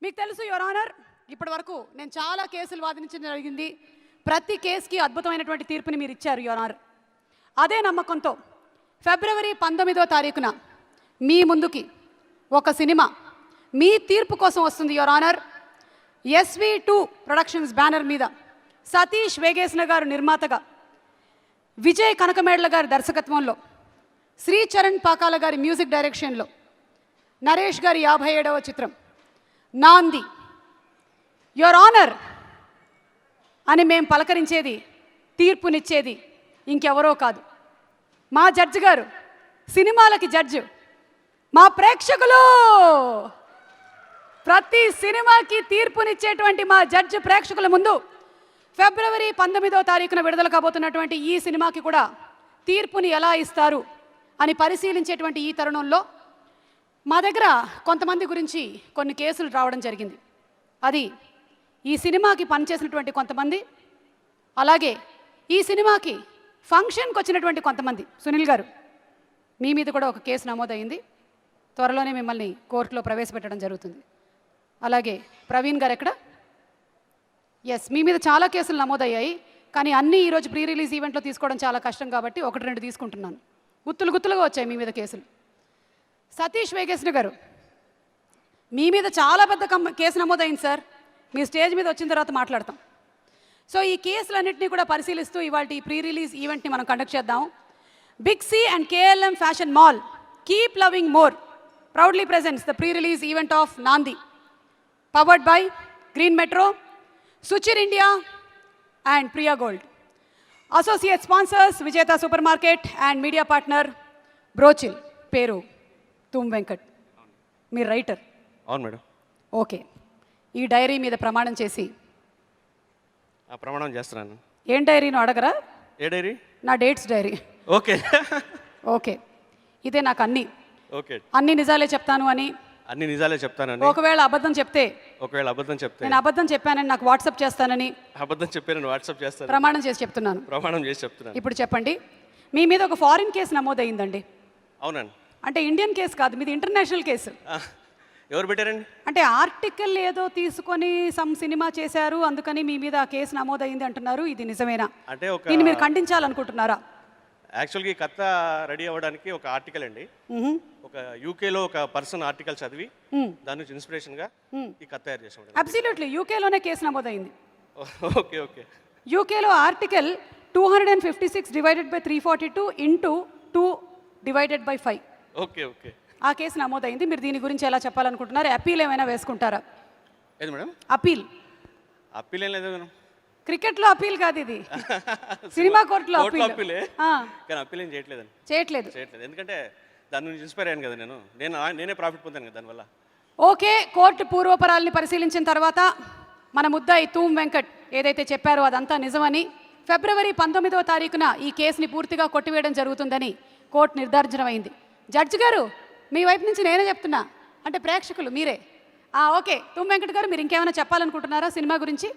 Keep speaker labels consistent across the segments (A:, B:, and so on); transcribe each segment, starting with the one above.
A: మీకు తెలుసు your honour, ఇప్పటి వరకు నేను చాలా కేసులు వాదించడం జరిగింది. ప్రతి కేసుకి అద్భుతమైనటువంటి తీర్పుని మీరు ఇచ్చారు యువర్ ఆనర్. అదే నమ్మకంతో ఫిబ్రవరి 19వ తారీఖున మీ ముందుకి ఒక సినిమా మీ తీర్పు కోసం వస్తుంది your honour. SV2 productions banner మీద సతీష్ వేగేశ్న గారు నిర్మాతగా, విజయ్ కనకమేడ్ల గారి దర్శకత్వంలో, శ్రీ చరణ్ పాకాల గారి మ్యూజిక్ డైరెక్షన్లో, నరేష్ గారి 57వ చిత్రం నాంది. యువర్ ఆనర్ అని మేము పలకరించేది, తీర్పునిచ్చేది ఇంకెవరో కాదు, మా జడ్జి గారు, సినిమాలకి జడ్జి, మా ప్రేక్షకులు. ప్రతి సినిమాకి తీర్పునిచ్చేటువంటి మా జడ్జి ప్రేక్షకుల ముందు ఫిబ్రవరి 19వ తారీఖున విడుదల కాబోతున్నటువంటి ఈ సినిమాకి కూడా తీర్పుని ఎలా ఇస్తారు అని పరిశీలించేటువంటి ఈ తరుణంలో మా దగ్గర కొంతమంది గురించి కొన్ని కేసులు రావడం జరిగింది. అది ఈ సినిమాకి పనిచేసినటువంటి కొంతమంది, అలాగే ఈ సినిమాకి ఫంక్షన్కి వచ్చినటువంటి కొంతమంది. సునీల్ గారు, మీ మీద కూడా ఒక కేసు నమోదైంది. త్వరలోనే మిమ్మల్ని కోర్టులో ప్రవేశపెట్టడం జరుగుతుంది. అలాగే ప్రవీణ్ గారు ఎక్కడ? ఎస్, మీ మీద చాలా కేసులు నమోదయ్యాయి, కానీ అన్నీ ఈరోజు ప్రీ రిలీజ్ ఈవెంట్లో తీసుకోవడం చాలా కష్టం కాబట్టి 1-2 తీసుకుంటున్నాను. గుత్తులుగా వచ్చాయి మీ మీద కేసులు. సతీష్ వేగేశ్న గారు, మీ మీద చాలా పెద్ద కేసు నమోదైంది సార్. మీ స్టేజ్ మీద వచ్చిన తర్వాత మాట్లాడతాం. సో ఈ కేసులన్నింటినీ కూడా పరిశీలిస్తూ ఇవాళ ఈ ప్రీ రిలీజ్ ఈవెంట్ని మనం కండక్ట్ చేద్దాం. Big C and KLM fashion mall keep loving more proudly presents the pre release event of Naandhi, powered by green metro, Suchir India and Priya gold. Associate sponsors Vijetha super market and media partner బ్రోచిల్. పేరు తూమ్ వెంకట్. మీరు writer?
B: అవును madam.
A: Okay, ఈ dairy మీద ప్రమాణం చేసి.
B: ప్రమాణం చేస్తున్నాను.
A: ఏం డైరీనో అడగరా?
B: ఏ డైరీ?
A: నా డేట్స్ డైరీ.
B: ఓకే
A: ఓకే, ఇదే నాకు
B: ఓకే
A: అన్ని నిజాలే చెప్తాను అని.
B: అన్ని నిజాలే చెప్తానని.
A: ఒకవేళ అబద్ధం చెప్తే నేను అబద్ధం చెప్పానని నాకు వాట్సాప్ చేస్తానని.
B: అబద్ధం చెప్పానని వాట్సాప్ చేస్తాను.
A: ప్రమాణం చేసి చెప్తున్నాను.
B: ప్రమాణం చేసి చెప్తున్నాను.
A: ఇప్పుడు చెప్పండి, మీ మీద ఒక ఫారిన్ కేసు నమోదైందండి.
B: అవునండి.
A: అంటే ఇండియన్ కేసు కాదు, మీది ఇంటర్నేషనల్ కేసు.
B: ఎవరు పెట్టారండి?
A: అంటే ఆర్టికల్ ఏదో తీసుకొని సమ్ సినిమా చేశారు, అందుకని మీ మీద ఆ కేసు నమోదైంది అంటున్నారు. ఇది నిజమేనా?
B: అంటే
A: దీన్ని మీరు ఖండించాలనుకుంటున్నారా?
B: యాక్చువల్గా ఈ కథ రెడీ అవ్వడానికి ఒక ఆర్టికల్ అండి. ఒక యూకేలో ఒక పర్సన్ ఆర్టికల్ చదివి దాని నుంచి ఇన్స్పిరేషన్గా ఈ కథ తయారు చేసాం.
A: అబ్సల్యూట్లీ, యూకేలోనే కేసు నమోదైంది.
B: Okay okay.
A: యూకేలో article 256 divided by 342 into 2 divided by 5.
B: Okay okay,
A: ఆ కేసు నమోదైంది. మీరు దీని గురించి ఎలా చెప్పాలనుకుంటున్నారు? అపీల్ ఏమైనా వేసుకుంటారా?
B: ఏది మేడం?
A: అపీల్?
B: అప్పీల్ ఏం లేదు మేడం.
A: క్రికెట్లో అపీల్ కాదు ఇది, సినిమా కోర్టులో
B: అప్పీలే. కానీ అప్పీల్ ఏం చేయట్లేదు. ఎందుకంటే దాని నుంచి ఇన్స్పైర్ అయ్యాను కదా నేనే ప్రాఫిట్ పొందాను కదా దానివల్ల.
A: ఓకే, కోర్టు పూర్వపరాలని పరిశీలించిన తర్వాత మన ముద్దాయి తూమ్ వెంకట్ ఏదైతే చెప్పారో అదంతా నిజమని, ఫిబ్రవరి 19వ తారీఖున ఈ కేసుని పూర్తిగా కొట్టివేయడం జరుగుతుందని కోర్టు నిర్ధారించడమైంది. జడ్జి గారు, మీ వైపు నుంచి నేనే చెప్తున్నా, అంటే ప్రేక్షకులు మీరే. ఓకే, తూమ్ వెంకట్ గారు, మీరు ఇంకేమైనా చెప్పాలనుకుంటున్నారా సినిమా గురించి?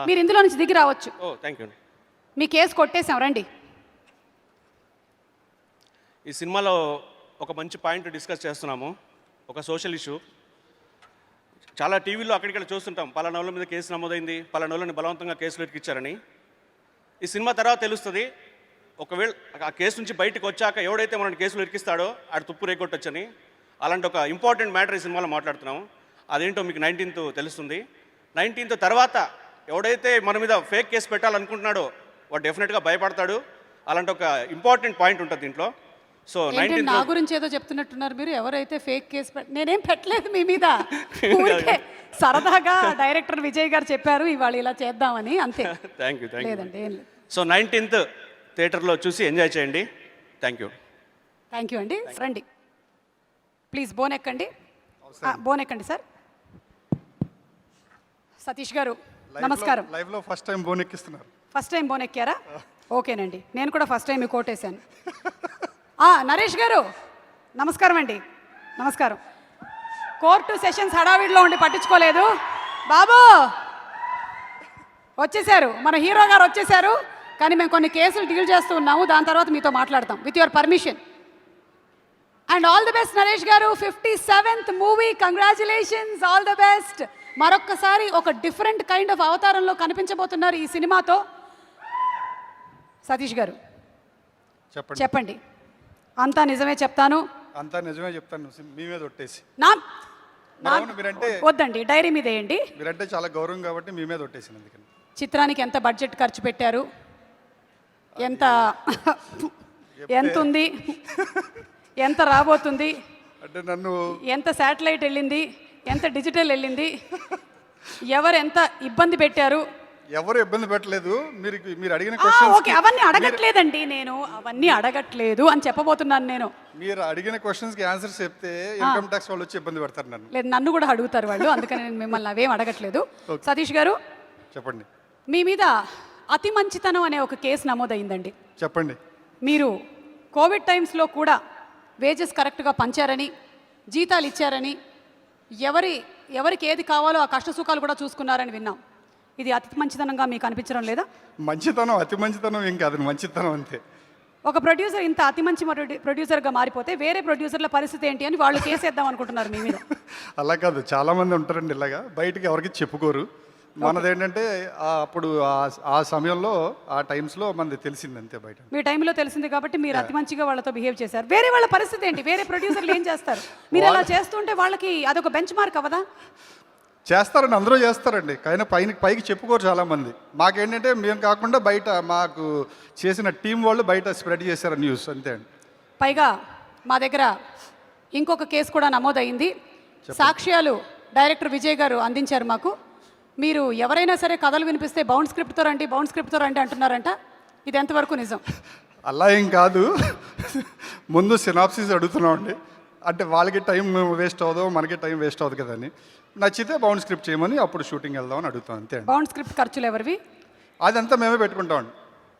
A: మీరు ఇందులో నుంచి దిగి రావచ్చు.
B: Thank you.
A: మీ కేసు కొట్టేశాం, రండి.
B: ఈ సినిమాలో ఒక మంచి పాయింట్ డిస్కస్ చేస్తున్నాము, ఒక సోషల్ ఇష్యూ. చాలా టీవీలో అక్కడిక్కడ చూస్తుంటాం, పలానోళ్ళ మీద కేసు నమోదైంది, పలానోళ్ళని బలవంతంగా కేసులు ఎక్కించారని. ఈ సినిమా తర్వాత తెలుస్తుంది, ఒకవేళ ఆ కేసు నుంచి బయటకు వచ్చాక ఎవడైతే మనల్ని కేసులు ఇరికిస్తాడో ఆడు తుప్పు రేగొట్టొచ్చని. అలాంటి ఒక ఇంపార్టెంట్ మ్యాటర్ ఈ సినిమాలో మాట్లాడుతున్నాము. అదేంటో మీకు 19th తెలుస్తుంది. 19th తర్వాత ఎవడైతే మన మీద ఫేక్ కేసు పెట్టాలనుకుంటున్నాడో వాడు డెఫినెట్గా భయపడతాడు. అలాంటి ఒక ఇంపార్టెంట్ పాయింట్ ఉంటుంది దీంట్లో. సో 19th
A: నా గురించి ఏదో చెప్తున్నట్టున్నారు మీరు. ఎవరైతే ఫేక్ కేసు నేనేం పెట్టలేదు మీ మీద, సరదాగా డైరెక్టర్ విజయ్ గారు చెప్పారు ఇవాళ ఇలా చేద్దామని, అంతే.
B: Thank you.
A: లేదండి, ఏం లేదు.
B: సో 19th థియేటర్లో చూసి ఎంజాయ్ చేయండి. థ్యాంక్ యూ
A: అండి. రండి ప్లీజ్, బోన్ ఎక్కండి. బోన్ ఎక్కండి సార్. సతీష్ గారు నమస్కారం.
C: లైవ్లో ఫస్ట్ టైం బోన్ ఎక్కిస్తున్నారు.
A: ఫస్ట్ టైం బోన్ ఎక్కారా? ఓకేనండి, నేను కూడా ఫస్ట్ టైం కోటేశాను. నరేష్ గారు నమస్కారం అండి. నమస్కారం. కోర్టు సెషన్స్ హడావిడిలో ఉండి పట్టించుకోలేదు. బాబు వచ్చేసారు, మన హీరో గారు వచ్చేసారు. కానీ మేము కొన్ని కేసులు డీల్ చేస్తూ ఉన్నాము, దాని తర్వాత మీతో మాట్లాడతాం with your permission. And all the best Naresh గారు, 57th movie, congratulations, all the best. మరొక్కసారి ఒక డిఫరెంట్ కైండ్ ఆఫ్ అవతారంలో కనిపించబోతున్నారు ఈ సినిమాతో. సతీష్ గారు
C: చెప్పండి.
A: చెప్పండి. అంతా నిజమే చెప్తాను.
C: అంతా నిజమే చెప్తాను, మీ మీద ఒట్టేసి.
A: నా
C: అవును, మీరంటే
A: వద్దండి, డైరీ మీద వేయండి.
C: మీరంటే చాలా గౌరవం కాబట్టి మీ మీద ఒట్టేసింది. అందుకని
A: చిత్రానికి ఎంత బడ్జెట్ ఖర్చు పెట్టారు, ఎంత ఎంత ఉంది, ఎంత రాబోతుంది,
C: అంటే నన్ను
A: ఎంత శాటిలైట్ వెళ్ళింది, ఎంత డిజిటల్ వెళ్ళింది, ఎవరు ఎంత ఇబ్బంది పెట్టారు.
C: ఎవరు ఇబ్బంది పెట్టలేదు. మీరు అడిగిన
A: ఓకే,
C: క్వశ్చన్స్
A: అవన్నీ అడగట్లేదండి, నేను అవన్నీ అడగట్లేదు అని చెప్పబోతున్నాను. నేను
C: మీరు అడిగిన క్వశ్చన్స్ కి ఆన్సర్స్ చెప్తే ఇన్కమ్ ట్యాక్స్ వాళ్ళు వచ్చి ఇబ్బంది పెడతారు నన్ను.
A: లేదు, నన్ను కూడా అడుగుతారు వాళ్ళు, అందుకని నేను మిమ్మల్ని అవేం అడగట్లేదు. సతీష్ గారు,
C: చెప్పండి.
A: మీ మీద అతి మంచితనం అనే ఒక కేసు నమోదైందండి.
C: చెప్పండి.
A: మీరు కోవిడ్ టైమ్స్లో కూడా వేజెస్ కరెక్ట్గా పంచారని, జీతాలు ఇచ్చారని, ఎవరికి ఏది కావాలో ఆ కష్ట సుఖాలు కూడా చూసుకున్నారని విన్నాం. ఇది అతి మంచితనంగా మీకు అనిపించడం లేదా?
C: మంచితనం అతి మంచితనం ఏం కాదు, మంచితనం అంతే.
A: ఒక ప్రొడ్యూసర్ ఇంత అతి మంచి ప్రొడ్యూసర్గా మారిపోతే వేరే ప్రొడ్యూసర్ల పరిస్థితి ఏంటి అని వాళ్ళు కేసేద్దాం అనుకుంటున్నారు మీ మీద.
C: అలా కాదు, చాలా మంది ఉంటారండి ఇలాగా, బయటికి ఎవరికి చెప్పుకోరు. మనదేంటంటే అప్పుడు ఆ సమయంలో ఆ టైమ్స్లో మనది తెలిసింది అంతే. బయట
A: మీ టైంలో తెలిసింది కాబట్టి మీరు అతి మంచిగా వాళ్ళతో బిహేవ్ చేశారు. వేరే వాళ్ళ పరిస్థితి ఏంటి? వేరే ప్రొడ్యూసర్లు ఏం చేస్తారు? మీరు అలా చేస్తుంటే వాళ్ళకి అదొక బెంచ్ మార్క్ అవ్వదా?
C: చేస్తారండి, అందరూ చేస్తారండి, కానీ పైకి చెప్పుకోరు చాలామంది. మాకేంటంటే మేము కాకుండా బయట మాకు చేసిన టీం వాళ్ళు బయట స్ప్రెడ్ చేశారు న్యూస్, అంతే అండి.
A: పైగా మా దగ్గర ఇంకొక కేసు కూడా నమోదైంది. సాక్ష్యాలు డైరెక్టర్ విజయ్ గారు అందించారు మాకు. మీరు ఎవరైనా సరే కథలు వినిపిస్తే బౌండ్ స్క్రిప్ట్తో రండి అంటున్నారంట. ఇది ఎంతవరకు నిజం?
C: అలా ఏం కాదు, ముందు సినాప్సిస్ అడుగుతున్నామండి. అంటే వాళ్ళకి టైం వేస్ట్ అవ్వదు, మనకి టైం వేస్ట్ అవ్వదు కదని. నచ్చితే బౌండ్ స్క్రిప్ట్ చేయమని అప్పుడు షూటింగ్ వెళ్దామని అడుగుతాం, అంతే అండి.
A: బౌండ్ స్క్రిప్ట్ ఖర్చులు ఎవరివి?
C: అదంతా మేమే పెట్టుకుంటామండి.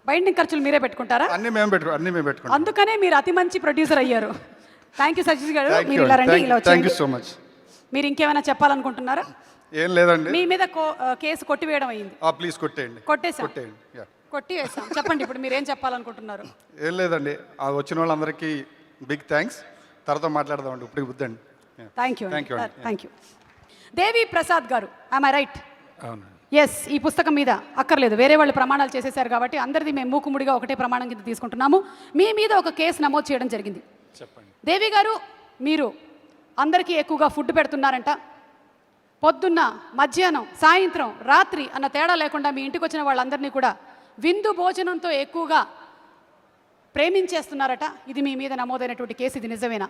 A: బైండింగ్ ఖర్చులు మీరే పెట్టుకుంటారా?
C: అన్నీ మేము పెట్టుకుంటాం.
A: అందుకనే మీరు అతి మంచి ప్రొడ్యూసర్ అయ్యారు. థ్యాంక్ యూ సతీష్ గారు. మీరు ఇలా రండి, ఇలా
C: థ్యాంక్ యూ
A: వచ్చేయండి.
C: So much.
A: మీరు ఇంకేమైనా చెప్పాలనుకుంటున్నారా?
C: ఏం లేదండి.
A: మీ మీద కేసు కొట్టివేయడం అయింది.
C: ప్లీజ్ కొట్టేయండి.
A: కొట్టేసాం.
C: కొట్టేయండి. యా,
A: కొట్టి వేసాం. చెప్పండి ఇప్పుడు మీరేం చెప్పాలనుకుంటున్నారు?
C: ఏం లేదండి, వచ్చిన వాళ్ళందరికీ బిగ్ థ్యాంక్స్. తర్వాత మాట్లాడదామండి, ఇప్పుడు వద్దండి.
A: Thank you
C: thank you.
A: Thank you. Devi Prasad garu, I right?
C: అవునండి.
A: ఎస్, ఈ పుస్తకం మీద అక్కర్లేదు, వేరే వాళ్ళు ప్రమాణాలు చేసేశారు కాబట్టి అందరిది మేము మూకుముడిగా ఒకటే ప్రమాణం కింద తీసుకుంటున్నాము. మీ మీద ఒక కేసు నమోదు చేయడం జరిగింది.
C: చెప్పండి.
A: దేవి గారు, మీరు అందరికీ ఎక్కువగా ఫుడ్ పెడుతున్నారంట. పొద్దున్న, మధ్యాహ్నం, సాయంత్రం, రాత్రి అన్న తేడా లేకుండా మీ ఇంటికి వచ్చిన వాళ్ళందరినీ కూడా విందు భోజనంతో ఎక్కువగా ప్రేమించేస్తున్నారట. ఇది మీ మీద నమోదైనటువంటి కేసు, ఇది నిజమేనా?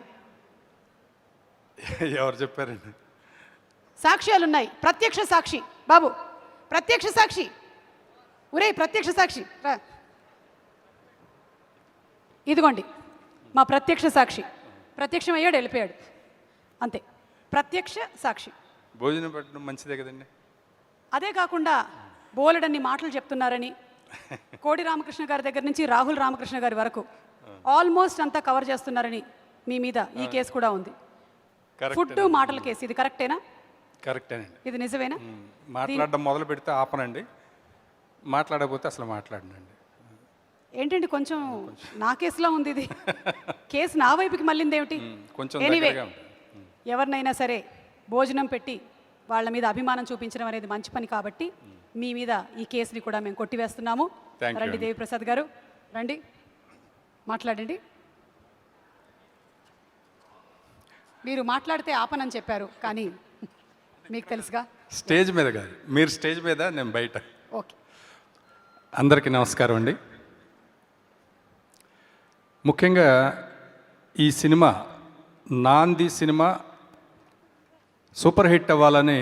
C: ఎవరు చెప్పారండి?
A: సాక్ష్యాలున్నాయి. ప్రత్యక్ష సాక్షి బాబు, ప్రత్యక్ష సాక్షి, ఒరే ప్రత్యక్ష సాక్షి రా. ఇదిగోండి మా ప్రత్యక్ష సాక్షి. ప్రత్యక్షం అయ్యాడు, వెళ్ళిపోయాడు, అంతే. ప్రత్యక్ష సాక్షి.
C: భోజనం పెట్టడం మంచిదే కదండి.
A: అదే కాకుండా బోలెడన్ని మాటలు చెప్తున్నారని, కోడి రామకృష్ణ గారి దగ్గర నుంచి రాహుల్ రామకృష్ణ గారి వరకు ఆల్మోస్ట్ అంతా కవర్ చేస్తున్నారని మీ మీద ఈ కేసు కూడా ఉంది. ఫుడ్ మాటల కేసు, ఇది కరెక్టేనా?
D: కరెక్టేనండి.
A: ఇది నిజమేనా?
D: మాట్లాడడం మొదలు పెడితే ఆపనండి, మాట్లాడకపోతే అసలు మాట్లాడనండి.
A: ఏంటండి కొంచెం నా కేసులో ఉంది ఇది. కేసు నా వైపుకి మళ్ళింది ఏమిటి?
D: కొంచెం
A: ఎనీవే,
D: దగ్గరగా ఉంటుంది.
A: ఎవరినైనా సరే భోజనం పెట్టి వాళ్ళ మీద అభిమానం చూపించడం అనేది మంచి పని కాబట్టి మీ మీద ఈ కేసుని కూడా మేము కొట్టివేస్తున్నాము.
D: Thank you
A: రండి
D: అండి.
A: దేవిప్రసాద్ గారు, రండి మాట్లాడండి. మీరు మాట్లాడితే ఆపనని చెప్పారు, కానీ మీకు తెలుసుగా.
D: స్టేజ్ మీద కాదు, మీరు స్టేజ్ మీద, నేను బయట.
A: ఓకే.
D: అందరికీ నమస్కారం అండి. ముఖ్యంగా ఈ సినిమా, నాంది సినిమా సూపర్ హిట్ అవ్వాలని,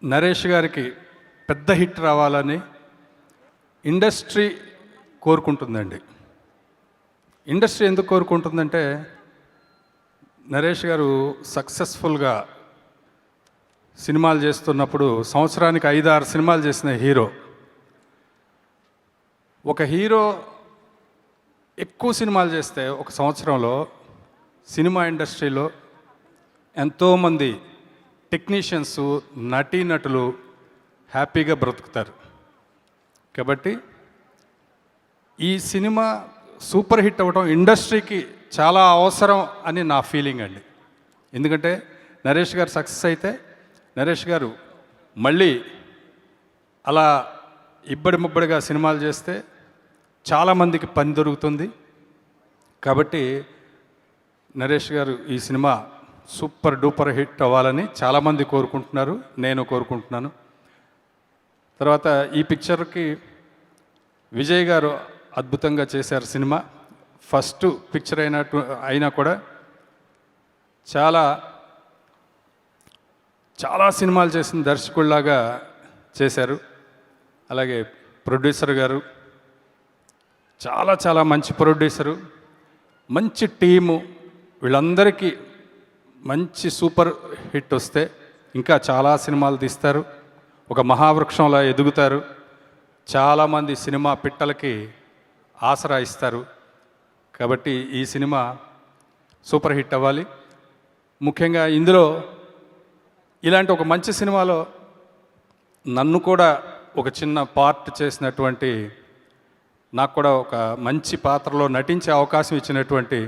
D: నరేష్ గారికి పెద్ద హిట్ రావాలని ఇండస్ట్రీ కోరుకుంటుందండి. ఇండస్ట్రీ ఎందుకు కోరుకుంటుందంటే, నరేష్ గారు సక్సెస్ఫుల్గా సినిమాలు చేస్తున్నప్పుడు సంవత్సరానికి 5-6 సినిమాలు చేసిన హీరో. ఒక హీరో ఎక్కువ సినిమాలు చేస్తే ఒక సంవత్సరంలో సినిమా ఇండస్ట్రీలో ఎంతోమంది టెక్నీషియన్స్, నటీనటులు హ్యాపీగా బ్రతుకుతారు. కాబట్టి ఈ సినిమా సూపర్ హిట్ అవ్వడం ఇండస్ట్రీకి చాలా అవసరం అని నా ఫీలింగ్ అండి. ఎందుకంటే నరేష్ గారు సక్సెస్ అయితే నరేష్ గారు మళ్ళీ అలా ఇబ్బడి ముబ్బడిగా సినిమాలు చేస్తే చాలామందికి పని దొరుకుతుంది. కాబట్టి నరేష్ గారు ఈ సినిమా సూపర్ డూపర్ హిట్ అవ్వాలని చాలామంది కోరుకుంటున్నారు, నేను కోరుకుంటున్నాను. తర్వాత ఈ పిక్చర్కి విజయ్ గారు అద్భుతంగా చేశారు సినిమా. ఫస్ట్ పిక్చర్ అయినా కూడా చాలా చాలా సినిమాలు చేసిన దర్శకుల్లాగా చేశారు. అలాగే ప్రొడ్యూసర్ గారు చాలా చాలా మంచి ప్రొడ్యూసరు, మంచి టీము, వీళ్ళందరికీ మంచి సూపర్ హిట్ వస్తే ఇంకా చాలా సినిమాలు తీస్తారు, ఒక మహావృక్షంలా ఎదుగుతారు, చాలామంది సినిమా పిట్టలకి ఆసరా ఇస్తారు. కాబట్టి ఈ సినిమా సూపర్ హిట్ అవ్వాలి. ముఖ్యంగా ఇందులో ఇలాంటి ఒక మంచి సినిమాలో నన్ను కూడా ఒక చిన్న పార్ట్ చేసినటువంటి, నాకు కూడా ఒక మంచి పాత్రలో నటించే అవకాశం ఇచ్చినటువంటి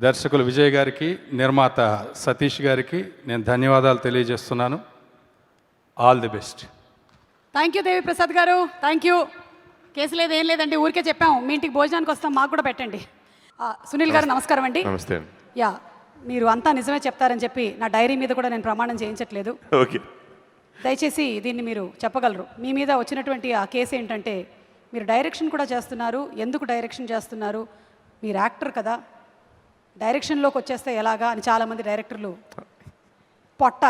D: దర్శకులు విజయ్ గారికి, నిర్మాత సతీష్ గారికి నేను ధన్యవాదాలు తెలియజేస్తున్నాను. All the best.
A: Thank you Devi Prasad garu, thank you. Case లేదు ఏం లేదండి, ఊరికే చెప్పాం మీ ఇంటికి భోజనానికి వస్తాం, మాకు కూడా పెట్టండి. సునీల్ గారు నమస్కారం అండి.
E: నమస్తే.
A: యా, మీరు అంతా నిజమే చెప్తారని చెప్పి నా డైరీ మీద కూడా నేను ప్రమాణం చేయించట్లేదు.
E: ఓకే.
A: దయచేసి దీన్ని మీరు చెప్పగలరు. మీ మీద వచ్చినటువంటి ఆ కేసు ఏంటంటే, మీరు డైరెక్షన్ కూడా చేస్తున్నారు, ఎందుకు డైరెక్షన్ చేస్తున్నారు, మీరు యాక్టర్ కదా, డైరెక్షన్లోకి వచ్చేస్తే ఎలాగా అని చాలామంది డైరెక్టర్లు పొట్ట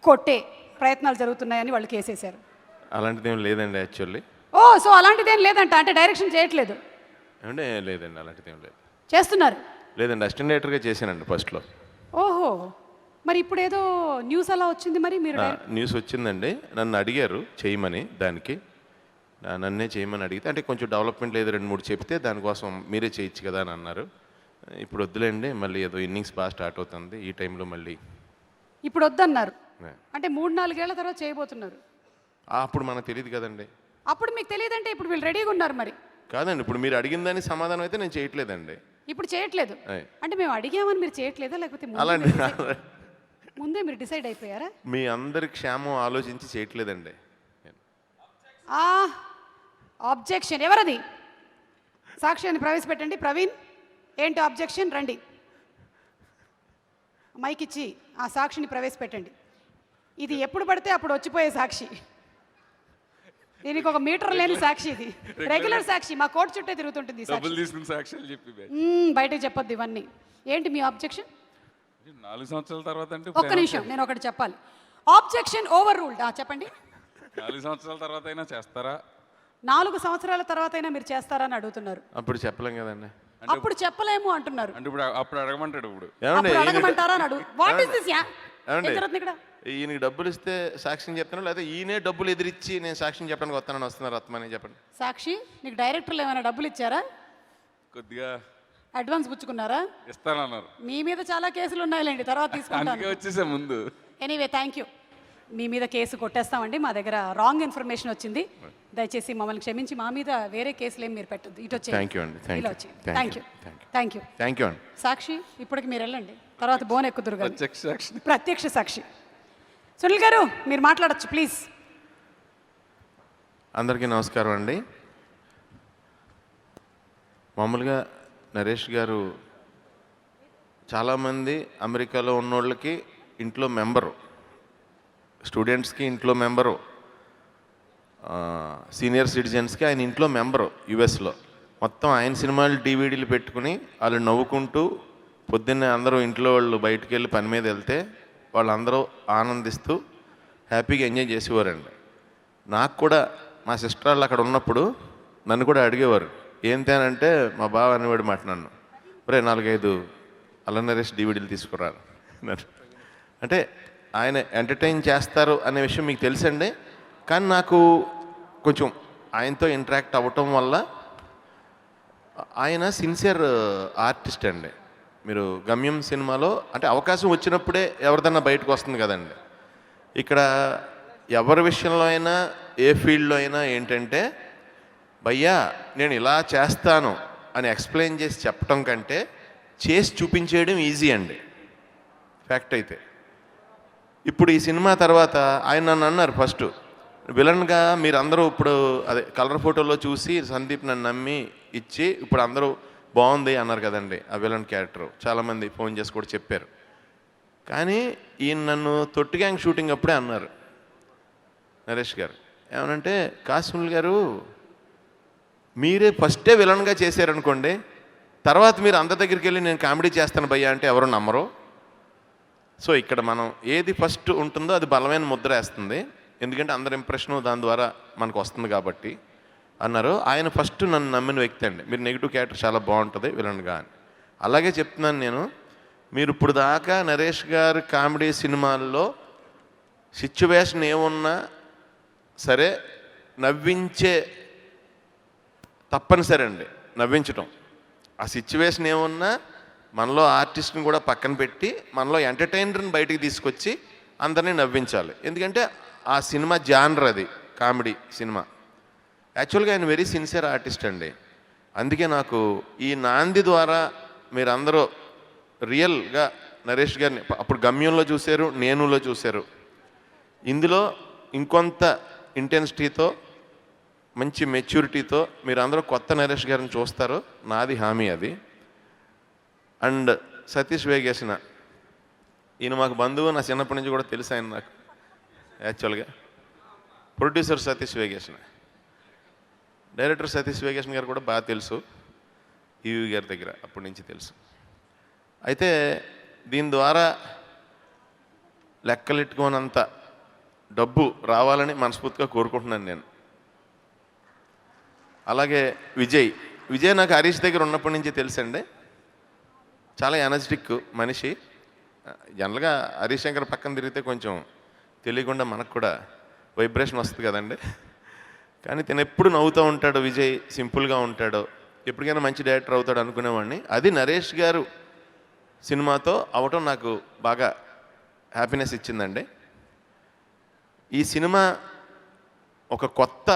A: కొట్టే ప్రయత్నాలు జరుగుతున్నాయని వాళ్ళు కేసేశారు.
E: అలాంటిదేం లేదండి యాక్చువల్లీ.
A: ఓ, సో అలాంటిదేం లేదంట, అంటే డైరెక్షన్ చేయట్లేదు.
E: ఏమంటే లేదండి, అలాంటిదేం లేదు.
A: చేస్తున్నారు?
E: లేదండి, అసిస్టెంట్ డైరెక్టర్గా చేశానండి ఫస్ట్లో.
A: ఓహో, మరి ఇప్పుడు ఏదో న్యూస్ అలా వచ్చింది, మరి మీరు
E: న్యూస్ వచ్చిందండి, నన్ను అడిగారు చేయమని, దానికి నన్నే చేయమని అడిగితే, అంటే కొంచెం డెవలప్మెంట్ లేదు 2-3 చెప్తే దానికోసం మీరే చేయొచ్చు కదా అని అన్నారు. ఇప్పుడు వద్దులేండి, మళ్ళీ ఏదో ఇన్నింగ్స్ బాగా స్టార్ట్ అవుతుంది, ఈ టైంలో మళ్ళీ
A: ఇప్పుడు వద్దన్నారు, అంటే 3-4 ఏళ్ల తర్వాత చేయబోతున్నారు.
E: అప్పుడు మనకు తెలియదు కదండి.
A: అప్పుడు మీకు తెలియదంటే ఇప్పుడు వీళ్ళు రెడీగా ఉన్నారు మరి.
E: కాదండి, ఇప్పుడు మీరు అడిగిన దానికి సమాధానం అయితే నేను చేయట్లేదండి.
A: ఇప్పుడు చేయట్లేదు అంటే మేము అడిగామని మీరు చేయట్లేదా, లేకపోతే
E: అలాంటి
A: ముందే మీరు డిసైడ్ అయిపోయారా?
E: మీ అందరి క్షేమం ఆలోచించి చేయట్లేదండి.
A: ఆబ్జెక్షన్ ఎవరది? సాక్ష్యాన్ని ప్రవేశపెట్టండి. ప్రవీణ్, ఏంటి ఆబ్జెక్షన్? రండి, మైక్ ఇచ్చి ఆ సాక్షిని ప్రవేశపెట్టండి. ఇది ఎప్పుడు పడితే అప్పుడు వచ్చిపోయే సాక్షి, దీనికి ఒక మీటర్ లేని సాక్షి, ఇది రెగ్యులర్ సాక్షి, మా కోర్టు చుట్టే తిరుగుతుంటుంది. బయటకు చెప్పొద్దు ఇవన్నీ. ఏంటి మీ ఆబ్జెక్షన్?
D: 4 సంవత్సరాల తర్వాత అంటే
A: ఒక్క నిమిషం, నేను ఒకటి చెప్పాలి. Objection over ruled. చెప్పండి.
D: 4 సంవత్సరాల తర్వాత అయినా చేస్తారా?
A: 4 సంవత్సరాల తర్వాత అయినా మీరు చేస్తారా అని అడుగుతున్నారు.
E: అప్పుడు చెప్పలేం కదండి.
A: అప్పుడు చెప్పలేము అంటున్నారు.
D: అంటే అప్పుడు అడగమంటాడు. ఇప్పుడు
A: అడగమంటారా అని అడుగు. What is this? ఇక్కడ
E: ఈయనకి డబ్బులు ఇస్తే సాక్ష్యం చెప్తాను, లేదా ఈయనే డబ్బులు ఎదిరిచ్చి నేను సాక్ష్యం చెప్పడానికి వస్తున్నాను వస్తామని చెప్పండి.
A: సాక్షి, నీకు డైరెక్టర్లు ఏమైనా డబ్బులు ఇచ్చారా?
D: కొద్దిగా
A: అడ్వాన్స్ పుచ్చుకున్నారా?
D: ఇస్తానన్నారు.
A: మీ మీద చాలా కేసులు ఉన్నాయిలేండి, తర్వాత తీసుకుంటాను.
D: వచ్చేసే ముందు.
A: Anyway, thank you. మీ మీద కేసు కొట్టేస్తామండి, మా దగ్గర రాంగ్ ఇన్ఫర్మేషన్ వచ్చింది, దయచేసి మమ్మల్ని క్షమించి మా మీద వేరే కేసులు ఏం మీరు పెట్టద్దు. ఇటు వచ్చి
E: థ్యాంక్ యూ అండి.
A: Thank you.
E: థ్యాంక్ యూ అండి.
A: సాక్షి, ఇప్పటికి మీరు వెళ్ళండి, తర్వాత బోన్ ఎక్కుదురు గారు.
D: సాక్షి,
A: ప్రత్యక్ష సాక్షి. సునీల్ గారు, మీరు మాట్లాడచ్చు ప్లీజ్.
E: అందరికీ నమస్కారం అండి. మామూలుగా నరేష్ గారు చాలామంది అమెరికాలో ఉన్నోళ్ళకి ఇంట్లో మెంబరు, స్టూడెంట్స్కి ఇంట్లో మెంబరు, సీనియర్ సిటిజన్స్కి ఆయన ఇంట్లో మెంబరు. యుఎస్లో మొత్తం ఆయన సినిమాలు డివిడీలు పెట్టుకుని వాళ్ళు నవ్వుకుంటూ పొద్దున్నే అందరూ ఇంట్లో వాళ్ళు బయటికి వెళ్ళి పని మీద వెళ్తే వాళ్ళందరూ ఆనందిస్తూ హ్యాపీగా ఎంజాయ్ చేసేవారండి. నాకు కూడా మా సిస్టర్ వాళ్ళు అక్కడ ఉన్నప్పుడు నన్ను కూడా అడిగేవారు, ఏంటి అని అంటే మా బావ అనేవాడు మాట నన్ను, ఒరే 4-5 అల్ల నరేష్ డివిడీలు తీసుకురారు అంటే ఆయన ఎంటర్టైన్ చేస్తారు అనే విషయం మీకు తెలుసండి. కానీ నాకు కొంచెం ఆయనతో ఇంటరాక్ట్ అవ్వటం వల్ల, ఆయన సిన్సియర్ ఆర్టిస్ట్ అండి. మీరు గమ్యం సినిమాలో అంటే అవకాశం వచ్చినప్పుడే ఎవరిదన్నా బయటకు వస్తుంది కదండి. ఇక్కడ ఎవరి విషయంలో అయినా ఏ ఫీల్డ్లో అయినా ఏంటంటే, భయ్యా నేను ఇలా చేస్తాను అని ఎక్స్ప్లెయిన్ చేసి చెప్పటం కంటే చేసి చూపించేయడం ఈజీ అండి. ఫ్యాక్ట్ అయితే. ఇప్పుడు ఈ సినిమా తర్వాత ఆయన నన్ను అన్నారు ఫస్ట్ విలన్గా మీరందరూ ఇప్పుడు అదే కలర్ ఫోటోలో చూసి సందీప్ నన్ను నమ్మి ఇచ్చి ఇప్పుడు అందరూ బాగుంది అన్నారు కదండి ఆ విలన్ క్యారెక్టర్. చాలామంది ఫోన్ చేసి కూడా చెప్పారు. కానీ ఈయన నన్ను తొట్టి గ్యాంగ్ షూటింగ్ అప్పుడే అన్నారు నరేష్ గారు ఏమనంటే, కాసిముల్ గారు మీరే ఫస్టే విలన్గా చేశారనుకోండి, తర్వాత మీరు అందరి దగ్గరికి వెళ్ళి నేను కామెడీ చేస్తాను భయ్యా అంటే ఎవరు నమ్మరు. సో ఇక్కడ మనం ఏది ఫస్ట్ ఉంటుందో అది బలమైన ముద్ర వేస్తుంది, ఎందుకంటే అందరి ఇంప్రెషను దాని ద్వారా మనకు వస్తుంది కాబట్టి అన్నారు. ఆయన ఫస్ట్ నన్ను నమ్మిన వ్యక్తి అండి. మీరు నెగిటివ్ క్యారెక్టర్ చాలా బాగుంటుంది విలన్గా అని. అలాగే చెప్తున్నాను నేను, మీరు ఇప్పుడు దాకా నరేష్ గారి కామెడీ సినిమాల్లో సిచ్యువేషన్ ఏమున్నా సరే నవ్వించే తప్పనిసరి అండి, నవ్వించటం. ఆ సిచ్యువేషన్ ఏమున్నా మనలో ఆర్టిస్ట్ని కూడా పక్కన పెట్టి మనలో ఎంటర్టైనర్ని బయటికి తీసుకొచ్చి అందరినీ నవ్వించాలి. ఎందుకంటే ఆ సినిమా జానర్ అది కామెడీ సినిమా. యాక్చువల్గా ఆయన వెరీ సిన్సియర్ ఆర్టిస్ట్ అండి. అందుకే నాకు ఈ నాంది ద్వారా మీరందరూ రియల్గా నరేష్ గారిని అప్పుడు గమ్యంలో చూశారు, నేనులో చూశారు. ఇందులో ఇంకొంత ఇంటెన్సిటీతో మంచి మెచ్యూరిటీతో మీరందరూ కొత్త నరేష్ గారిని చూస్తారు, నాది హామీ అది. అండ్ సతీష్ వేగేసిన ఈయన మాకు బంధువు, నా చిన్నప్పటి నుంచి కూడా తెలుసు ఆయన నాకు. యాక్చువల్గా ప్రొడ్యూసర్ సతీష్ వేగేసిన, డైరెక్టర్ సతీష్ వేగేసిన గారు కూడా బాగా తెలుసు, ఈవి గారి దగ్గర అప్పటి నుంచి తెలుసు. అయితే దీని ద్వారా లెక్కలెట్టుకోనంత డబ్బు రావాలని మనస్ఫూర్తిగా కోరుకుంటున్నాను నేను. అలాగే విజయ్ నాకు హరీష్ దగ్గర ఉన్నప్పటి నుంచి తెలుసండి. చాలా ఎనర్జెటిక్ మనిషి. జనరల్గా హరీష్ శంకర్ పక్కన తిరిగితే కొంచెం తెలియకుండా మనకు కూడా వైబ్రేషన్ వస్తుంది కదండి. కానీ తను ఎప్పుడు నవ్వుతూ ఉంటాడు విజయ్, సింపుల్గా ఉంటాడు, ఎప్పటికైనా మంచి డైరెక్టర్ అవుతాడు అనుకునేవాడిని. అది నరేష్ గారు సినిమాతో అవటం నాకు బాగా హ్యాపీనెస్ ఇచ్చిందండి. ఈ సినిమా ఒక కొత్త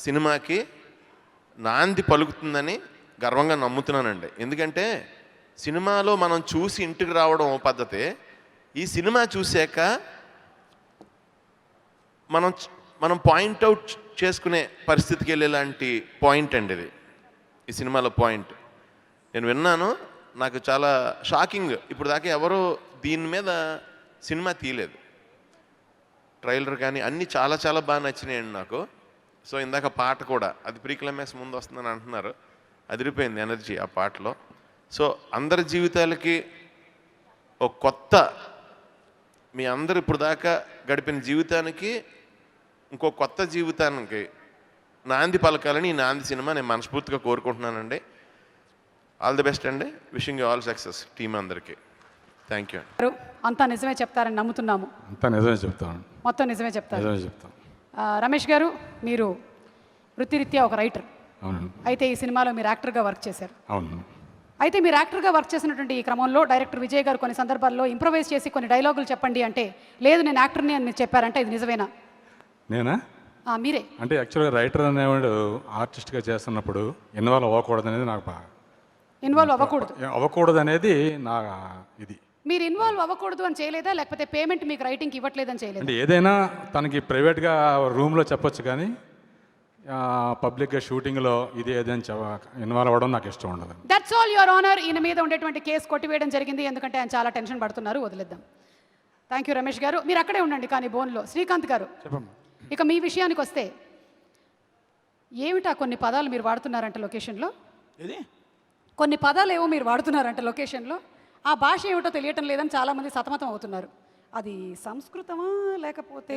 E: సినిమాకి నాంది పలుకుతుందని గర్వంగా నమ్ముతున్నానండి. ఎందుకంటే సినిమాలో మనం చూసి ఇంటికి రావడం ఓ పద్ధతి, ఈ సినిమా చూశాక మనం పాయింట్అవుట్ చేసుకునే పరిస్థితికి వెళ్ళేలాంటి పాయింట్ అండి ఇది. ఈ సినిమాలో పాయింట్ నేను విన్నాను, నాకు చాలా షాకింగ్. ఇప్పుడు దాకా ఎవరు దీని మీద సినిమా తీయలేదు. ట్రైలర్ కానీ అన్నీ చాలా చాలా బాగా నచ్చినాయండి నాకు. సో ఇందాక పాట కూడా అది ప్రీ క్లైమాక్స్ ముందు వస్తుందని అంటున్నారు, అదిరిపోయింది ఎనర్జీ ఆ పాటలో. సో అందరి జీవితాలకి ఒక కొత్త, మీ అందరు ఇప్పుడు దాకా గడిపిన జీవితానికి ఇంకో కొత్త జీవితానికి నాంది పలకాలని ఈ నాంది సినిమా నేను మనస్ఫూర్తిగా కోరుకుంటున్నానండి. ఆల్ ది బెస్ట్ అండి. Wishing you all success team అందరికీ. Thank you.
A: అంతా నిజమే చెప్తారని నమ్ముతున్నాము.
D: అంతా నిజమే చెప్తాను,
A: మొత్తం నిజమే చెప్తారు.
D: నిజమే చెప్తాను.
A: రమేష్ గారు, మీరు వృత్తిరీత్యా ఒక రైటర్,
D: అవును
A: అయితే ఈ సినిమాలో మీరు యాక్టర్గా వర్క్ చేశారు.
D: అవును.
A: అయితే మీరు యాక్టర్గా వర్క్ చేసినటువంటి ఈ క్రమంలో డైరెక్టర్ విజయ్ గారు కొన్ని సందర్భాల్లో ఇంప్రవైజ్ చేసి కొన్ని డైలాగులు చెప్పండి అంటే, లేదు నేను యాక్టర్ని అని మీరు చెప్పారంటే ఇది నిజమేనా?
D: నేనా?
A: మీరే.
D: అంటే యాక్చువల్గా రైటర్ అనేవాడు ఆర్టిస్ట్గా చేస్తున్నప్పుడు ఇన్వాల్వ్ అవ్వకూడదు అనేది నాకు బాగా
A: ఇన్వాల్వ్ అవ్వకూడదు
D: అనేది నా ఇది.
A: మీరు ఇన్వాల్వ్ అవ్వకూడదు అని చేయలేదా, లేకపోతే పేమెంట్ మీకు రైటింగ్కి ఇవ్వట్లేదని చేయలేదు?
D: అంటే ఏదైనా తనకి ప్రైవేట్గా రూమ్లో చెప్పొచ్చు, కానీ పబ్లిక్గా షూటింగ్లో ఇది ఏదైనా ఇన్వాల్వ్ అవ్వడం నాకు ఇష్టం ఉండదు.
A: That's all your honour. ఈయన మీద ఉండేటువంటి కేసు కొట్టివేయడం జరిగింది, ఎందుకంటే ఆయన చాలా టెన్షన్ పడుతున్నారు. వదిలేద్దాం. థ్యాంక్ యూ రమేష్ గారు. మీరు అక్కడే ఉండండి కానీ బోన్లో. శ్రీకాంత్ గారు,
D: చెప్పమ్మా.
A: ఇక మీ విషయానికి వస్తే, ఏమిటా కొన్ని పదాలు మీరు వాడుతున్నారంట లొకేషన్లో? కొన్ని పదాలు ఏవో మీరు వాడుతున్నారంట లొకేషన్లో. ఆ భాష ఏమిటో తెలియటం లేదని చాలామంది సతమతం అవుతున్నారు. అది సంస్కృతమా లేకపోతే?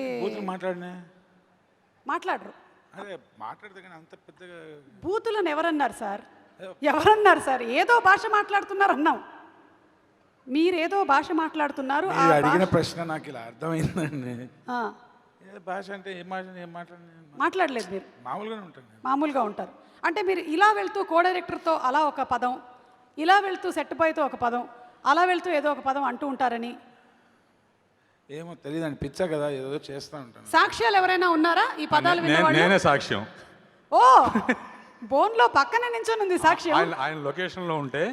A: మాట్లాడరు.
F: అదే మాట్లాడితే కానీ అంత పెద్దగా
A: బూతులను ఎవరన్నారు సార్? ఏదో భాష మాట్లాడుతున్నారు అన్నాం. మీరేదో భాష మాట్లాడుతున్నారు.
F: అడిగిన ప్రశ్న నాకు ఇలా అర్థమైందండి. భాష అంటే ఏం
A: మాట్లాడలేదు మీరు,
F: మామూలుగా
A: ఉంటారు. అంటే మీరు ఇలా వెళ్తూ కో డైరెక్టర్తో అలా ఒక పదం, ఇలా వెళ్తూ సెట్ బాయ్తో ఒక పదం, అలా వెళ్తూ ఏదో ఒక పదం అంటూ ఉంటారని.
F: ఏమో తెలియదండి, పిచ్చా కదా, ఏదో చేస్తూ ఉంటాను.
A: సాక్ష్యాలు ఎవరైనా ఉన్నారా ఈ పదాలు విన్నవాళ్ళు?
D: నేనే సాక్ష్యం.
A: ఓ, బోన్లో పక్కనే నించొని ఉంది సాక్ష్యం.
D: ఆయన లొకేషన్లో ఉంటే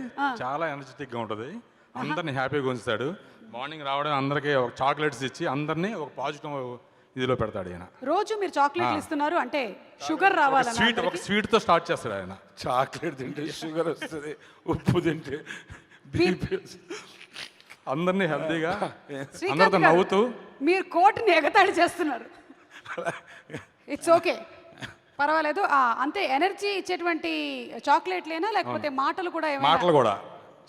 D: చాలా ఎనర్జెటిక్గా ఉంటుంది, అందరిని హ్యాపీగా ఉంచుతాడు. మార్నింగ్ రావడం అందరికీ ఒక చాక్లెట్స్ ఇచ్చి అందరినీ ఒక పాజిటివ్ ఇదిలో పెడతాడు ఆయన.
A: రోజు మీరు చాక్లెట్లు ఇస్తున్నారు అంటే షుగర్ రావాలన్నా
D: ఒక స్వీట్తో స్టార్ట్ చేస్తాడు ఆయన.
F: చాక్లెట్ తింటే షుగర్ వస్తుంది, ఉప్పు తింటే బీపీ
D: అందరినీ హెల్తీగా
A: శ్రీకాంత్
D: అందరితో
A: గారు,
D: నవ్వుతూ
A: మీరు కోర్టుని ఎగతాళి చేస్తున్నారు. ఇట్స్ ఓకే, పర్వాలేదు. అంతే ఎనర్జీ ఇచ్చేటువంటి చాక్లెట్లేనా లేకపోతే మాటలు కూడా ఏమైనా?
D: మాటలు కూడా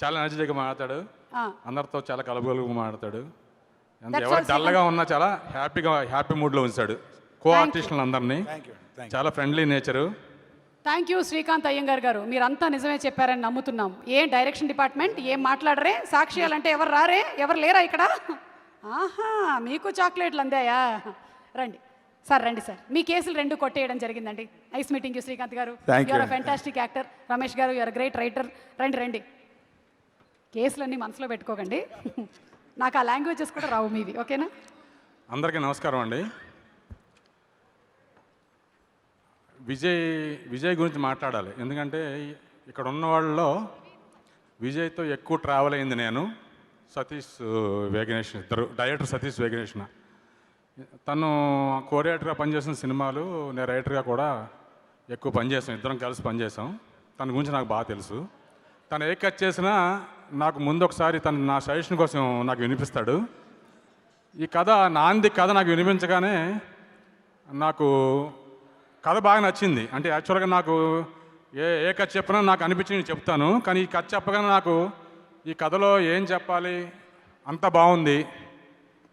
D: చాలా ఎనర్జెటిక్గా మాట్లాడతాడు,
A: ఆ,
D: అందరితో చాలా కలబలుగా మాట్లాడతాడు.
A: That's
D: ఎవరు
A: all,
D: డల్గా ఉన్నా చాలా హ్యాపీ మూడ్లో ఉంచాడు కో ఆర్టిస్టులను అందరినీ. చాలా friendly nature.
A: Thank you Srikanth Iyengar గారు, మీరంతా నిజమే చెప్పారని నమ్ముతున్నాం. ఏం డైరెక్షన్ డిపార్ట్మెంట్ ఏం మాట్లాడరే? సాక్షియాలంటే ఎవరు రారే? ఎవరు లేరా ఇక్కడ? ఆహా, మీకు చాక్లెట్లు అందాయా? రండి సార్, రండి సార్. మీ కేసులు 2 కొట్టేయడం జరిగిందండి. నైస్ మీటింగ్ యూ శ్రీకాంత్ గారు.
F: Thank you.
A: You're a fantastic actor. Ramesh గారు, యూఆర్ గ్రేట్ రైటర్. రండి రండి. కేసులన్నీ మనసులో పెట్టుకోకండి. నాకు ఆ లాంగ్వేజెస్ కూడా రావు మీవి, ఓకేనా?
D: అందరికీ నమస్కారం అండి. విజయ్ గురించి మాట్లాడాలి. ఎందుకంటే ఇక్కడ ఉన్న వాళ్ళలో విజయ్తో ఎక్కువ ట్రావెల్ అయింది నేను, సతీష్ వేగనేష్, ఇద్దరు డైరెక్టర్ సతీష్ వేగనేష్. తను కోరియేటర్గా పనిచేసిన సినిమాలు, నేను రైటర్గా కూడా ఎక్కువ పనిచేసాం, ఇద్దరం కలిసి పనిచేసాం. తన గురించి నాకు బాగా తెలుసు. తను ఏ కట్ చేసినా నాకు ముందు ఒకసారి తను నా సజెషన్ కోసం నాకు వినిపిస్తాడు. ఈ కథ నాంది కథ నాకు వినిపించగానే నాకు కథ బాగా నచ్చింది. అంటే యాక్చువల్గా నాకు ఏ కథ చెప్పినా నాకు అనిపించి నేను చెప్తాను, కానీ ఈ కథ చెప్పగానే నాకు ఈ కథలో ఏం చెప్పాలి అంత బాగుంది.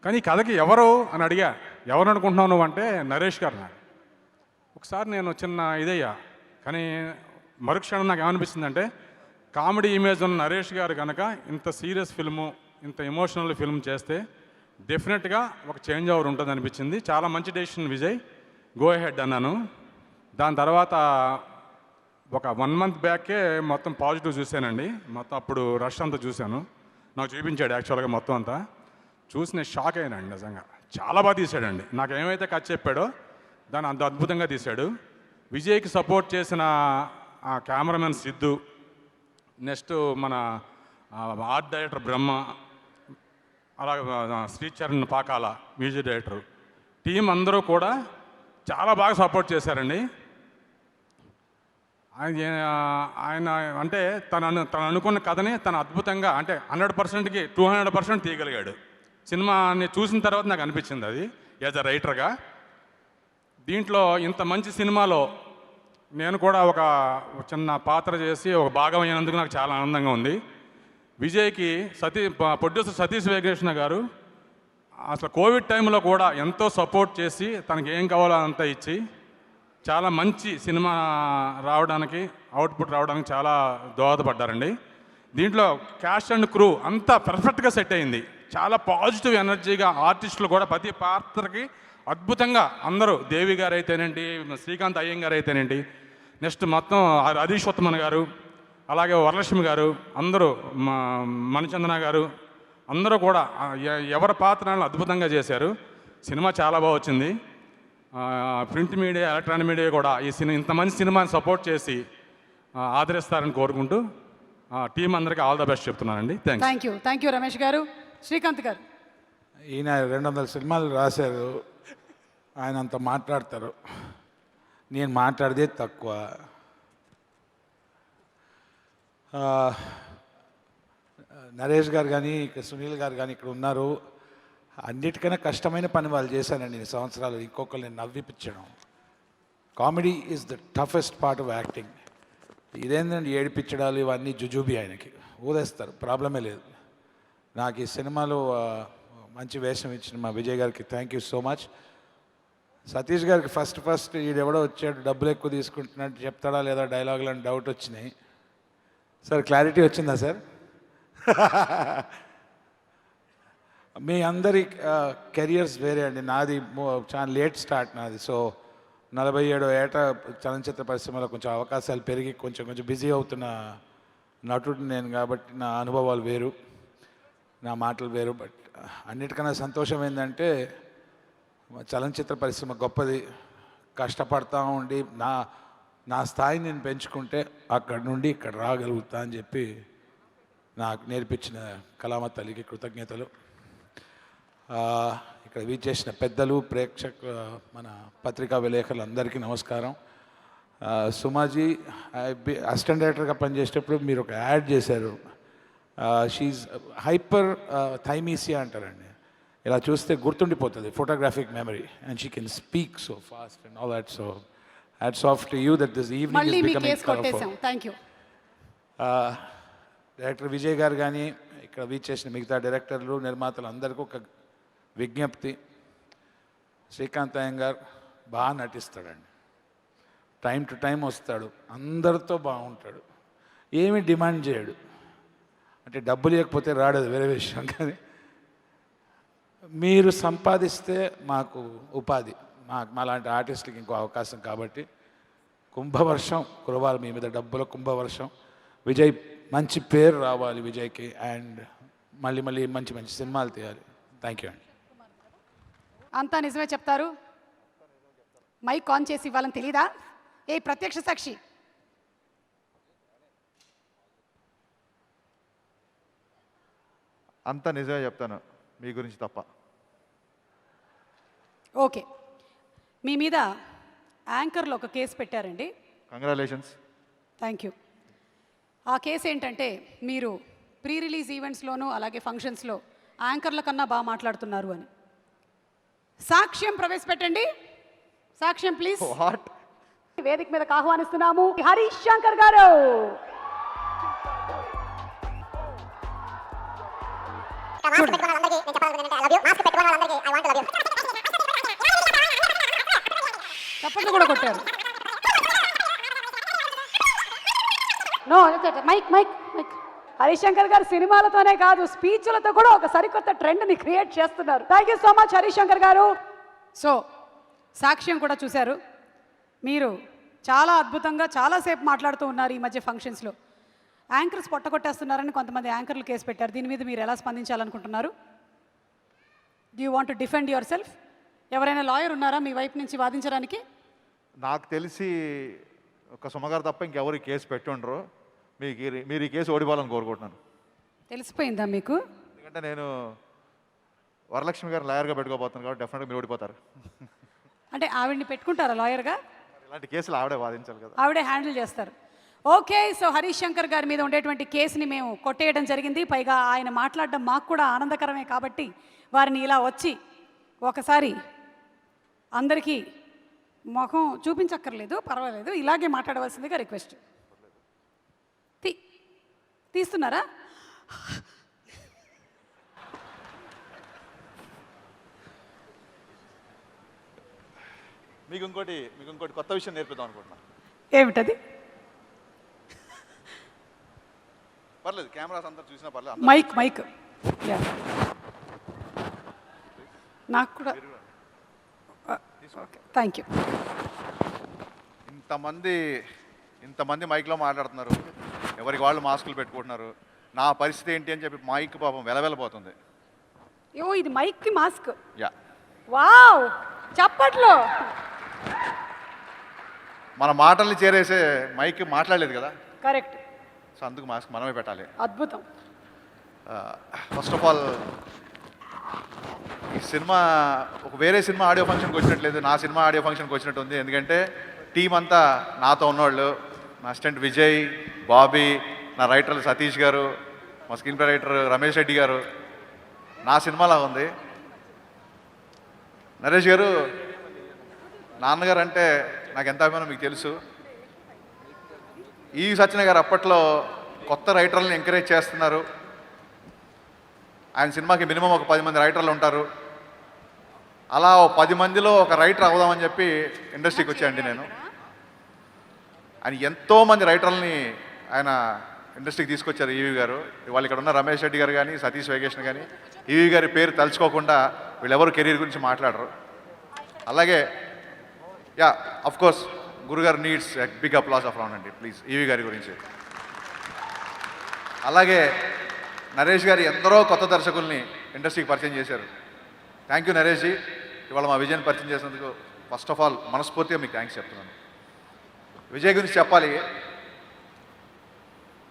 D: కానీ ఈ కథకి ఎవరు అని అడిగా. ఎవరు అనుకుంటున్నావు నువ్వు అంటే నరేష్ గారు. నాకు ఒకసారి నేను చిన్న ఇదయ్యా, కానీ మరుక్షణం నాకు ఏమనిపిస్తుందంటే కామెడీ ఇమేజ్ ఉన్న నరేష్ గారు కనుక ఇంత సీరియస్ ఫిల్ము, ఇంత ఎమోషనల్ ఫిల్మ్ చేస్తే డెఫినెట్గా ఒక చేంజ్ ఓవర్ ఉంటుంది అనిపించింది. చాలా మంచి డెసిషన్ విజయ్, గో హెడ్ అన్నాను. దాని తర్వాత ఒక 1 month బ్యాకే మొత్తం పాజిటివ్ చూశానండి. మొత్తం అప్పుడు రష్ అంతా చూశాను, నాకు చూపించాడు యాక్చువల్గా మొత్తం అంతా. చూసి నేను షాక్ అయ్యానండి నిజంగా. చాలా బాగా తీశాడండి. నాకు ఏమైతే కథ చెప్పాడో దాన్ని అంత అద్భుతంగా తీశాడు. విజయ్కి సపోర్ట్ చేసిన ఆ కెమెరామెన్ సిద్ధు, నెక్స్ట్ మన ఆర్ట్ డైరెక్టర్ బ్రహ్మ, అలాగే Sricharan Pakala music director, team అందరూ కూడా చాలా బాగా సపోర్ట్ చేశారండి. ఆయన అంటే తను అనుకున్న కథని తను అద్భుతంగా, అంటే 100%కి 200% తీయగలిగాడు. సినిమాని చూసిన తర్వాత నాకు అనిపించింది అది యాజ్ అ రైటర్గా. దీంట్లో ఇంత మంచి సినిమాలో నేను కూడా ఒక చిన్న పాత్ర చేసి ఒక భాగం అయినందుకు నాకు చాలా ఆనందంగా ఉంది. విజయ్కి ప్రొడ్యూసర్ సతీష్ వేగనేష్ గారు అసలు కోవిడ్ టైంలో కూడా ఎంతో సపోర్ట్ చేసి తనకి ఏం కావాలో అంతా ఇచ్చి చాలా మంచి సినిమా రావడానికి, అవుట్పుట్ రావడానికి చాలా దోహదపడ్డారండి. దీంట్లో క్యాస్ట్ అండ్ క్రూ అంతా పర్ఫెక్ట్గా సెట్ అయింది. చాలా పాజిటివ్ ఎనర్జీగా ఆర్టిస్టులు కూడా ప్రతి పాత్రకి అద్భుతంగా అందరూ, దేవి గారు అయితేనేంటి, శ్రీకాంత్ అయ్యంగారు అయితేనేంటి, నెక్స్ట్ మొత్తం హరీష్ ఉత్తమన్ గారు, అలాగే వరలక్ష్మి గారు, అందరూ మణిచందన గారు, అందరూ కూడా ఎవరి పాత్రలను అద్భుతంగా చేశారు. సినిమా చాలా బాగా వచ్చింది. ప్రింట్ మీడియా, ఎలక్ట్రానిక్ మీడియా కూడా ఈ ఇంత మంచి సినిమాని సపోర్ట్ చేసి ఆదరిస్తారని కోరుకుంటూ టీం అందరికీ ఆల్ ద బెస్ట్ చెప్తున్నానండి.
A: థ్యాంక్ యూ రమేష్ గారు. శ్రీకాంత్ గారు,
F: ఈయన 200 సినిమాలు రాశారు, ఆయన అంత మాట్లాడతారు, నేను మాట్లాడేదే తక్కువ. నరేష్ గారు కానీ సునీల్ గారు కానీ ఇక్కడ ఉన్నారు. అన్నిటికన్నా కష్టమైన పని వాళ్ళు చేశానండి ఈ సంవత్సరాలు. ఇంకొకరిని నవ్విపించడం. Comedy is the toughest part of acting. ఇదేంటంటే ఏడిపించడాలు ఇవన్నీ జుజూబీ, ఆయనకి ఊదేస్తారు, ప్రాబ్లమే లేదు. నాకు ఈ సినిమాలో మంచి వేషం ఇచ్చిన మా విజయ్ గారికి thank you so much. Satish గారికి ఫస్ట్ ఈడెవడో వచ్చాడు, డబ్బులు ఎక్కువ తీసుకుంటున్నట్టు చెప్తాడా లేదా డైలాగులు అని డౌట్ వచ్చినాయి. సార్ క్లారిటీ వచ్చిందా సార్? మీ అందరి కెరియర్స్ వేరే అండి. నాది చాలా లేట్ స్టార్ట్ నాది. సో 47 ఏట చలనచిత్ర పరిశ్రమలో కొంచెం అవకాశాలు పెరిగి కొంచెం బిజీ అవుతున్న నటుడు నేను కాబట్టి నా అనుభవాలు వేరు, నా మాటలు వేరు. బట్ అన్నిటికన్నా సంతోషం ఏంటంటే చలనచిత్ర పరిశ్రమ గొప్పది. కష్టపడతా ఉండి నా స్థాయిని నేను పెంచుకుంటే అక్కడి నుండి ఇక్కడ రాగలుగుతా అని చెప్పి నాకు నేర్పించిన కళామ తల్లికి కృతజ్ఞతలు. ఇక్కడ వీచేసిన పెద్దలు మన పత్రికా విలేకరులు అందరికీ నమస్కారం. సుమాజీ అసిస్టెంట్ డైరెక్టర్గా పనిచేసేటప్పుడు మీరు ఒక యాడ్ చేశారు. షీఈ్ హైపర్ థైమీసియా అంటారండి. ఇలా చూస్తే గుర్తుండిపోతుంది, photographic memory, and she can speak so fast and all that. So hats off to you that this evening
A: మళ్ళీ
F: ఇస్
A: మీ
F: బికమింగ్
A: కేసు కొట్టేశాం. Thank you.
F: Director Vijay garu కానీ ఇక్కడ వీచేసిన మిగతా డైరెక్టర్లు, నిర్మాతలు అందరికీ ఒక విజ్ఞప్తి. శ్రీకాంత్ అయ్యంగార్ బాగా నటిస్తాడండి, టైం టు టైం వస్తాడు, అందరితో బాగుంటాడు, ఏమీ డిమాండ్ చేయడు. అంటే డబ్బులు ఇవ్వకపోతే రాడు, అది వేరే విషయం. కానీ మీరు సంపాదిస్తే మాకు ఉపాధి, మాలాంటి ఆర్టిస్టులకి ఇంకో అవకాశం. కాబట్టి కుంభవర్షం కురవాలి మీ మీద, డబ్బుల కుంభవర్షం. విజయ్ మంచి పేరు రావాలి విజయ్కి, అండ్ మళ్ళీ మళ్ళీ మంచి మంచి సినిమాలు తీయాలి. థ్యాంక్ యూ అండి.
A: అంతా నిజమే చెప్తారు. మైక్ ఆన్ చేసి ఇవ్వాలని తెలీదా? ఏ ప్రత్యక్ష సాక్షి,
G: అంతా నిజమే చెప్తాను మీ గురించి తప్ప.
A: ఓకే, మీ మీద యాంకర్లో ఒక కేసు పెట్టారండి.
G: కంగ్రాచులేషన్స్.
A: Thank you. ఆ కేసు ఏంటంటే మీరు ప్రీ రిలీజ్ ఈవెంట్స్లోనూ అలాగే ఫంక్షన్స్లో యాంకర్ల కన్నా బాగా మాట్లాడుతున్నారు అని. సాక్ష్యం ప్రవేశపెట్టండి. సాక్ష్యం ప్లీజ్.
G: వాట్?
A: వేదిక మీదకి ఆహ్వానిస్తున్నాము హరీష్ శంకర్ గారు. చప్పట్లు కూడా కొట్టారు. No mic mic mic. Harish Shankar గారు సినిమాలతోనే కాదు, స్పీచ్లతో కూడా ఒక సరికొత్త ట్రెండ్ని క్రియేట్ చేస్తున్నారు. Thank you so much Harish Shankar గారు. సో సాక్ష్యం కూడా చూశారు. మీరు చాలా అద్భుతంగా చాలాసేపు మాట్లాడుతూ ఉన్నారు ఈ మధ్య ఫంక్షన్స్లో. యాంకర్స్ పొట్టగొట్టేస్తున్నారని కొంతమంది యాంకర్లు కేసు పెట్టారు. దీని మీద మీరు ఎలా స్పందించాలనుకుంటున్నారు? Do you want to defend yourself? ఎవరైనా లాయర్ ఉన్నారా మీ వైపు నుంచి వాదించడానికి?
G: నాకు తెలిసి ఒక సుమగారు తప్ప ఇంకెవరు కేసు పెట్టి ఉండరు. మీరు ఈ కేసు ఓడిపోవాలని కోరుకుంటున్నాను.
A: తెలిసిపోయిందా మీకు?
G: ఎందుకంటే నేను వరలక్ష్మి గారు లాయర్గా పెట్టుకోబోతున్నాను కాబట్టి డెఫినెట్గా మీరు ఓడిపోతారు.
A: అంటే ఆవిడ్ని పెట్టుకుంటారా లాయర్గా?
G: ఇలాంటి కేసులు ఆవిడే వాదించాలి కదా.
A: ఆవిడే హ్యాండిల్ చేస్తారు. ఓకే, సో హరీష్ శంకర్ గారి మీద ఉండేటువంటి కేసుని మేము కొట్టేయడం జరిగింది. పైగా ఆయన మాట్లాడడం మాకు కూడా ఆనందకరమే కాబట్టి వారిని ఇలా వచ్చి ఒకసారి అందరికీ ముఖం చూపించక్కర్లేదు, పర్వాలేదు, ఇలాగే మాట్లాడవలసిందిగా రిక్వెస్ట్. తీస్తున్నారా?
G: మీకు ఇంకోటి కొత్త విషయం నేర్పిద్దాం అనుకుంటున్నా.
A: ఏమిటది?
G: పర్లేదు, కెమెరాస్ అందరు చూసినా పర్లేదు.
A: మైక్ మైక్ యా, నాకు కూడా. Okay, thank you.
G: ఇంతమంది మైక్లో మాట్లాడుతున్నారు, ఎవరికి వాళ్ళు మాస్కులు పెట్టుకుంటున్నారు. నా పరిస్థితి ఏంటి అని చెప్పి మైక్ పాపం వెలవెలబోతుంది.
A: యో, ఇది మైక్కి మాస్క్.
G: యా,
A: వావ్, చప్పట్లో.
G: మన మాటల్ని చేరేసే మైక్ మాట్లాడలేదు కదా.
A: కరెక్ట్.
G: సో అందుకు మాస్క్ మనమే పెట్టాలి.
A: అద్భుతం.
G: ఫస్ట్ ఆఫ్ ఆల్ ఈ సినిమా ఒక వేరే సినిమా ఆడియో ఫంక్షన్కి వచ్చినట్లేదు, నా సినిమా ఆడియో ఫంక్షన్కి వచ్చినట్టు ఉంది. ఎందుకంటే టీం అంతా నాతో ఉన్నవాళ్ళు, నా అసిస్టెంట్ విజయ్, బాబీ, నా రైటర్ సతీష్ గారు, మా screen play writer Ramesh Reddy గారు. నా సినిమాలా ఉంది. నరేష్ గారు, నాన్నగారు అంటే నాకు ఎంత అభిమానం మీకు తెలుసు. ఈ సత్యన గారు అప్పట్లో కొత్త రైటర్లను ఎంకరేజ్ చేస్తున్నారు. ఆయన సినిమాకి మినిమం ఒక 10 మంది రైటర్లు ఉంటారు. అలా 10 మందిలో ఒక రైటర్ అవుదామని చెప్పి ఇండస్ట్రీకి వచ్చాయండి నేను. ఆయన ఎంతోమంది రైటర్లని ఆయన ఇండస్ట్రీకి తీసుకొచ్చారు. ఈవీ గారు, వాళ్ళు ఇక్కడ ఉన్న రమేష్ రెడ్డి గారు కానీ, సతీష్ వేగేషన్ కానీ, ఈవీ గారి పేరు తలుచుకోకుండా వీళ్ళెవరు కెరీర్ గురించి మాట్లాడరు. అలాగే యా, అఫ్ కోర్స్ గురుగారు needs big applause of round అండి ప్లీజ్ ఈవీ గారి గురించి. అలాగే నరేష్ గారు ఎందరో కొత్త దర్శకుల్ని ఇండస్ట్రీకి పరిచయం చేశారు. థ్యాంక్ యూ నరేష్ జీ, ఇవాళ మా విజయ్ని పరిచయం చేసినందుకు ఫస్ట్ ఆఫ్ ఆల్ మనస్ఫూర్తిగా మీకు థ్యాంక్స్ చెప్తున్నాను. విజయ్ గురించి చెప్పాలి.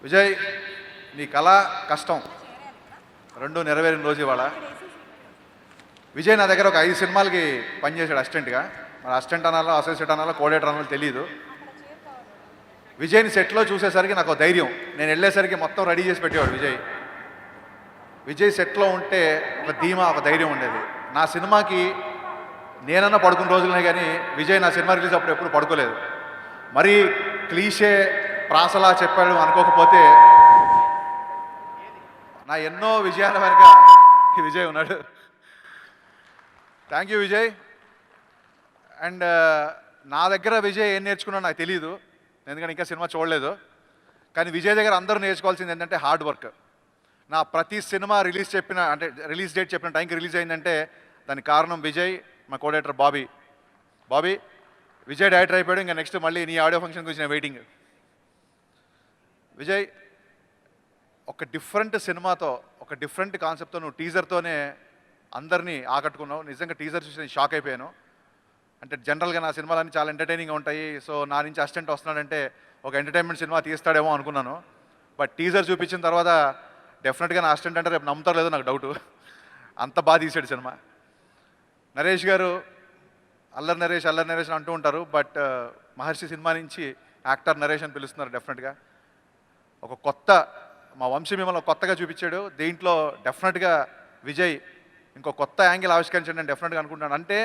G: విజయ్, నీ కళ కష్టం 2 నెరవేరిన రోజు ఇవాళ. విజయ్ నా దగ్గర ఒక 5 సినిమాలకి పనిచేశాడు అసిస్టెంట్గా. మరి అసిస్టెంట్ అనాలో అసోసియేట్ అనాలో కోఆర్డినేటర్ అనాలో తెలియదు. విజయ్ని సెట్లో చూసేసరికి నాకు ఒక ధైర్యం. నేను వెళ్ళేసరికి మొత్తం రెడీ చేసి పెట్టేవాడు విజయ్. విజయ్ సెట్లో ఉంటే ఒక ధీమా, ఒక ధైర్యం ఉండేది. నా సినిమాకి నేనన్నా పడుకున్న రోజులనే కానీ విజయ్ నా సినిమా రిలీజ్ అప్పుడు ఎప్పుడు పడుకోలేదు. మరి క్లీషే ప్రాసలా చెప్పాడు అనుకోకపోతే నా ఎన్నో విజయాల వెనుక ఈ విజయ్ ఉన్నాడు. Thank you Vijay. అండ్ నా దగ్గర విజయ్ ఏం నేర్చుకున్నాడో నాకు తెలియదు, ఎందుకంటే ఇంకా సినిమా చూడలేదు. కానీ విజయ్ దగ్గర అందరూ నేర్చుకోవాల్సింది ఏంటంటే హార్డ్ వర్క్. నా ప్రతి సినిమా రిలీజ్ డేట్ చెప్పిన టైంకి రిలీజ్ అయిందంటే దానికి కారణం విజయ్, మా కోఆర్డినేటర్ బాబీ. విజయ్ డైరెక్టర్ అయిపోయాడు, ఇంకా నెక్స్ట్ మళ్ళీ నీ ఆడియో ఫంక్షన్ గురించి నేను వెయిటింగ్. విజయ్, ఒక డిఫరెంట్ సినిమాతో, ఒక డిఫరెంట్ కాన్సెప్ట్తో నువ్వు టీజర్తోనే అందరినీ ఆకట్టుకున్నావు. నిజంగా టీజర్ చూసి నేను షాక్ అయిపోయాను. అంటే జనరల్గా నా సినిమాలన్నీ చాలా ఎంటర్టైనింగ్గా ఉంటాయి. సో నా నుంచి అసిస్టెంట్ వస్తున్నాడంటే ఒక ఎంటర్టైన్మెంట్ సినిమా తీస్తాడేమో అనుకున్నాను. బట్ టీజర్ చూపించిన తర్వాత డెఫినెట్గా నా అసిస్టెంట్ అంటే రేపు నమ్ముతారు లేదో నాకు డౌటు. అంత బాగా తీసాడు సినిమా. నరేష్ గారు అల్లరి నరేష్ అంటూ ఉంటారు. బట్ మహర్షి సినిమా నుంచి యాక్టర్ నరేష్ అని పిలుస్తున్నారు. డెఫినెట్గా ఒక కొత్త, మా వంశీ మిమ్మల్ని కొత్తగా చూపించాడు. దీంట్లో డెఫినెట్గా విజయ్ ఇంకో కొత్త యాంగిల్ ఆవిష్కరించండి నేను డెఫినెట్గా అనుకుంటున్నాను. అంటే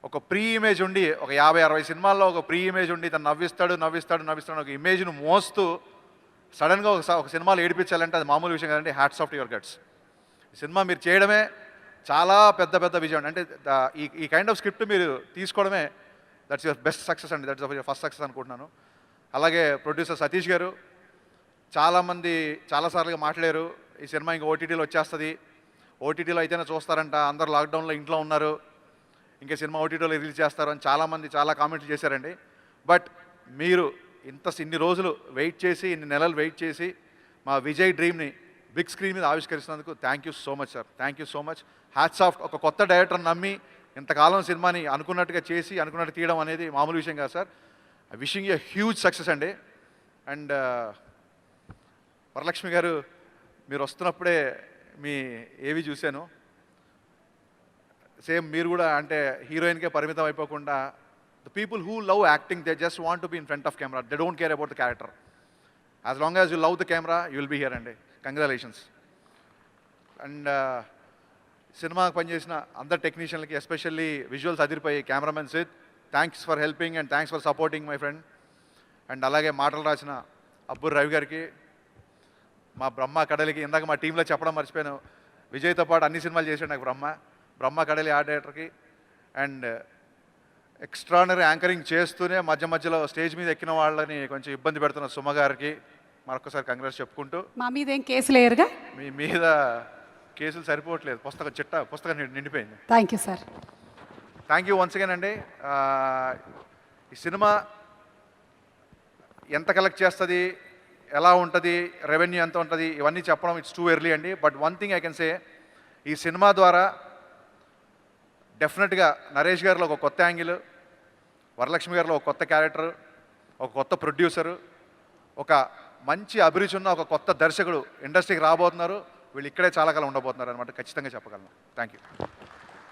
G: ఒక ప్రీ ఇమేజ్ ఉండి, ఒక 50-60 సినిమాల్లో ఒక ప్రీ ఇమేజ్ ఉండి తను నవ్విస్తాడు ఒక ఇమేజ్ను మోస్తూ సడన్గా ఒక సినిమాలో ఏడిపించాలంటే అది మామూలు విషయం కదండి. Hats off to your guts. ఈ సినిమా మీరు చేయడమే చాలా పెద్ద విజయం. అంటే ఈ కైండ్ ఆఫ్ స్క్రిప్ట్ మీరు తీసుకోవడమే దట్స్ యువర్ బెస్ట్ సక్సెస్ అండి. దట్స్ యువర్ ఫస్ట్ సక్సెస్ అనుకుంటున్నాను. అలాగే ప్రొడ్యూసర్ సతీష్ గారు చాలామంది చాలాసార్లుగా మాట్లాడారు, ఈ సినిమా ఇంకా ఓటీటీలో వచ్చేస్తుంది, ఓటీటీలో అయితేనే చూస్తారంట, అందరూ లాక్డౌన్లో ఇంట్లో ఉన్నారు, ఇంకా సినిమా ఓటీటీలో రిలీజ్ చేస్తారు అని చాలామంది చాలా కామెంట్లు చేశారండి. బట్ మీరు ఇన్ని రోజులు వెయిట్ చేసి, ఇన్ని నెలలు వెయిట్ చేసి మా విజయ్ డ్రీమ్ని బిగ్ స్క్రీన్ మీద ఆవిష్కరిస్తున్నందుకు thank you so much sir. Thank you so much. Hats off. ఒక కొత్త డైరెక్టర్ నమ్మి ఇంతకాలం సినిమాని అనుకున్నట్టుగా చేసి అనుకున్నట్టు తీయడం అనేది మామూలు విషయం కాదు sir. Wishing a huge success అండి. అండ్ వరలక్ష్మి గారు, మీరు వస్తున్నప్పుడే మీ ఏవి చూశాను. సేమ్ మీరు కూడా అంటే హీరోయిన్కే పరిమితం అయిపోకుండా the people who love acting they just want to be in front of camera. They don't care about the character. As long as you love the camera you will be here అండి. Congratulations. And సినిమాకి పనిచేసిన అందరు టెక్నీషియన్లకి, especially visuals అదిరిపోయి cameraman Sid, thanks for helping and thanks for supporting my friend. And అలాగే మాటలు రాసిన అబ్బుర్ రవి గారికి, మా బ్రహ్మ కడలికి, ఇందాక మా టీంలో చెప్పడం మర్చిపోయాను, విజయ్తో పాటు అన్ని సినిమాలు చేశాడు నాకు బ్రహ్మ కడలి ఆర్ట్ డైరెక్టర్కి. అండ్ ఎక్స్ట్రానరీ యాంకరింగ్ చేస్తూనే మధ్యలో స్టేజ్ మీద ఎక్కిన వాళ్ళని కొంచెం ఇబ్బంది పెడుతున్న సుమ గారికి మరొకసారి కంగ్రాట్స్ చెప్పుకుంటూ,
A: మా మీద ఏం కేసు లేరుగా?
G: మీ మీద కేసులు సరిపోవట్లేదు, పుస్తకం నిండిపోయింది.
A: Thank you sir.
G: Thank you once again అండి. ఈ సినిమా ఎంత కలెక్ట్ చేస్తుంది, ఎలా ఉంటుంది, రెవెన్యూ ఎంత ఉంటుంది, ఇవన్నీ చెప్పడం ఇట్స్ టూ ఎర్లీ అండి. But one thing I can say, ఈ సినిమా ద్వారా డెఫినెట్గా నరేష్ గారిలో ఒక కొత్త యాంగిల్, వరలక్ష్మి గారిలో ఒక కొత్త క్యారెక్టర్, ఒక కొత్త ప్రొడ్యూసరు, ఒక మంచి అభిరుచి ఉన్న ఒక కొత్త దర్శకుడు ఇండస్ట్రీకి రాబోతున్నారు. వీళ్ళు ఇక్కడే చాలా కాలం ఉండబోతున్నారు అనమాట, ఖచ్చితంగా చెప్పగలను. Thank you.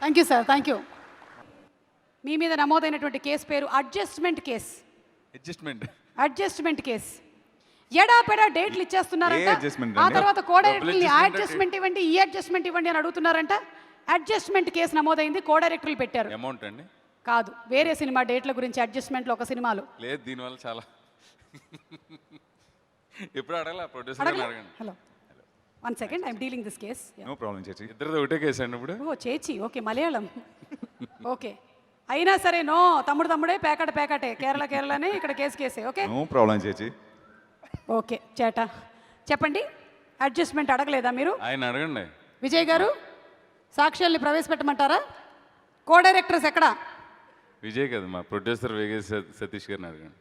A: Thank you sir. Thank you. మీ మీద నమోదైనటువంటి కేసు పేరు అడ్జస్ట్మెంట్ కేస్. ఎడాపెడా డేట్లు ఇచ్చేస్తున్నారంట. ఆ తర్వాత కోడైరెక్టర్ని ఆ అడ్జస్ట్మెంట్ ఇవ్వండి, ఈ అడ్జస్ట్మెంట్ ఇవ్వండి అని అడుగుతున్నారంట. అడ్జస్ట్మెంట్ కేసు నమోదైంది, కోడైరెక్టర్లు పెట్టారు.
H: అమౌంట్ అండి
A: కాదు, వేరే సినిమా డేట్ల గురించి అడ్జస్ట్మెంట్లో ఒక సినిమాలో
H: లేదు. దీనివల్ల చాలా ఎప్పుడు అడగల ప్రొడ్యూసర్ అడగండి.
A: Hello, 1 second, I'm dealing this case.
H: No problem చేచి. ఇద్దరిది ఒకటే కేసు అండి ఇప్పుడు.
A: ఓ చేచి, ఓకే, మలయాళం. ఓకే, అయినా సరే నో, తమ్ముడే, పేకాటే, కేరళనే, ఇక్కడ కేసే. ఓకే,
H: నో ప్రాబ్లం చేచి.
A: ఓకే చేట, చెప్పండి. అడ్జస్ట్మెంట్ అడగలేదా మీరు?
H: ఆయన అడగండి.
A: విజయ్ గారు, సాక్ష్యాల్ని ప్రవేశపెట్టమంటారా? కో డైరెక్టర్స్ ఎక్కడా?
H: విజయ్ కదా, మా ప్రొడ్యూసర్ వేగే సతీష్ గారిని అడగండి.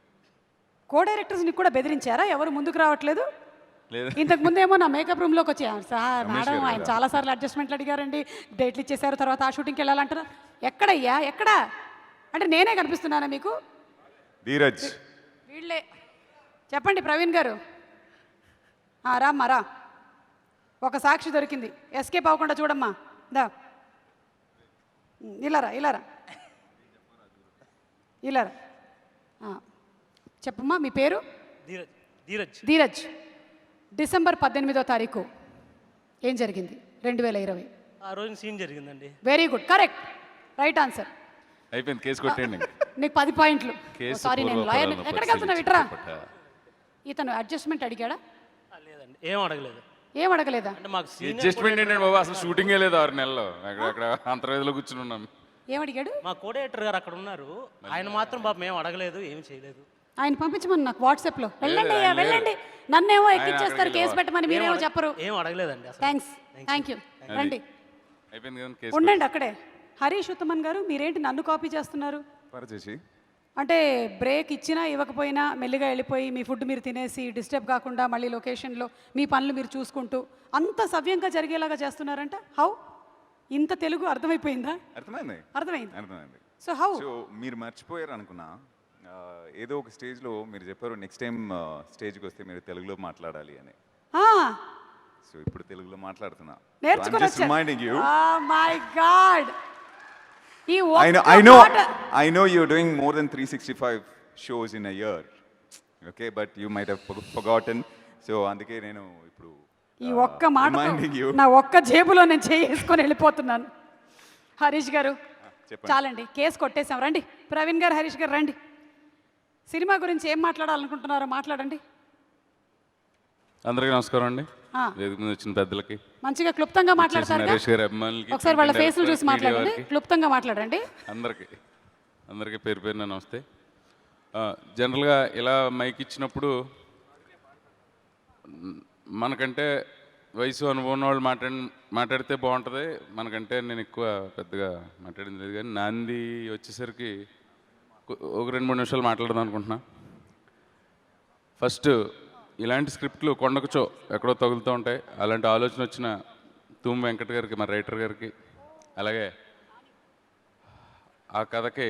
A: కో డైరెక్టర్స్ని కూడా బెదిరించారా? ఎవరు ముందుకు రావట్లేదు?
H: లేదు,
A: ఇంతకు ముందేమో నా మేకప్ రూమ్లోకి వచ్చాను సార్, మేడం ఆయన చాలాసార్లు అడ్జస్ట్మెంట్లు అడిగారండి, డేట్లు ఇచ్చేసారు, తర్వాత ఆ షూటింగ్కి వెళ్ళాలంటారా. ఎక్కడయ్యా, ఎక్కడా? అంటే నేనే కనిపిస్తున్నానా మీకు?
H: ధీరజ్
A: వీళ్ళే. చెప్పండి ప్రవీణ్ గారు. రామ్మా రా, ఒక సాక్షి దొరికింది, ఎస్కేప్ అవ్వకుండా చూడమ్మా. దా ఇలారా ఇలారా ఇలారా చెప్పమ్మా మీ పేరు?
I: ధీరజ్. ధీరజ్.
A: ధీరజ్. డిసెంబర్ 18వ తారీఖు ఏం జరిగింది 2020?
I: ఆ రోజు సీన్ జరిగిందండి.
A: Very good, correct, right answer.
H: అయిపోయింది, కేసు కొట్టేయండి.
A: నీకు 10 పాయింట్లు.
H: కేసు
A: సారీ నేను లాయర్.
H: పూర్వపరాలను
A: ఎక్కడికి వెళ్తున్నావు ఇట్రా?
H: పరిశీలించి
A: ఇతను అడ్జస్ట్మెంట్ అడిగాడా?
I: లేదండి, ఏం అడగలేదు.
A: ఏం అడగలేదా?
I: అంటే మాకు సీనియర్
H: అడ్జస్ట్మెంట్ ఏంటండి బాబు, అసలు షూటింగే లేదు 6 నెలల్లో. అక్కడ అంతర్వేదిలో కూర్చుని ఉన్నాం.
A: ఏం అడిగాడు?
I: మా కోడేటర్ గారు అక్కడ ఉన్నారు, ఆయన మాత్రం బాబు మేము అడగలేదు, ఏం చేయలేదు.
A: ఆయన పంపించమని నాకు వాట్సాప్లో. వెళ్ళండి అయ్యా వెళ్ళండి, నన్నేమో ఎక్కిచ్చేస్తారు, కేసు పెట్టమని మీరేమో చెప్పరు.
I: ఏం అడగలేదండి అసలు.
A: Thanks, thank you. రండి
H: అయిపోయింది కదా కేసు.
A: ఉండండి అక్కడే. హరీష్ ఉత్తమన్ గారు మీరేంటి నన్ను కాపీ చేస్తున్నారు?
H: పరిచేసి
A: అంటే బ్రేక్ ఇచ్చినా ఇవ్వకపోయినా మెల్లిగా వెళ్ళిపోయి మీ ఫుడ్ మీరు తినేసి డిస్టర్బ్ కాకుండా మళ్ళీ లొకేషన్లో మీ పనులు మీరు చూసుకుంటూ అంత సవ్యంగా జరిగేలాగా చేస్తున్నారంట. హౌ? ఇంత తెలుగు అర్థమైపోయిందా?
J: అర్థమైంది.
A: అర్థమైంది. So how?
J: సో మీరు మర్చిపోయారు అనుకున్నా, ఏదో ఒక స్టేజ్లో మీరు చెప్పారు నెక్స్ట్ టైం స్టేజ్కి వస్తే మీరు తెలుగులో మాట్లాడాలి అని. సో ఇప్పుడు తెలుగులో మాట్లాడుతున్నా.
A: నేర్చుకుని
J: రిమైండింగ్ యూ.
A: My God. ఈ
J: I know you're doing more than 365 shows in a year. Okay, but you might have forgotten. So అందుకే నేను ఇప్పుడు
A: ఈ ఒక్క మాట
J: reminding you.
A: నా ఒక్క జేబులో నేను చేసుకొని వెళ్ళిపోతున్నాను. హరీష్ గారు
J: చెప్పండి.
A: చాలండి, కేసు కొట్టేశాం. రండి ప్రవీణ్ గారు, హరీష్ గారు రండి. సినిమా గురించి ఏం మాట్లాడాలనుకుంటున్నారో మాట్లాడండి.
H: అందరికీ నమస్కారం అండి. వేదిక మీద వచ్చిన పెద్దలకి
A: మంచిగా క్లుప్తంగా మాట్లాడతారు.
H: నరేష్ గారి అభిమానులకి,
A: ఒకసారి వాళ్ళ ఫేస్లు చూసి
H: మీడియా
A: మాట్లాడండి,
H: వారికి,
A: క్లుప్తంగా మాట్లాడండి.
H: అందరికీ పేరు పేరున నమస్తే. జనరల్గా ఇలా మైక్ ఇచ్చినప్పుడు మనకంటే వయసు అనుభవం వాళ్ళు మాట్లాడితే బాగుంటుంది. మనకంటే నేను ఎక్కువ పెద్దగా మాట్లాడింది లేదు, కానీ నాంది వచ్చేసరికి ఒక 2-3 నిమిషాలు మాట్లాడదాం అనుకుంటున్నా. ఫస్ట్, ఇలాంటి స్క్రిప్ట్లు కొండకుచో ఎక్కడో తగులుతూ ఉంటాయి. అలాంటి ఆలోచన వచ్చిన తూము వెంకట్ గారికి, మా రైటర్ గారికి, అలాగే ఆ కథకి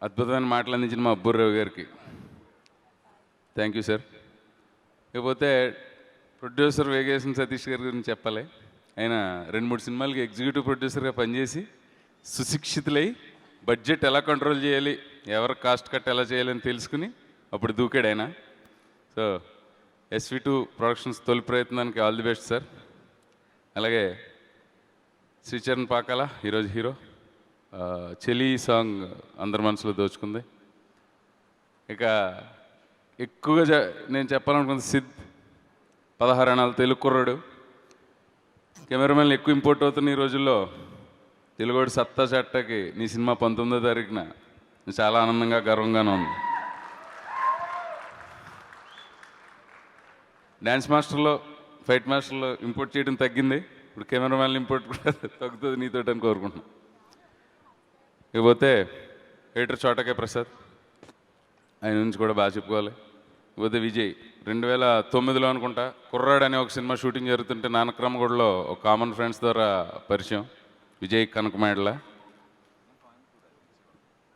H: అద్భుతమైన మాటలు అందించిన మా అబ్బుర్రావు గారికి థ్యాంక్ యూ సార్. ఇకపోతే ప్రొడ్యూసర్ వేగేసిన సతీష్ గారి గురించి చెప్పాలి. ఆయన 2-3 సినిమాలకి ఎగ్జిక్యూటివ్ ప్రొడ్యూసర్గా పనిచేసి సుశిక్షితులై బడ్జెట్ ఎలా కంట్రోల్ చేయాలి, ఎవరు కాస్ట్ కట్ ఎలా చేయాలని తెలుసుకుని అప్పుడు దూకాడు ఆయన. సో SV2 ప్రొడక్షన్స్ తొలి ప్రయత్నానికి ఆల్ ది బెస్ట్ సార్. అలాగే శ్రీచరణ్ పాకాల ఈరోజు హీరో. చెలి సాంగ్ అందరి మనసులో దోచుకుంది. ఇక ఎక్కువగా నేను చెప్పాలనుకుంది సిద్, 16 అణాల తెలుగు కుర్రాడు. కెమెరామెన్లు ఎక్కువ ఇంపోర్ట్ అవుతున్న ఈ రోజుల్లో తెలుగువాడు సత్తా చట్టకి నీ సినిమా 19వ తారీఖున చాలా ఆనందంగా గర్వంగానే ఉంది. డ్యాన్స్ మాస్టర్లో, ఫైట్ మాస్టర్లో ఇంపోర్ట్ చేయడం తగ్గింది. ఇప్పుడు కెమెరామెన్లు ఇంపోర్ట్ కూడా తగ్గుతుంది నీతోటి అని కోరుకుంటున్నాను. ఇకపోతే ఎడిటర్ చోటకే ప్రసాద్, ఆయన నుంచి కూడా బాగా చెప్పుకోవాలి. ఇకపోతే విజయ్, 2009లో అనుకుంటా కుర్రాడు అనే ఒక సినిమా షూటింగ్ జరుగుతుంటే నానక్రమగూడలో ఒక కామన్ ఫ్రెండ్స్ ద్వారా పరిచయం. విజయ్ కనకమేడల.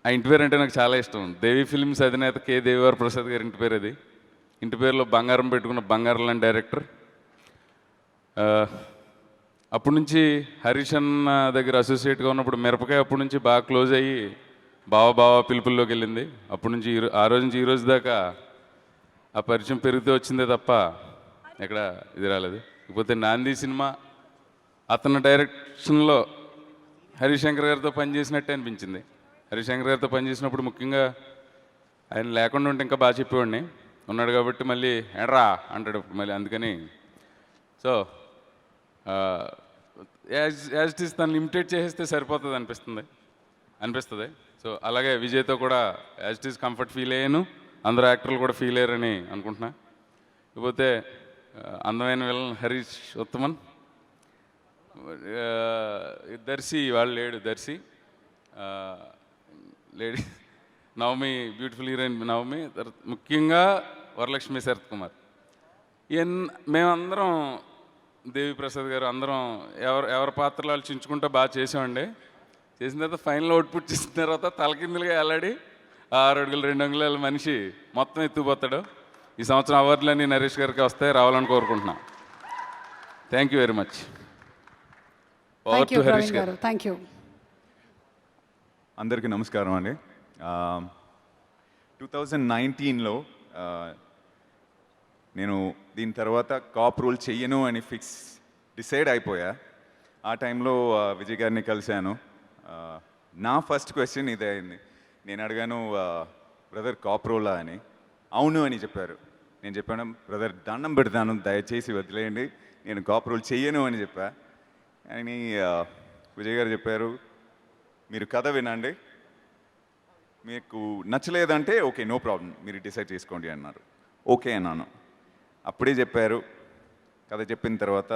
H: ఆ ఇంటి పేరు అంటే నాకు చాలా ఇష్టం. దేవి ఫిల్మ్స్ అధినేత కె దేవివార్ ప్రసాద్ గారి ఇంటి పేరు అది. ఇంటి పేరులో బంగారం పెట్టుకున్న బంగారం లాంటి డైరెక్టర్. అప్పటి నుంచి హరీష్ అన్న దగ్గర అసోసియేట్గా ఉన్నప్పుడు మిరపకాయ అప్పటి నుంచి బాగా క్లోజ్ అయ్యి బావ పిలుపుల్లోకి వెళ్ళింది. అప్పటి నుంచి ఆ రోజు నుంచి ఈ రోజు దాకా ఆ పరిచయం పెరిగితే వచ్చిందే తప్ప ఎక్కడ ఇది రాలేదు. ఇకపోతే నాంది సినిమా అతని డైరెక్షన్లో హరిశంకర్ గారితో పనిచేసినట్టే అనిపించింది. హరిశంకర్ గారితో పనిచేసినప్పుడు ముఖ్యంగా ఆయన లేకుండా ఉంటే ఇంకా బాగా చెప్పేవాడిని. ఉన్నాడు కాబట్టి మళ్ళీ ఎడ్రా అంటాడు మళ్ళీ, అందుకని. సో యాజ్ ఇట్ ఈస్ తను లిమిటెడ్ చేసేస్తే సరిపోతుంది అనిపిస్తుంది. సో అలాగే విజయ్తో కూడా as it is comfort feel అయ్యాను, అందరు యాక్టర్లు కూడా ఫీల్ అయ్యారని అనుకుంటున్నా. ఇకపోతే అందమైన విలన్ హరీష్ ఉత్తమన్. దర్శి వాళ్ళు లేడు, దర్శి లేడీ నవమి, బ్యూటిఫుల్ హీరోయిన్ నవమి. ముఖ్యంగా వరలక్ష్మి శరత్ కుమార్. మేమందరం దేవి ప్రసాద్ గారు అందరం ఎవరి పాత్రలు వాళ్ళు చించుకుంటూ బాగా చేసామండి. చేసిన తర్వాత ఫైనల్ అవుట్పుట్ చేసిన తర్వాత తలకిందులుగా వెళ్ళాడి 6 అడుగులు 2 అంగుళాల మనిషి మొత్తం ఎత్తుకుపోతాడు. ఈ సంవత్సరం అవార్డులన్నీ నరేష్ గారికి వస్తాయి, రావాలని కోరుకుంటున్నా. Thank you very much.
A: Thank you Praveen గారు, థ్యాంక్ యూ.
J: అందరికీ నమస్కారం అండి. 2019లో నేను దీని తర్వాత కాప్ రోల్ చెయ్యను అని డిసైడ్ అయిపోయా. ఆ టైంలో విజయ్ గారిని కలిశాను. నా ఫస్ట్ క్వశ్చన్ ఇదే అయింది. నేను అడిగాను, బ్రదర్ కాప్ రోలా అని. అవును అని చెప్పారు. నేను చెప్పాను, బ్రదర్ దండం పెడతాను, దయచేసి వదిలేయండి, నేను కాప్ రోల్ చెయ్యను అని చెప్పా. అని విజయ్ గారు చెప్పారు, మీరు కథ వినండి, మీకు నచ్చలేదంటే ఓకే నో ప్రాబ్లం, మీరు డిసైడ్ చేసుకోండి అన్నారు. ఓకే అన్నాను. అప్పుడే చెప్పారు. కథ చెప్పిన తర్వాత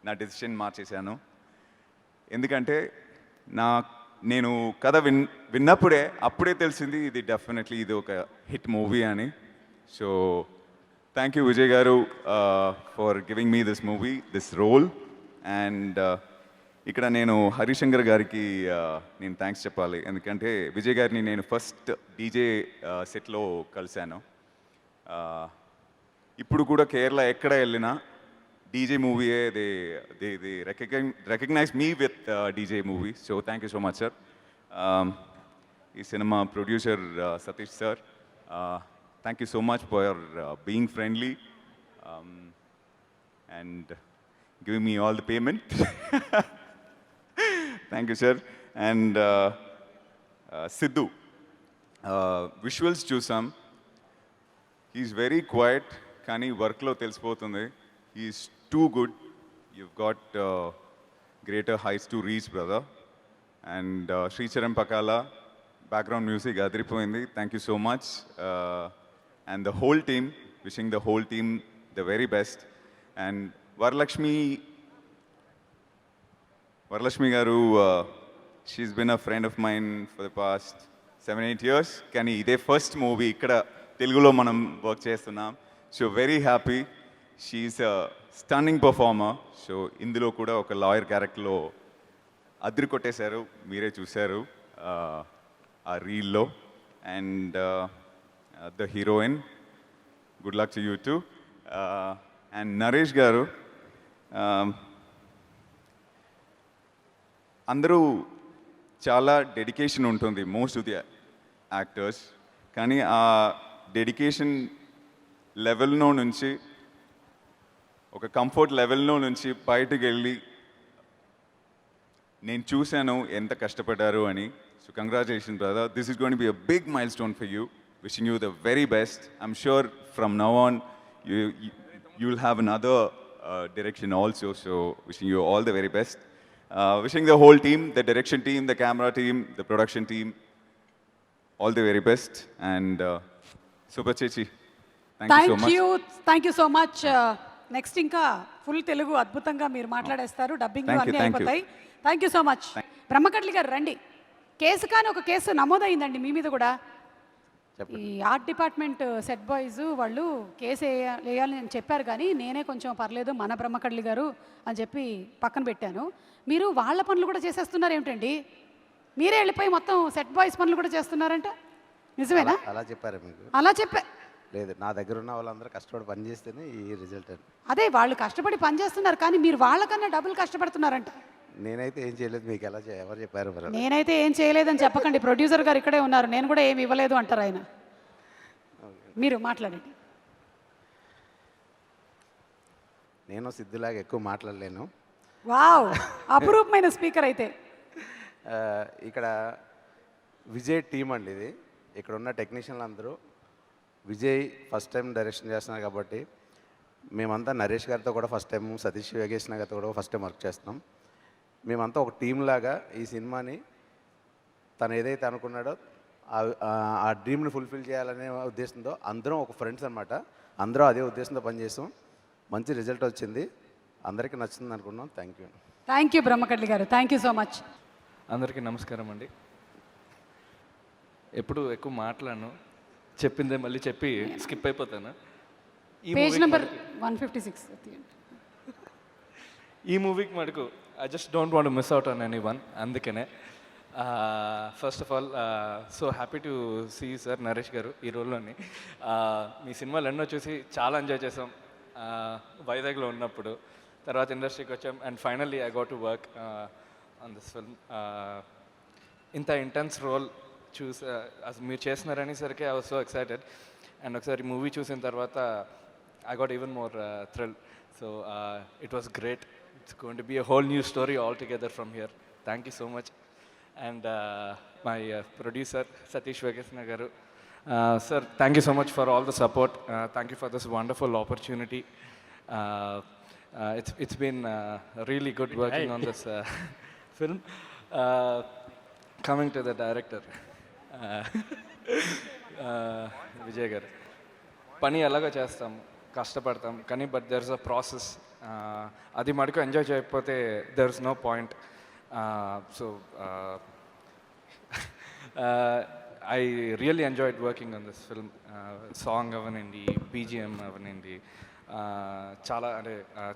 J: నా డెసిషన్ మార్చేశాను. ఎందుకంటే నేను కథ విన్నప్పుడే అప్పుడే తెలిసింది ఇది డెఫినెట్లీ ఇది ఒక హిట్ మూవీ అని. సో థ్యాంక్ యూ విజయ్ గారు for giving me this movie, this role. And ఇక్కడ నేను హరిశంకర్ గారికి నేను థ్యాంక్స్ చెప్పాలి. ఎందుకంటే విజయ్ గారిని నేను ఫస్ట్ డీజే సెట్లో కలిశాను. ఇప్పుడు కూడా కేరళ ఎక్కడ వెళ్ళినా డీజే మూవీయే they recognize me with DJ movie. So thank you so much sir. ఈ cinema producer Satish sir, thank you so much for being friendly and giving me all the payment. Thank you sir. And Siddhu, visuals చూసాం. He's very quiet, కానీ వర్క్లో తెలిసిపోతుంది he's too good. you've got greater heights to reach, brother. And Sri Charan Pakala, background music adripoindi, thank you so much. And the whole team, wishing the whole team the very best. And Varalakshmi garu, she's been a friend of mine for the past 7-8 years. Kani ide first movie ikkada Telugulo manam work chestunnam. So very happy. She's a stunning performer. So ఇందులో కూడా ఒక lawyer క్యారెక్టర్లో అదిరి కొట్టేశారు, మీరే చూశారు ఆ రీల్లో. And the heroine, good luck to you too. And Naresh garu, అందరూ చాలా డెడికేషన్ ఉంటుంది మోస్ట్ ఆఫ్ ది యాక్టర్స్, కానీ ఆ డెడికేషన్ లెవెల్లో నుంచి ఒక కంఫర్ట్ లెవెల్లో నుంచి బయటకు వెళ్ళి నేను చూశాను ఎంత కష్టపడ్డారు అని. So congratulation brother, this is going to be a big milestone for you. Wishing you the very best. I'm sure from now on you will have another direction also. So wishing you all the very best. Wishing the whole team, the direction team, the camera team, the production team, all the very best. And Super Chechi, thank you so much.
A: Thank you so much. Next ఇంకా full Telugu అద్భుతంగా మీరు మాట్లాడేస్తారు, dubbing అన్నీ అయిపోతాయి. Thank you so much. Brahmakatli garu రండి. Case కానీ ఒక case నమోదైందండి మీ మీద కూడా. ఈ ఆర్ట్ డిపార్ట్మెంట్ సెట్ బాయ్స్ వాళ్ళు కేసు వేయాలని నేను చెప్పారు, కానీ నేనే కొంచెం పర్లేదు మన బ్రహ్మకడ్లి గారు అని చెప్పి పక్కన పెట్టాను. మీరు వాళ్ళ పనులు కూడా చేసేస్తున్నారు ఏమిటండి? మీరే వెళ్ళిపోయి మొత్తం సెట్ బాయ్స్ పనులు కూడా చేస్తున్నారంట, నిజమేనా?
K: అలా చెప్పారు మీకు?
A: అలా చెప్పా
K: లేదు, నా దగ్గర ఉన్న వాళ్ళందరూ కష్టపడి పని చేస్తేనే ఈ రిజల్ట్ అని.
A: అదే వాళ్ళు కష్టపడి పని చేస్తున్నారు, కానీ మీరు వాళ్ళకన్నా డబ్బులు కష్టపడుతున్నారంట.
K: నేనైతే ఏం చేయలేదు, మీకు ఎలా ఎవరు చెప్పారు?
A: నేనైతే ఏం చేయలేదని చెప్పకండి, ప్రొడ్యూసర్ గారు ఇక్కడే ఉన్నారు, నేను కూడా ఏమి ఇవ్వలేదు అంటారు ఆయన. మీరు మాట్లాడండి.
K: నేను సిద్ధులాగా ఎక్కువ మాట్లాడలేను.
A: వావ్, అపురూపమైన స్పీకర్ అయితే.
K: ఇక్కడ విజయ్ టీం అండి ఇది. ఇక్కడ ఉన్న టెక్నీషియన్లు అందరూ విజయ్ ఫస్ట్ టైం డైరెక్షన్ చేస్తున్నారు కాబట్టి మేమంతా నరేష్ గారితో కూడా ఫస్ట్ టైం, సతీష్ యోగేష్ గారితో కూడా ఫస్ట్ టైం వర్క్ చేస్తున్నాం. మేమంతా ఒక టీం లాగా ఈ సినిమాని తను ఏదైతే అనుకున్నాడో ఆ డ్రీమ్ని ఫుల్ఫిల్ చేయాలనే ఉద్దేశంతో అందరం ఒక ఫ్రెండ్స్ అనమాట, అందరం అదే ఉద్దేశంతో పనిచేస్తాం. మంచి రిజల్ట్ వచ్చింది, అందరికీ నచ్చింది అనుకున్నాం. థ్యాంక్ యూ
A: బ్రహ్మకడ్లి గారు, థ్యాంక్ యూ సో మచ్.
L: అందరికీ నమస్కారం అండి. ఎప్పుడు ఎక్కువ మాట్లాడను, చెప్పిందే మళ్ళీ చెప్పి స్కిప్ అయిపోతాను.
A: Page number 156.
L: ఈ మూవీకి మటుకు I just don't want miss out on anyone. అందుకనే first of all so happy to see sir Naresh garu ఈ రోల్లోని. మీ సినిమాలు ఎన్నో చూసి చాలా ఎంజాయ్ చేసాం వైజాగ్లో ఉన్నప్పుడు. తర్వాత ఇండస్ట్రీకి వచ్చాం and finally I got to work on this film. ఇంత ఇంటెన్స్ రోల్ చూసి అసలు మీరు చేస్తున్నారనేసరికి I was so excited. And ఒకసారి మూవీ చూసిన తర్వాత I got even more thrill. So it was great. It's going to be a whole new story all together from here. Thank you so much. And my producer Satish Venkateswara garu, sir, thank you so much for all the support. Thank you for this wonderful opportunity. It's been really good working on this film. Coming to the director, Vijay garu, pani alaga chestam, kashtapadtam, kani but there's a process. Adi madku enjoy cheyapothe there's no point. So I really enjoyed working on this film. Song avanindi, BGM avanindi,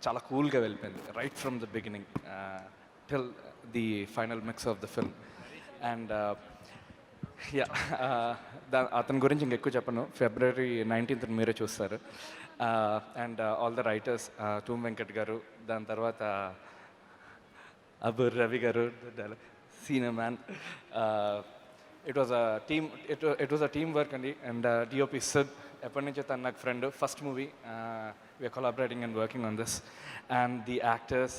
L: చాలా కూల్గా వెళ్ళిపోయింది right from the beginning till the final mix of the film. And అతని గురించి ఇంకెక్కువ చెప్పను. February 19th మీరే చూస్తారు. And all the writers, tomb Venkat గారు, దాని తర్వాత అబుర్ రవి గారు, senior man. It was a teamwork and DOP Sid, ఎప్పటి నుంచో తను నాకు friend. First movie we are collaborating and working on this. And the actors,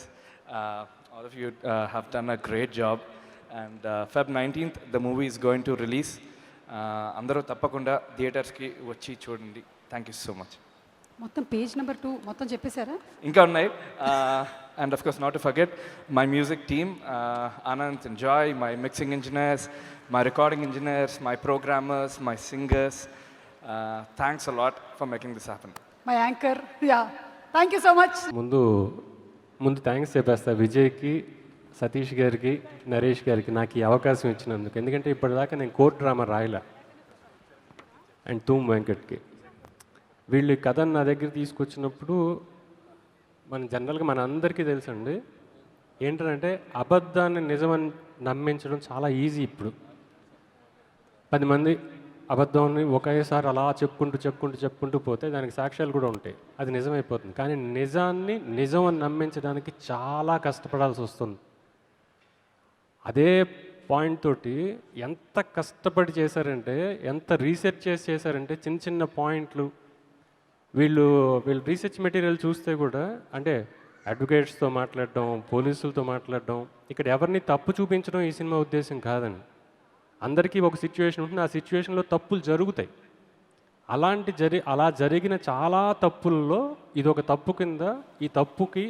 L: all of you have done a great job. And Feb 19th the movie is going to release. అందరూ తప్పకుండా థియేటర్స్కి వచ్చి చూడండి. Thank you so much.
A: మొత్తం page number 2 మొత్తం చెప్పేశారా?
L: ఇంకా ఉన్నాయి. And of course, not to forget my music team, Anand and Joy, my mixing engineers, my recording engineers, my programmers, my singers. Thanks a lot for making this happen.
A: My anchor, yeah, thank you so much.
M: ముందు thanks చెప్పేస్తా విజయ్కి, సతీష్ గారికి, నరేష్ గారికి నాకు ఈ అవకాశం ఇచ్చినందుకు. ఎందుకంటే ఇప్పటిదాకా నేను కోర్ట్ డ్రామా రాయలే. అండ్ తూమ్ వెంకట్కి, వీళ్ళు ఈ కథను నా దగ్గర తీసుకొచ్చినప్పుడు జనరల్గా మన అందరికీ తెలుసండి ఏంటంటే అబద్ధాన్ని నిజమని నమ్మించడం చాలా ఈజీ. ఇప్పుడు 10 మంది అబద్ధాన్ని ఒకేసారి అలా చెప్పుకుంటూ పోతే దానికి సాక్ష్యాలు కూడా ఉంటాయి, అది నిజమైపోతుంది. కానీ నిజాన్ని నిజం అని నమ్మించడానికి చాలా కష్టపడాల్సి వస్తుంది. అదే పాయింట్ తోటి ఎంత కష్టపడి చేశారంటే, ఎంత రీసెర్చ్ చేశారంటే, చిన్న పాయింట్లు వీళ్ళు రీసెర్చ్ మెటీరియల్ చూస్తే కూడా, అంటే అడ్వకేట్స్తో మాట్లాడడం, పోలీసులతో మాట్లాడడం, ఇక్కడ ఎవరిని తప్పు చూపించడం ఈ సినిమా ఉద్దేశం కాదండి. అందరికీ ఒక సిచ్యువేషన్ ఉంటుంది, ఆ సిచ్యువేషన్లో తప్పులు జరుగుతాయి. అలా జరిగిన చాలా తప్పుల్లో ఇది ఒక తప్పు కింద, ఈ తప్పుకి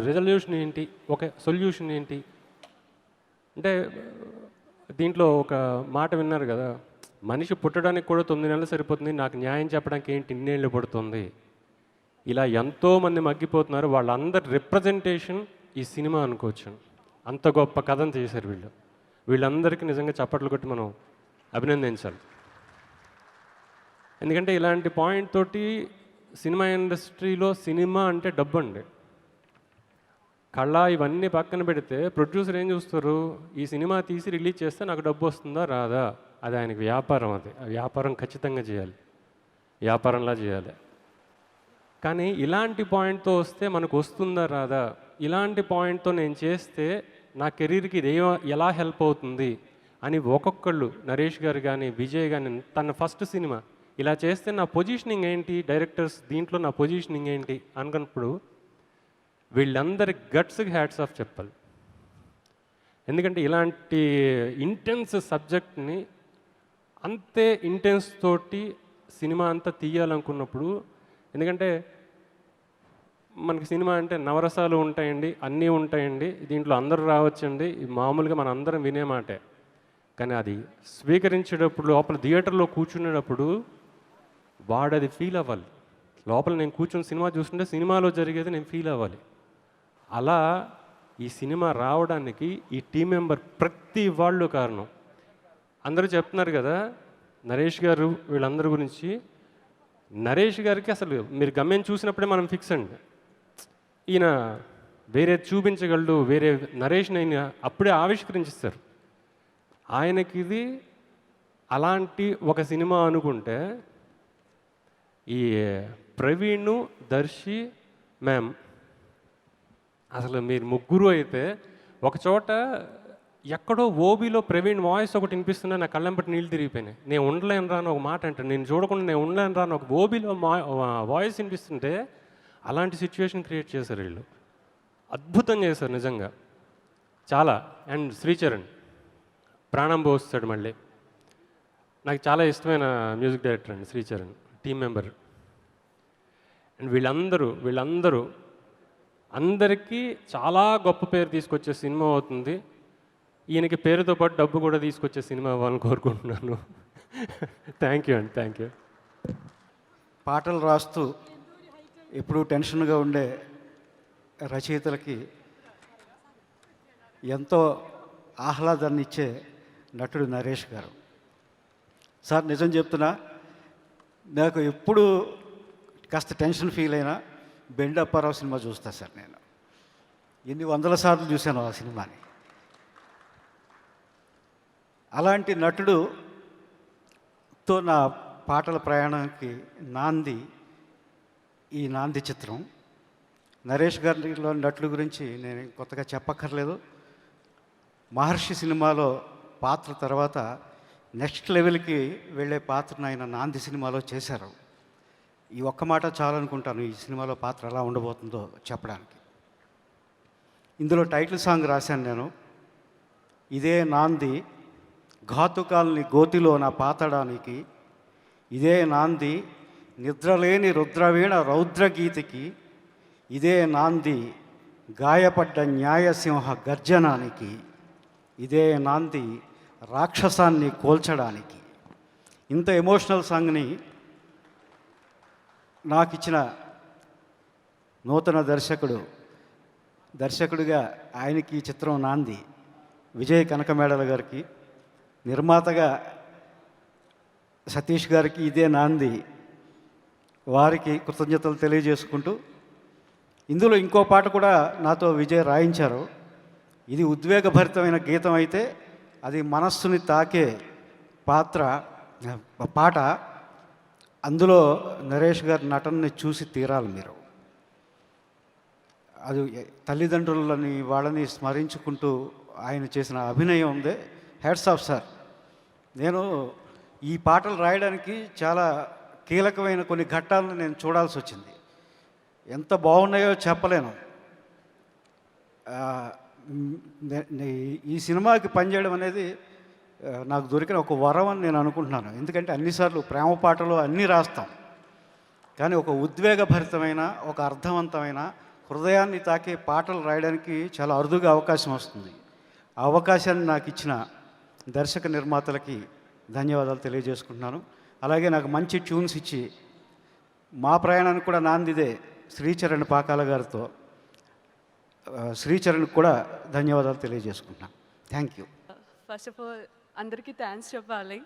M: రిజల్యూషన్ ఏంటి, ఒక సొల్యూషన్ ఏంటి అంటే, దీంట్లో ఒక మాట విన్నారు కదా, మనిషి పుట్టడానికి కూడా 9 నెలలు సరిపోతుంది, నాకు న్యాయం చెప్పడానికి ఏంటి ఇన్నేళ్ళు పడుతుంది. ఇలా ఎంతోమంది మగ్గిపోతున్నారు, వాళ్ళందరి రిప్రజెంటేషన్ ఈ సినిమా అనుకోవచ్చు. అంత గొప్ప కథను చేశారు వీళ్ళందరికీ నిజంగా చప్పట్లు కొట్టి మనం అభినందించాలి. ఎందుకంటే ఇలాంటి పాయింట్ తోటి సినిమా ఇండస్ట్రీలో సినిమా అంటే డబ్బు అండి. కళ ఇవన్నీ పక్కన పెడితే ప్రొడ్యూసర్ ఏం చూస్తారు, ఈ సినిమా తీసి రిలీజ్ చేస్తే నాకు డబ్బు వస్తుందా రాదా, అది ఆయనకి వ్యాపారం. అది ఆ వ్యాపారం ఖచ్చితంగా చేయాలి, వ్యాపారంలా చేయాలి. కానీ ఇలాంటి పాయింట్తో వస్తే మనకు వస్తుందా రాదా, ఇలాంటి పాయింట్తో నేను చేస్తే నా కెరీర్కి ఇది ఎలా హెల్ప్ అవుతుంది అని ఒక్కొక్కళ్ళు, నరేష్ గారు కానీ విజయ్ కానీ, తన ఫస్ట్ సినిమా ఇలా చేస్తే నా పొజిషనింగ్ ఏంటి, డైరెక్టర్స్ దీంట్లో నా పొజిషనింగ్ ఏంటి అనుకున్నప్పుడు వీళ్ళందరి గట్స్కి హ్యాట్స్ ఆఫ్ చెప్పాలి. ఎందుకంటే ఇలాంటి ఇంటెన్స్ సబ్జెక్ట్ని అంతే ఇంటెన్స్ తోటి సినిమా అంతా తీయాలనుకున్నప్పుడు, ఎందుకంటే మనకి సినిమా అంటే నవరసాలు ఉంటాయండి, అన్నీ ఉంటాయండి, దీంట్లో అందరూ రావచ్చండి, మామూలుగా మన అందరం వినే మాటే. కానీ అది స్వీకరించేటప్పుడు, లోపల థియేటర్లో కూర్చునేటప్పుడు వాడది ఫీల్ అవ్వాలి. లోపల నేను కూర్చొని సినిమా చూస్తుంటే సినిమాలో జరిగేది నేను ఫీల్ అవ్వాలి. అలా ఈ సినిమా రావడానికి ఈ టీం మెంబర్ ప్రతి వాళ్ళు కారణం. అందరూ చెప్తున్నారు కదా నరేష్ గారు వీళ్ళందరి గురించి. నరేష్ గారికి అసలు మీరు గమ్యం చూసినప్పుడే మనం ఫిక్స్ అండి, ఈయన వేరే చూపించగలడు, వేరే నరేష్ని ఆయన అప్పుడే ఆవిష్కరించిస్తారు. ఆయనకి ఇది అలాంటి ఒక సినిమా అనుకుంటే, ఈ ప్రవీణ్, దర్శి, మ్యామ్, అసలు మీరు ముగ్గురు అయితే ఒకచోట ఎక్కడో ఓబీలో ప్రవీణ్ వాయిస్ ఒకటి వినిపిస్తున్నా నా కళ్ళంపటి నీళ్ళు తిరిగిపోయినాయి. నేను ఉండలేను రా అని ఒక మాట అంటాను, నేను చూడకుండా నేను ఉండలేను రా అని ఒక ఓబీలో వాయిస్ వినిపిస్తుంటే అలాంటి సిచ్యువేషన్ క్రియేట్ చేశారు వీళ్ళు. అద్భుతం చేశారు నిజంగా చాలా. అండ్ శ్రీచరణ్ ప్రాణం పోస్తాడు మళ్ళీ. నాకు చాలా ఇష్టమైన మ్యూజిక్ డైరెక్టర్ అండి శ్రీచరణ్, టీం మెంబర్. అండ్ వీళ్ళందరూ అందరికీ చాలా గొప్ప పేరు తీసుకొచ్చే సినిమా అవుతుంది. ఈయనకి పేరుతో పాటు డబ్బు కూడా తీసుకొచ్చే సినిమా అవ్వాలని కోరుకుంటున్నాను. థ్యాంక్ యూ అండి, థ్యాంక్ యూ.
N: పాటలు రాస్తూ ఎప్పుడూ టెన్షన్గా ఉండే రచయితలకి ఎంతో ఆహ్లాదాన్ని ఇచ్చే నటుడు నరేష్ గారు. సార్ నిజం చెప్తున్నా, నాకు ఎప్పుడు కాస్త టెన్షన్ ఫీల్ అయినా బెండ్ అప్పారావు సినిమా చూస్తా సార్. నేను ఎన్ని వందల సార్లు చూశాను ఆ సినిమాని. అలాంటి నటుడుతో నా పాటల ప్రయాణానికి నాంది ఈ నాంది చిత్రం. నరేష్ గారిలో నటుడు గురించి నేను కొత్తగా చెప్పక్కర్లేదు. మహర్షి సినిమాలో పాత్ర తర్వాత నెక్స్ట్ లెవెల్కి వెళ్ళే పాత్రను ఆయన నాంది సినిమాలో చేశారు. ఈ ఒక్క మాట చాలనుకుంటాను ఈ సినిమాలో పాత్ర ఎలా ఉండబోతుందో చెప్పడానికి. ఇందులో టైటిల్ సాంగ్ రాశాను నేను. ఇదే నాంది ఘాతుకాల్ని గోతిలో నా పాతడానికి, ఇదే నాంది నిద్రలేని రుద్రవీణ రౌద్రగీతికి, ఇదే నాంది గాయపడ్డ న్యాయసింహ గర్జనానికి, ఇదే నాంది రాక్షసాన్ని కోల్చడానికి. ఇంత ఎమోషనల్ సాంగ్ని నాకు ఇచ్చిన నూతన దర్శకుడిగా ఆయనకి ఈ చిత్రం నాంది. విజయ్ కనకమేడల గారికి, నిర్మాతగా సతీష్ గారికి ఇదే నాంది. వారికి కృతజ్ఞతలు తెలియజేసుకుంటూ, ఇందులో ఇంకో పాట కూడా నాతో విజయ్ రాయించారు. ఇది ఉద్వేగభరితమైన గీతం అయితే అది మనస్సుని తాకే పాట. అందులో నరేష్ గారి నటనని చూసి తీరాలి మీరు. అది తల్లిదండ్రులని వాళ్ళని స్మరించుకుంటూ ఆయన చేసిన అభినయం ఉంది. Hats off sir. నేను ఈ పాటలు రాయడానికి చాలా కీలకమైన కొన్ని ఘట్టాలను నేను చూడాల్సి వచ్చింది. ఎంత బాగున్నాయో చెప్పలేను. ఈ సినిమాకి పనిచేయడం అనేది నాకు దొరికిన ఒక వరం అని నేను అనుకుంటున్నాను. ఎందుకంటే అన్నిసార్లు ప్రేమ పాటలు అన్నీ రాస్తాం, కానీ ఒక ఉద్వేగభరితమైన, ఒక అర్థవంతమైన, హృదయాన్ని తాకే పాటలు రాయడానికి చాలా అరుదుగా అవకాశం వస్తుంది. ఆ అవకాశాన్ని నాకు ఇచ్చిన దర్శక నిర్మాతలకి ధన్యవాదాలు తెలియజేసుకుంటున్నాను. అలాగే నాకు మంచి ట్యూన్స్ ఇచ్చి మా ప్రయాణానికి కూడా నాందిదే శ్రీచరణ్ పాకాల గారితో. శ్రీచరణ్కి కూడా ధన్యవాదాలు తెలియజేసుకుంటున్నాను. Thank you.
O: First of all అందరికీ థ్యాంక్స్ చెప్పాలి.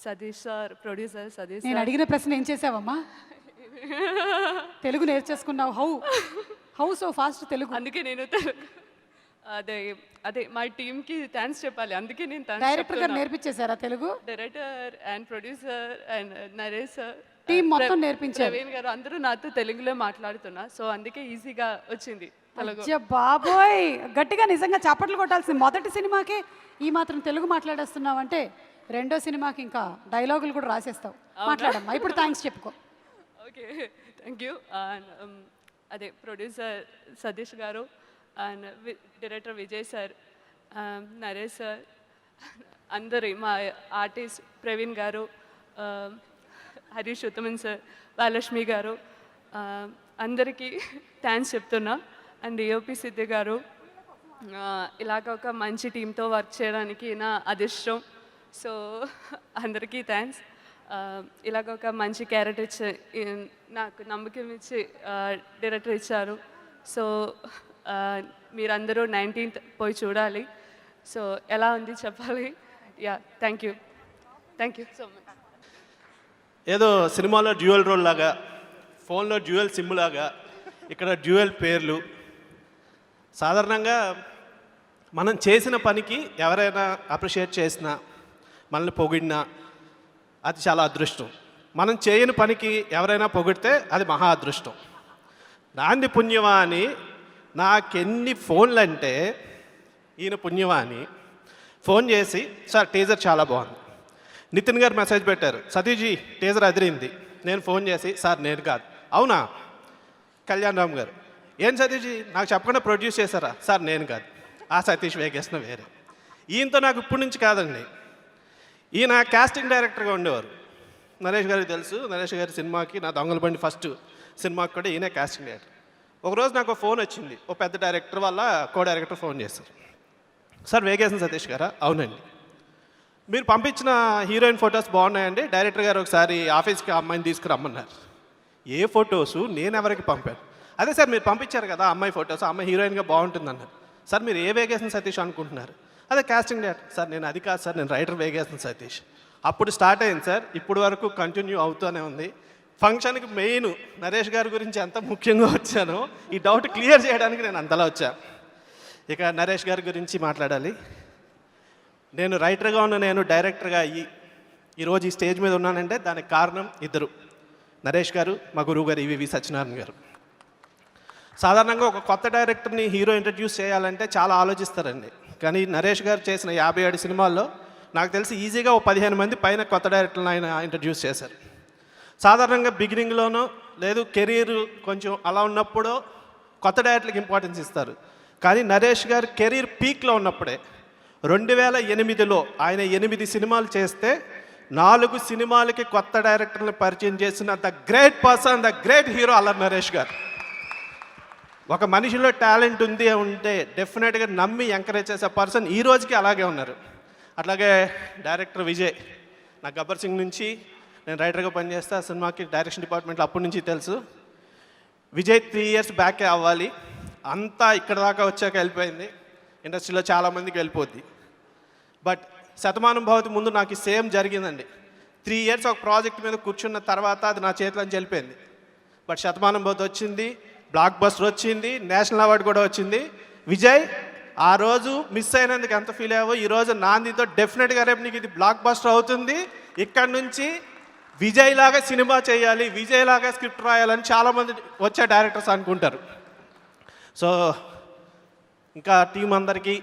O: Satish sir, producer Satish.
A: నేను అడిగిన ప్రశ్న ఏం చేసావమ్మా? తెలుగు నేర్చేసుకున్నావు. How so fast Telugu?
O: అందుకే నేను అదే మా టీమ్కి థ్యాంక్స్ చెప్పాలి. అందుకే నేను
A: డైరెక్టర్ గారు నేర్పించేశారా Telugu?
O: Director and producer and Naresh sir,
A: team మొత్తం నేర్పించారు.
O: ప్రవీణ్ గారు అందరూ నాతో తెలుగులో మాట్లాడుతున్నా, సో అందుకే ఈజీగా వచ్చింది తెలుగు.
A: బాబోయ్, గట్టిగా నిజంగా చప్పట్లు కొట్టాల్సింది. మొదటి సినిమాకి ఈ మాత్రం తెలుగు మాట్లాడేస్తున్నావంటే రెండో సినిమాకి ఇంకా డైలాగులు కూడా రాసేస్తావు. మాట్లాడమ్మా ఇప్పుడు. థ్యాంక్స్ చెప్పుకో.
O: Okay, thank you. అండ్ అదే ప్రొడ్యూసర్ సతీష్ గారు and director Vijay sir, Naresh sir, అందరి మా ఆర్టిస్ట్ ప్రవీణ్ గారు, హరీష్ ఉత్తమన్ సార్, వరలక్ష్మి గారు, అందరికీ థ్యాంక్స్ చెప్తున్నా. అండ్ డిఓపి సిద్ధి గారు, ఇలాగ ఒక మంచి టీంతో వర్క్ చేయడానికి నా అదృష్టం. సో అందరికీ థ్యాంక్స్. ఇలాగ ఒక మంచి క్యారెక్టర్ ఇచ్చి నాకు నమ్మకం ఇచ్చి డైరెక్టర్ ఇచ్చారు. సో మీరందరూ 19th పోయి చూడాలి. సో ఎలా ఉంది చెప్పాలి. Yeah, thank you so much.
P: ఏదో సినిమాలో డ్యూయల్ రోల్ లాగా, ఫోన్లో డ్యూయల్ సిమ్ లాగా ఇక్కడ డ్యూయల్ పేర్లు. సాధారణంగా మనం చేసిన పనికి ఎవరైనా అప్రిషియేట్ చేసినా, మనల్ని పొగిడినా అది చాలా అదృష్టం. మనం చేయని పనికి ఎవరైనా పొగిడితే అది మహా అదృష్టం. నాంది పుణ్యమా అని నాకెన్ని ఫోన్లు అంటే ఈయన పుణ్యమా అని ఫోన్ చేసి సార్ టీజర్ చాలా బాగుంది. నితిన్ గారు మెసేజ్ పెట్టారు, సతీజీ టీజర్ అదిరింది. నేను ఫోన్ చేసి సార్ నేను కాదు. అవునా? కళ్యాణ్ రామ్ గారు, ఏం సతీజీ నాకు చెప్పకుండా ప్రొడ్యూస్ చేశారా? సార్ నేను కాదు, ఆ సతీష్ వేగేసిన వేరే. ఈయనతో నాకు ఇప్పటి నుంచి కాదండి, ఈయన కాస్టింగ్ డైరెక్టర్గా ఉండేవారు. నరేష్ గారికి తెలుసు, నరేష్ గారి సినిమాకి నా దొంగల బండి ఫస్ట్ సినిమాకి కూడా ఈయనే కాస్టింగ్ డైరెక్టర్. ఒకరోజు నాకు ఫోన్ వచ్చింది, ఓ పెద్ద డైరెక్టర్ వాళ్ళ కో డైరెక్టర్ ఫోన్ చేశారు. సార్ వేగేసిన సతీష్ గారా? అవునండి. మీరు పంపించిన హీరోయిన్ ఫొటోస్ బాగున్నాయండి, డైరెక్టర్ గారు ఒకసారి ఆఫీస్కి ఆ అమ్మాయిని తీసుకురమ్మన్నారు. ఏ ఫొటోసు నేను ఎవరికి పంపాను? అదే సార్ మీరు పంపించారు కదా అమ్మాయి ఫొటోస్, ఆ అమ్మాయి హీరోయిన్గా బాగుంటుంది అన్నారు. సార్ మీరు ఏ వేగేసిన సతీష్ అనుకుంటున్నారు? అదే కాస్టింగ్ డైరెక్టర్. సార్ నేను అది కాదు సార్, నేను రైటర్ వేగేసిన సతీష్. అప్పుడు స్టార్ట్ అయింది సార్, ఇప్పుడు వరకు కంటిన్యూ అవుతూనే ఉంది. ఫంక్షన్కి మెయిన్ నరేష్ గారి గురించి ఎంత ముఖ్యంగా వచ్చానో ఈ డౌట్ క్లియర్ చేయడానికి నేను అంతలా వచ్చాను. ఇక నరేష్ గారి గురించి మాట్లాడాలి. నేను రైటర్గా ఉన్న నేను డైరెక్టర్గా అయ్యి ఈరోజు ఈ స్టేజ్ మీద ఉన్నానంటే దానికి కారణం ఇద్దరు, నరేష్ గారు, మా గురువు గారు ఈవీవి సత్యనారాయణ గారు. సాధారణంగా ఒక కొత్త డైరెక్టర్ని హీరో ఇంట్రడ్యూస్ చేయాలంటే చాలా ఆలోచిస్తారండి. కానీ నరేష్ గారు చేసిన 57 సినిమాల్లో నాకు తెలిసి ఈజీగా ఓ 15 మంది పైన కొత్త డైరెక్టర్లను ఆయన ఇంట్రడ్యూస్ చేశారు. సాధారణంగా బిగినింగ్లోనో లేదు కెరీర్ కొంచెం అలా ఉన్నప్పుడు కొత్త డైరెక్టర్లకు ఇంపార్టెన్స్ ఇస్తారు. కానీ నరేష్ గారు కెరీర్ పీక్లో ఉన్నప్పుడే 2008లో ఆయన 8 సినిమాలు చేస్తే 4 సినిమాలకి కొత్త డైరెక్టర్ని పరిచయం చేసిన the great person, the great hero Allari Naresh గారు. ఒక మనిషిలో టాలెంట్ ఉంది ఉంటే డెఫినెట్గా నమ్మి ఎంకరేజ్ చేసే పర్సన్ ఈ రోజుకి అలాగే ఉన్నారు. అట్లాగే డైరెక్టర్ విజయ్, నా గబ్బర్ సింగ్ నుంచి నేను రైటర్గా పనిచేస్తే ఆ సినిమాకి డైరెక్షన్ డిపార్ట్మెంట్లో అప్పటి నుంచి తెలుసు. విజయ్ 3 ఇయర్స్ బ్యాకే అవ్వాలి, అంతా ఇక్కడ దాకా వచ్చాక వెళ్ళిపోయింది. ఇండస్ట్రీలో చాలామందికి వెళ్ళిపోద్ది. బట్ శతమానం భవతి ముందు నాకు సేమ్ జరిగిందండి. 3 ఇయర్స్ ఒక ప్రాజెక్ట్ మీద కూర్చున్న తర్వాత అది నా చేతిలోంచి వెళ్ళిపోయింది. బట్ శతమానం భవతి వచ్చింది, బ్లాక్ బస్టర్ వచ్చింది, నేషనల్ అవార్డు కూడా వచ్చింది. విజయ్ ఆ రోజు మిస్ అయినందుకు ఎంత ఫీల్ అయ్యావో ఈరోజు నాందితో డెఫినెట్గా రేపు నీకు ఇది బ్లాక్ బస్టర్ అవుతుంది. ఇక్కడ నుంచి విజయ్ లాగా సినిమా చేయాలి, విజయ్ లాగా స్క్రిప్ట్ రాయాలని చాలామంది వచ్చే డైరెక్టర్స్ అనుకుంటారు. సో ఇంకా టీం అందరికీ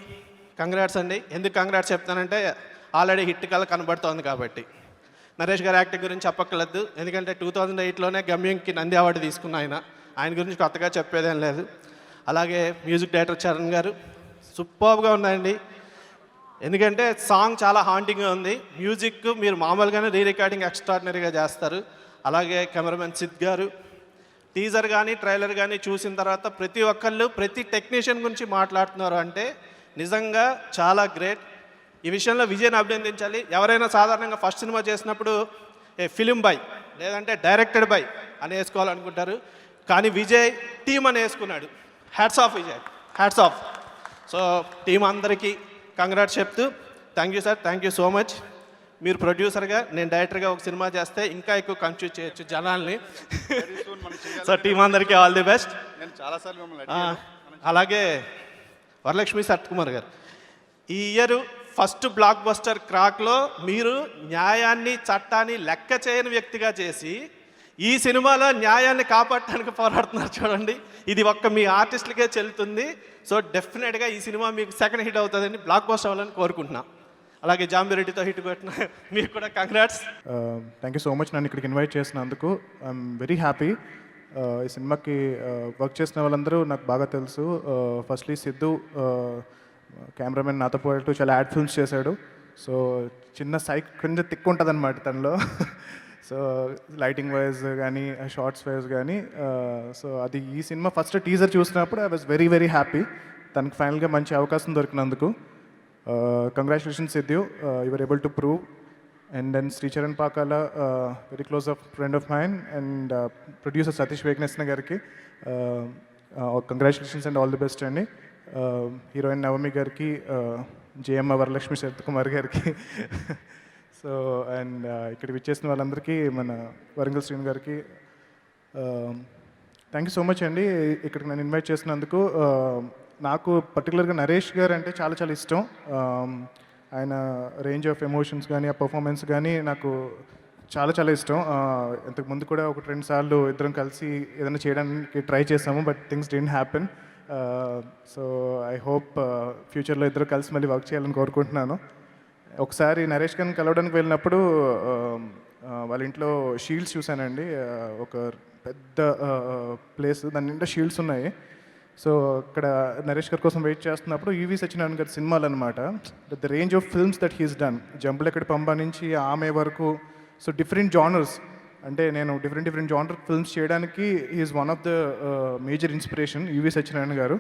P: కంగ్రాట్స్ అండి. ఎందుకు కంగ్రాట్స్ చెప్తానంటే ఆల్రెడీ హిట్ కల కనబడుతోంది కాబట్టి. నరేష్ గారి యాక్టింగ్ గురించి చెప్పక్కర్లేదు, ఎందుకంటే 2008లోనే గమ్యంకి నంది అవార్డు తీసుకున్న ఆయన గురించి కొత్తగా చెప్పేదేం లేదు. అలాగే మ్యూజిక్ డైరెక్టర్ చరణ్ గారు సూపర్గా ఉన్నాయండి, ఎందుకంటే సాంగ్ చాలా హాంటింగ్గా ఉంది. మ్యూజిక్ మీరు మామూలుగానే రికార్డింగ్ ఎక్స్ట్రాడినరీగా చేస్తారు. అలాగే కెమెరామెన్ సిద్ గారు టీజర్ కానీ ట్రైలర్ కానీ చూసిన తర్వాత ప్రతి ఒక్కళ్ళు ప్రతి టెక్నీషియన్ గురించి మాట్లాడుతున్నారు అంటే నిజంగా చాలా గ్రేట్. ఈ విషయంలో విజయ్ని అభినందించాలి. ఎవరైనా సాధారణంగా ఫస్ట్ సినిమా చేసినప్పుడు ఏ ఫిలిం బై లేదంటే డైరెక్టెడ్ బై అని వేసుకోవాలనుకుంటారు, కానీ విజయ్ టీమ్ అని వేసుకున్నాడు. Hats off Vijay, hats off. So team అందరికీ కంగ్రాట్స్ చెప్తూ thank you sir, thank you so much. మీరు ప్రొడ్యూసర్గా నేను డైరెక్టర్గా ఒక సినిమా చేస్తే ఇంకా ఎక్కువ కన్ఫ్యూజ్ చేయొచ్చు జనాల్ని. సో టీం అందరికీ ఆల్ ది బెస్ట్. అలాగే వరలక్ష్మి సత్కుమార్ గారు, ఈ ఇయర్ ఫస్ట్ బ్లాక్ బస్టర్ క్రాక్లో మీరు న్యాయాన్ని చట్టాన్ని లెక్క చేయని వ్యక్తిగా చేసి ఈ సినిమాలో న్యాయాన్ని కాపాడటానికి పోరాడుతున్నారు చూడండి. ఇది ఒక్క మీ ఆర్టిస్టులకే చెల్లుతుంది. సో డెఫినెట్గా ఈ సినిమా మీకు సెకండ్ హిట్ అవుతుందని బ్లాక్ బస్టర్ అవ్వాలని కోరుకుంటున్నాం. అలాగే జాంబిరెడ్డితో హిట్ కొట్టిన మీకు కూడా congrats.
Q: Thank you so much నన్ను ఇక్కడికి ఇన్వైట్ చేసినందుకు. I'm very happy. ఈ సినిమాకి వర్క్ చేసిన వాళ్ళందరూ నాకు బాగా తెలుసు. ఫస్ట్లీ సిద్ధు కెమెరామెన్ నాతో పాటు చాలా యాడ్ ఫిల్మ్స్ చేశాడు. సో చిన్న సైక్ కొంచెం తిక్కు ఉంటుంది అనమాట తనలో. సో లైటింగ్ వైజ్ కానీ షార్ట్స్ వైజ్ కానీ. సో అది ఈ సినిమా ఫస్ట్ టీజర్ చూసినప్పుడు I was very very happy. తనకి ఫైనల్గా మంచి అవకాశం దొరికినందుకు. Congratulations Siddhu, your able to prove. And then Sricharan Pakala, very close of friend of mine, and producer Satish Vegesna garu congratulations and all the best అండి. హీరోయిన్ నవమి గారికి, జేఎమ్మ వరలక్ష్మి శరత్కుమార్ గారికి, సో అండ్ ఇక్కడికి విచ్చేసిన వాళ్ళందరికీ, మన వరంగల్ శ్రీను గారికి థ్యాంక్ యూ సో మచ్ అండి ఇక్కడికి నన్ను ఇన్వైట్ చేసినందుకు. నాకు పర్టికులర్గా నరేష్ గారు అంటే చాలా చాలా ఇష్టం. ఆయన రేంజ్ ఆఫ్ ఎమోషన్స్ కానీ ఆ పర్ఫార్మెన్స్ కానీ నాకు చాలా చాలా ఇష్టం. ఇంతకుముందు కూడా 1-2 సార్లు ఇద్దరం కలిసి ఏదైనా చేయడానికి ట్రై చేసాము, but things didn't happen. So I hope ఫ్యూచర్లో ఇద్దరు కలిసి మళ్ళీ వర్క్ చేయాలని కోరుకుంటున్నాను. ఒకసారి నరేష్ గారిని కలవడానికి వెళ్ళినప్పుడు వాళ్ళ ఇంట్లో షీల్డ్స్ చూశానండి. ఒక పెద్ద ప్లేస్, దాని నిండా షీల్డ్స్ ఉన్నాయి. సో అక్కడ నరేష్ గారి కోసం వెయిట్ చేస్తున్నప్పుడు యువి సత్యనారాయణ గారి సినిమాలు అనమాట. The range of films that he's done, Jambalakidi Pamba నుంచి ఆమె వరకు, సో డిఫరెంట్ జానర్స్, అంటే నేను డిఫరెంట్ జానర్ ఫిల్మ్స్ చేయడానికి is one of the major inspiration UV Satyanarayana garu.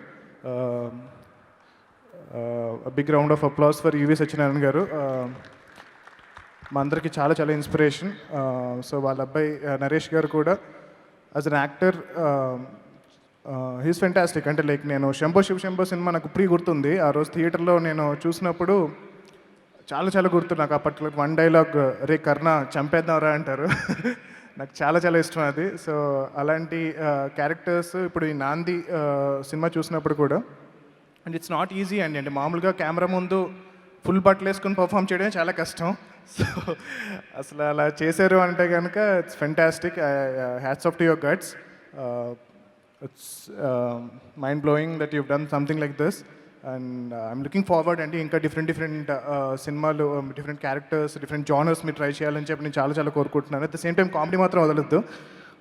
Q: Big round of applause for UV Satyanarayana garu. మా అందరికీ చాలా ఇన్స్పిరేషన్. సో వాళ్ళ అబ్బాయి నరేష్ గారు కూడా as an actor he's fantastic. అంటే లైక్ నేను శంభో శివ శంభో సినిమా నాకు ఇప్పుడు గుర్తుంది. ఆ రోజు థియేటర్లో నేను చూసినప్పుడు చాలా గుర్తు నాకు. అప్పట్లో వన్ డైలాగ్, రే కర్ణ చంపేద్దాంరా అంటారు. నాకు చాలా ఇష్టం అది. సో అలాంటి క్యారెక్టర్స్ ఇప్పుడు ఈ నాంది సినిమా చూసినప్పుడు కూడా, అండ్ ఇట్స్ నాట్ ఈజీ అండి. అంటే మామూలుగా కెమెరా ముందు ఫుల్ బట్టలు వేసుకుని పర్ఫామ్ చేయడం చాలా కష్టం. సో అసలు అలా చేశారు అంటే కనుక it's fantastic. Hats off to your guts. It's mind blowing that you've done something like this. And I'm looking forward అండి. ఇంకా డిఫరెంట్ సినిమాలు, డిఫరెంట్ క్యారెక్టర్స్, డిఫరెంట్ జానర్స్ మీరు ట్రై చేయాలని చెప్పి నేను చాలా కోరుకుంటున్నాను. At the same time comedy మాత్రం వదలొద్దు,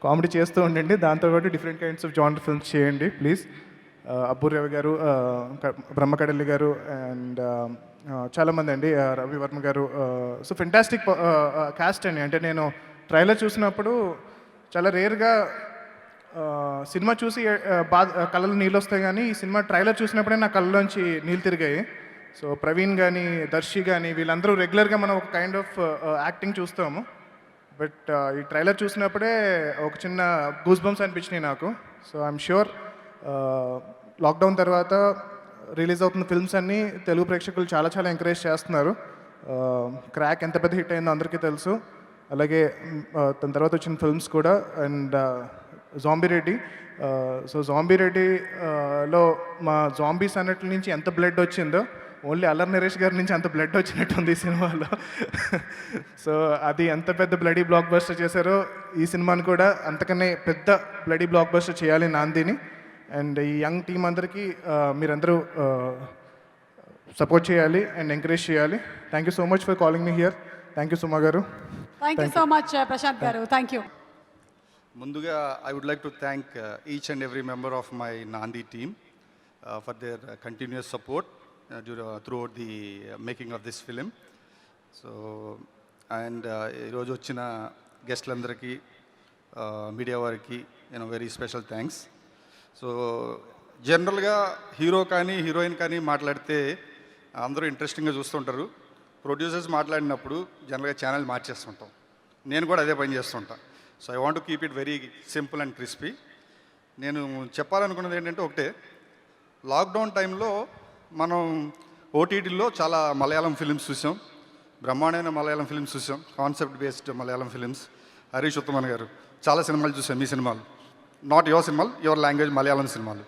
Q: కామెడీ చేస్తూ ఉండండి. దాంతోపాటు different kinds of genre films చేయండి ప్లీజ్. అబ్బూర్ రవి గారు, బ్రహ్మకడల్లి గారు, అండ్ చాలామంది అండి, రవి వర్మ గారు. సో ఫెంటాస్టిక్ కాస్ట్ అండి. అంటే నేను ట్రైలర్ చూసినప్పుడు చాలా రేర్గా సినిమా చూసి కళ్ళలో నీళ్ళు వస్తాయి, కానీ ఈ సినిమా ట్రైలర్ చూసినప్పుడే నా కళ్ళలోంచి నీళ్ళు తిరిగాయి. సో ప్రవీణ్ కానీ, దర్శి కానీ, వీళ్ళందరూ రెగ్యులర్గా మనం ఒక కైండ్ ఆఫ్ యాక్టింగ్ చూస్తాము. బట్ ఈ ట్రైలర్ చూసినప్పుడే ఒక చిన్న గూస్ బంప్స్ అనిపించినాయి నాకు. సో ఐఎమ్ ష్యూర్ లాక్డౌన్ తర్వాత రిలీజ్ అవుతున్న ఫిల్మ్స్ అన్నీ తెలుగు ప్రేక్షకులు చాలా ఎంకరేజ్ చేస్తున్నారు. క్రాక్ ఎంత పెద్ద హిట్ అయిందో అందరికీ తెలుసు. అలాగే దాని తర్వాత వచ్చిన ఫిల్మ్స్ కూడా. And zombie Reddy, so zombie రెడ్డిలో మా జాంబీస్ అన్నట్ల నుంచి ఎంత బ్లడ్ వచ్చిందో, ఓన్లీ అల్లరి నరేష్ గారి నుంచి అంత బ్లడ్ వచ్చినట్టుంది ఈ సినిమాలో. సో అది ఎంత పెద్ద బ్లడీ బ్లాక్ బస్టర్ చేశారో, ఈ సినిమాని కూడా అంతకన్నా పెద్ద బ్లడీ బ్లాక్ బస్టర్ చేయాలి నాందిని. అండ్ ఈ యంగ్ టీం అందరికీ మీరందరూ సపోర్ట్ చేయాలి అండ్ ఎంకరేజ్ చేయాలి. Thank you so much for calling me here. Thank you Suma garu.
A: Thank you so much Prashanth garu. Thank you.
C: ముందుగా I would like to thank each and every member of my Naandhi team for their continuous support throughout the making of this film. So and ఈరోజు వచ్చిన గెస్ట్లందరికీ, media వారికి very special thanks. So జనరల్గా hero కానీ heroine కానీ మాట్లాడితే అందరూ ఇంట్రెస్టింగ్గా చూస్తుంటారు. ప్రొడ్యూసర్స్ మాట్లాడినప్పుడు జనరల్గా ఛానల్ మార్చేస్తుంటాం. నేను కూడా అదే పని చేస్తుంటాను. So I want to keep it very simple and crispy. నేను చెప్పాలనుకున్నది ఏంటంటే ఒకటే, లాక్డౌన్ టైంలో మనం ఓటీటీలో చాలా మలయాళం ఫిలిమ్స్ చూసాం, బ్రహ్మాండమైన మలయాళం ఫిలిమ్స్ చూసాం, concept based Malayalam films. Harish Uthaman గారు చాలా సినిమాలు చూసాం, మీ సినిమాలు, నాట్ యువర్ సినిమాలు, యువర్ లాంగ్వేజ్ మలయాళం సినిమాలు.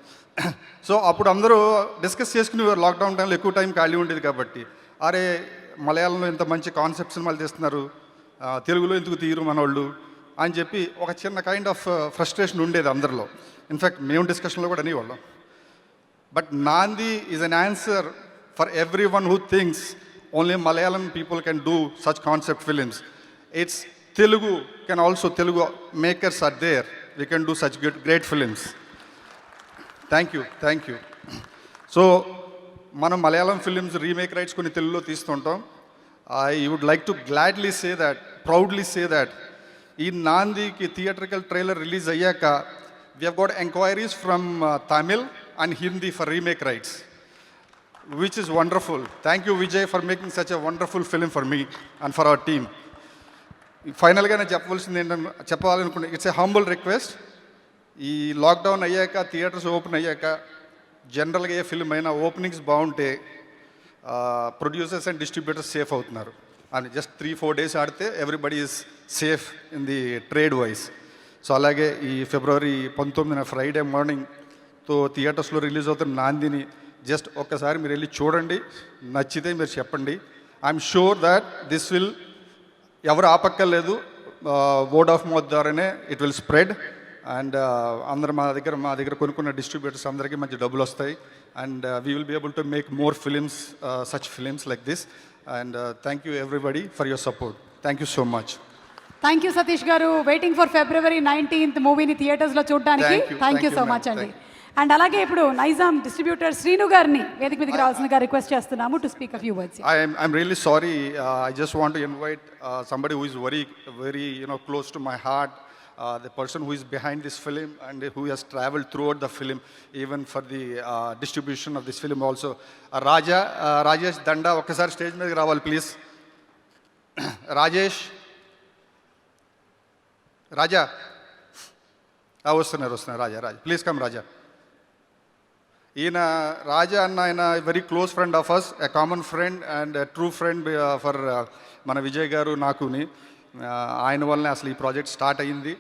C: సో అప్పుడు అందరూ డిస్కస్ చేసుకుని లాక్డౌన్ టైంలో ఎక్కువ టైం ఖాళీ ఉండేది కాబట్టి, అరే మలయాళంలో ఇంత మంచి కాన్సెప్ట్ సినిమాలు తీస్తున్నారు, తెలుగులో ఎందుకు తీయరు మనోళ్ళు అని చెప్పి ఒక చిన్న కైండ్ ఆఫ్ ఫ్రస్ట్రేషన్ ఉండేది అందరిలో. ఇన్ఫ్యాక్ట్ మేము డిస్కషన్లో కూడా అనేవాళ్ళం. But Naandhi is an answer for everyone who thinks only Malayalam people can do such concept films. It's Telugu can also, Telugu makers are there, we can do such great films. Thank you. So మనం Malayalam films remake rights కొన్ని తెలుగులో తీస్తుంటాం. I would like to gladly say that, proudly say that, ఈ నాందికి theatrical trailer release అయ్యాక we have got enquiries from Tamil and Hindi for remake rights, which is wonderful. Thank you Vijay for making such a wonderful film for me and for our team. ఫైనల్గా నేను చెప్పవలసింది ఏంటంటే, చెప్పాలనుకుంటే it's a humble request. ఈ lockdown అయ్యాక, theatres open అయ్యాక, జనరల్గా a film అయినా ఓపెనింగ్స్ బాగుంటే ప్రొడ్యూసర్స్ అండ్ డిస్ట్రిబ్యూటర్స్ సేఫ్ అవుతున్నారు. అని జస్ట్ 3-4 days ఆడితే everybody is safe in the trade wise. So అలాగే ఈ ఫిబ్రవరి 19 ఫ్రైడే మార్నింగ్తో థియేటర్స్లో రిలీజ్ అవుతున్న నాందిని జస్ట్ ఒక్కసారి మీరు వెళ్ళి చూడండి, నచ్చితే మీరు చెప్పండి. I'm sure that this will, ఎవరు ఆపక్కర్లేదు, వర్డ్ ఆఫ్ మౌత్ ద్వారానే ఇట్ విల్ స్ప్రెడ్. అండ్ అందరూ మా దగ్గర కొనుక్కున్న డిస్ట్రిబ్యూటర్స్ అందరికీ మంచి డబ్బులు వస్తాయి. And we will be able to make more films, such films like this. And thank you everybody for your support. Thank you so much.
A: Thank you Satish garu. Waiting for February 19th మూవీని థియేటర్స్లో చూడడానికి. Thank you so much అండి. And అలాగే ఇప్పుడు Nizam distributor Srinu గారిని వేదిక మీదకి రావాల్సిందిగా రిక్వెస్ట్ చేస్తున్నాము to speak a few words.
C: I'm really sorry. I just want to invite somebody who is very close to my heart. The person who is behind this film and who has traveled throughout the film, even for the distribution of this film also. Rajesh Danda, ఒక్కసారి stage మీదకి రావాలి please. రాజా వస్తున్నారు రాజా please come రాజా. ఈయన రాజా అన్న ఆయన very close friend of us, a common friend and true friend for మన విజయ్ గారు నాకుని. ఆయన వల్లనే అసలు ఈ ప్రాజెక్ట్ స్టార్ట్ అయ్యింది.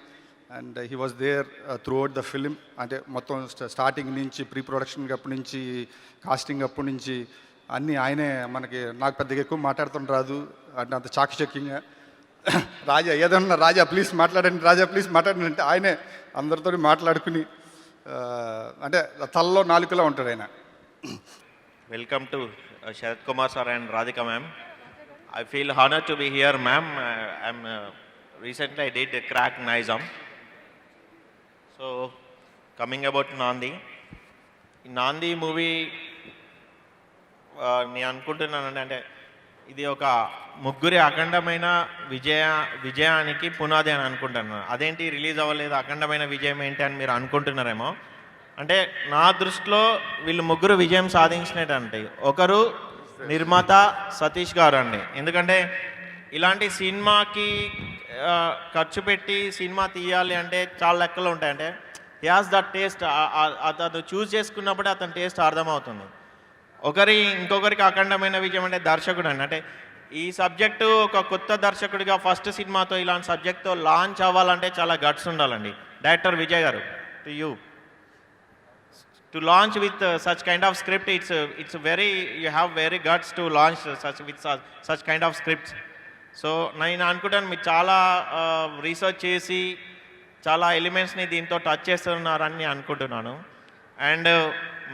C: And he was there throughout the film. అంటే మొత్తం స్టార్టింగ్ నుంచి ప్రీ ప్రొడక్షన్ అప్పటి నుంచి కాస్టింగ్ అప్పటి నుంచి అన్నీ ఆయనే. నాకు పెద్దగా ఎక్కువ మాట్లాడుతుంట రాదు అంటే అంత చాకచక్యంగా. రాజా ఏదన్నా రాజా ప్లీజ్ మాట్లాడండి అంటే ఆయనే అందరితో మాట్లాడుకుని అంటే తలలో నాలుకలో ఉంటాడు ఆయన.
R: Welcome to Sarath Kumar sir and Radhika ma'am. I feel honored to be here, ma'am. Recently I did Crack Nizam. So, coming about Nandi. In Nandi movie, నేను అనుకుంటున్నాను అంటే ఇది ఒక ముగ్గురి అఖండమైన విజయానికి పునాది అని అనుకుంటున్నాను. అదేంటి రిలీజ్ అవ్వలేదు, అఖండమైన విజయం ఏంటి అని మీరు అనుకుంటున్నారేమో. అంటే నా దృష్టిలో వీళ్ళు ముగ్గురు విజయం సాధించినట్టు. ఒకరు నిర్మాత సతీష్ గారు అండి. ఎందుకంటే ఇలాంటి సినిమాకి ఖర్చు పెట్టి సినిమా తీయాలి అంటే చాలా లెక్కలు ఉంటాయి. అంటే హీ హాస్ దట్ టేస్ట్. అతను చూస్ చేసుకున్నప్పుడే అతని టేస్ట్ అర్థమవుతుంది. ఇంకొకరికి అఖండమైన విజయం అంటే దర్శకుడు అండి. అంటే ఈ సబ్జెక్టు ఒక కొత్త దర్శకుడిగా ఫస్ట్ సినిమాతో ఇలాంటి సబ్జెక్ట్తో లాంచ్ అవ్వాలంటే చాలా గట్స్ ఉండాలండి. డైరెక్టర్ విజయ్ గారు, to you to launch with such kind of script, you have very guts to launch such kind of scripts. So నేను అనుకుంటాను మీరు చాలా రీసెర్చ్ చేసి చాలా ఎలిమెంట్స్ని దీంతో టచ్ చేస్తున్నారని అనుకుంటున్నాను. అండ్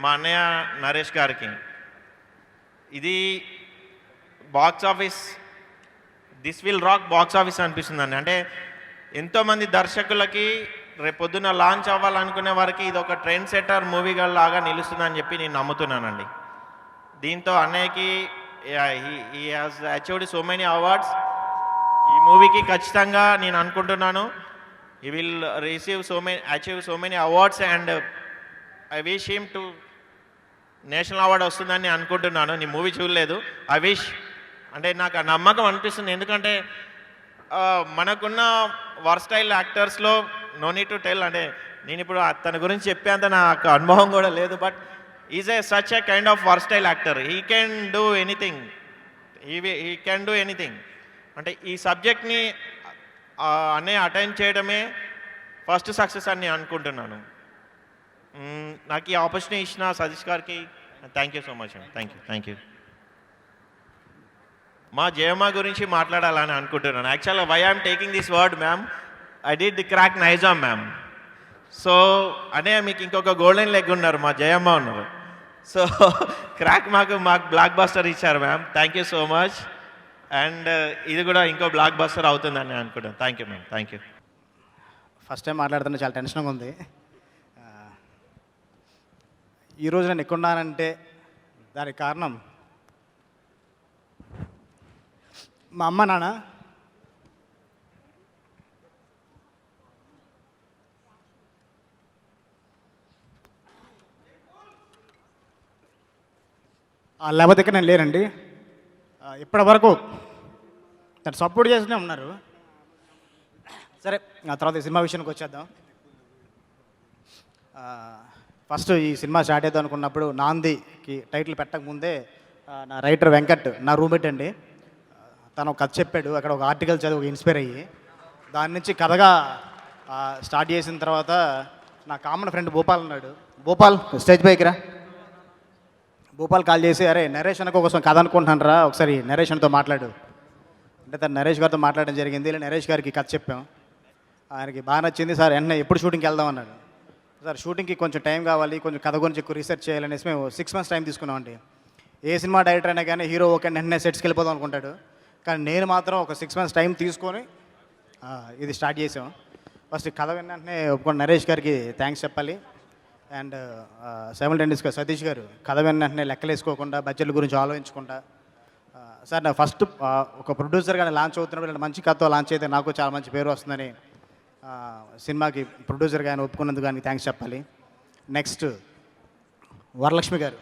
R: మా అన్నయ్య నరేష్ గారికి ఇది box office, this will rock box office అనిపిస్తుందండి. అంటే ఎంతోమంది దర్శకులకి రేపొద్దున లాంచ్ అవ్వాలనుకునే వారికి ఇది ఒక ట్రెండ్ సెటర్ మూవీగా లాగా నిలుస్తుందని చెప్పి నేను నమ్ముతున్నానండి. దీంతో అన్నయ్యకి he has achieved so many awards. ఈ మూవీకి ఖచ్చితంగా నేను అనుకుంటున్నాను he will achieve so many awards and I wish him to national award వస్తుందని అనుకుంటున్నాను. నీ మూవీ చూడలేదు, ఐ విష్. అంటే నాకు ఆ నమ్మకం అనిపిస్తుంది. ఎందుకంటే మనకున్న వర్స్టైల్ యాక్టర్స్లో నో నీడ్ టు టెల్. అంటే నేను ఇప్పుడు తన గురించి చెప్పేంత నాకు అనుభవం కూడా లేదు. But is such a kind of versatile actor. He can do anything. అంటే ఈ సబ్జెక్ట్ని అటెండ్ చేయడమే ఫస్ట్ సక్సెస్ అని నేను అనుకుంటున్నాను. నాకు ఈ ఆపర్చునిటీ ఇచ్చిన సతీష్ గారికి thank you so much. Thank you. మా జయమ్మ గురించి మాట్లాడాలని అనుకుంటున్నాను. యాక్చువల్గా why I'm taking this word ma'am, I did the Krack Nizam ma'am. So అనే మీకు ఇంకొక గోల్డెన్ లెగ్ ఉన్నారు, మా జయమ్మ ఉన్నారు. సో క్రాక్ మాకు బ్లాక్ బస్టర్ ఇచ్చారు ma'am. Thank you so much. And ఇది కూడా ఇంకో బ్లాక్ బస్టర్ అవుతుందని అనుకుంటాను. Thank you ma'am. Thank you.
S: First time మాట్లాడుతున్నా, చాలా టెన్షన్గా ఉంది. ఈరోజు నేను ఎక్కున్నానంటే దానికి కారణం మా అమ్మ నాన్న. లేకపోతే ఇక్కడ నేను లేనండి. ఇప్పటి వరకు తను సపోర్ట్ చేస్తూనే ఉన్నారు. సరే, ఆ తర్వాత ఈ సినిమా విషయానికి వచ్చేద్దాం. ఫస్ట్ ఈ సినిమా స్టార్ట్ చేద్దాం అనుకున్నప్పుడు నాందికి టైటిల్ పెట్టక ముందే నా రైటర్ వెంకట్, నా రూమ్మేట్ అండి, తను కథ చెప్పాడు. అక్కడ ఒక ఆర్టికల్ చదివి ఇన్స్పైర్ అయ్యి దాని నుంచి కథగా స్టార్ట్ చేసిన తర్వాత నా కామన్ ఫ్రెండ్ భూపాల్ ఉన్నాడు. భూపాల్ స్టేజ్ పైకి రా. భూపాల్ కాల్ చేసి, అరే నరేష్ అన్నకు కోసం కథ అనుకుంటున్నాను రా, ఒకసారి నరేష్ అన్నతో మాట్లాడు అంటే తను నరేష్ గారితో మాట్లాడడం జరిగింది. ఇలా నరేష్ గారికి కథ చెప్పాం. ఆయనకి బాగా నచ్చింది. సార్ వెంటనే ఎప్పుడు షూటింగ్కి వెళ్దాం అన్నాడు. సార్ షూటింగ్కి కొంచెం టైం కావాలి, కొంచెం కథ గురించి ఎక్కువ రీసెర్చ్ చేయాలనేసి మేము 6 months టైం తీసుకున్నామండి. ఏ సినిమా డైరెక్టర్ అయినా కానీ హీరో ఓకే వెంటనే సెట్స్కి వెళ్ళిపోదాం అనుకుంటాడు. కానీ నేను మాత్రం ఒక 6 months టైం తీసుకొని ఇది స్టార్ట్ చేసాం. ఫస్ట్ కథ విన్న ఒప్పుకున్న నరేష్ గారికి థ్యాంక్స్ చెప్పాలి. అండ్ సైమల్టేనియస్గా సతీష్ గారు కథ విన్న లెక్కలు వేసుకోకుండా బడ్జెట్ల గురించి ఆలోచించకుండా సార్ నా ఫస్ట్ ఒక ప్రొడ్యూసర్గా లాంచ్ అవుతున్నప్పుడు మంచి కథతో లాంచ్ అయితే నాకు చాలా మంచి పేరు వస్తుందని సినిమాకి ప్రొడ్యూసర్గా ఆయన ఒప్పుకున్నందుకు కానీ థ్యాంక్స్ చెప్పాలి. నెక్స్ట్ వరలక్ష్మి గారు,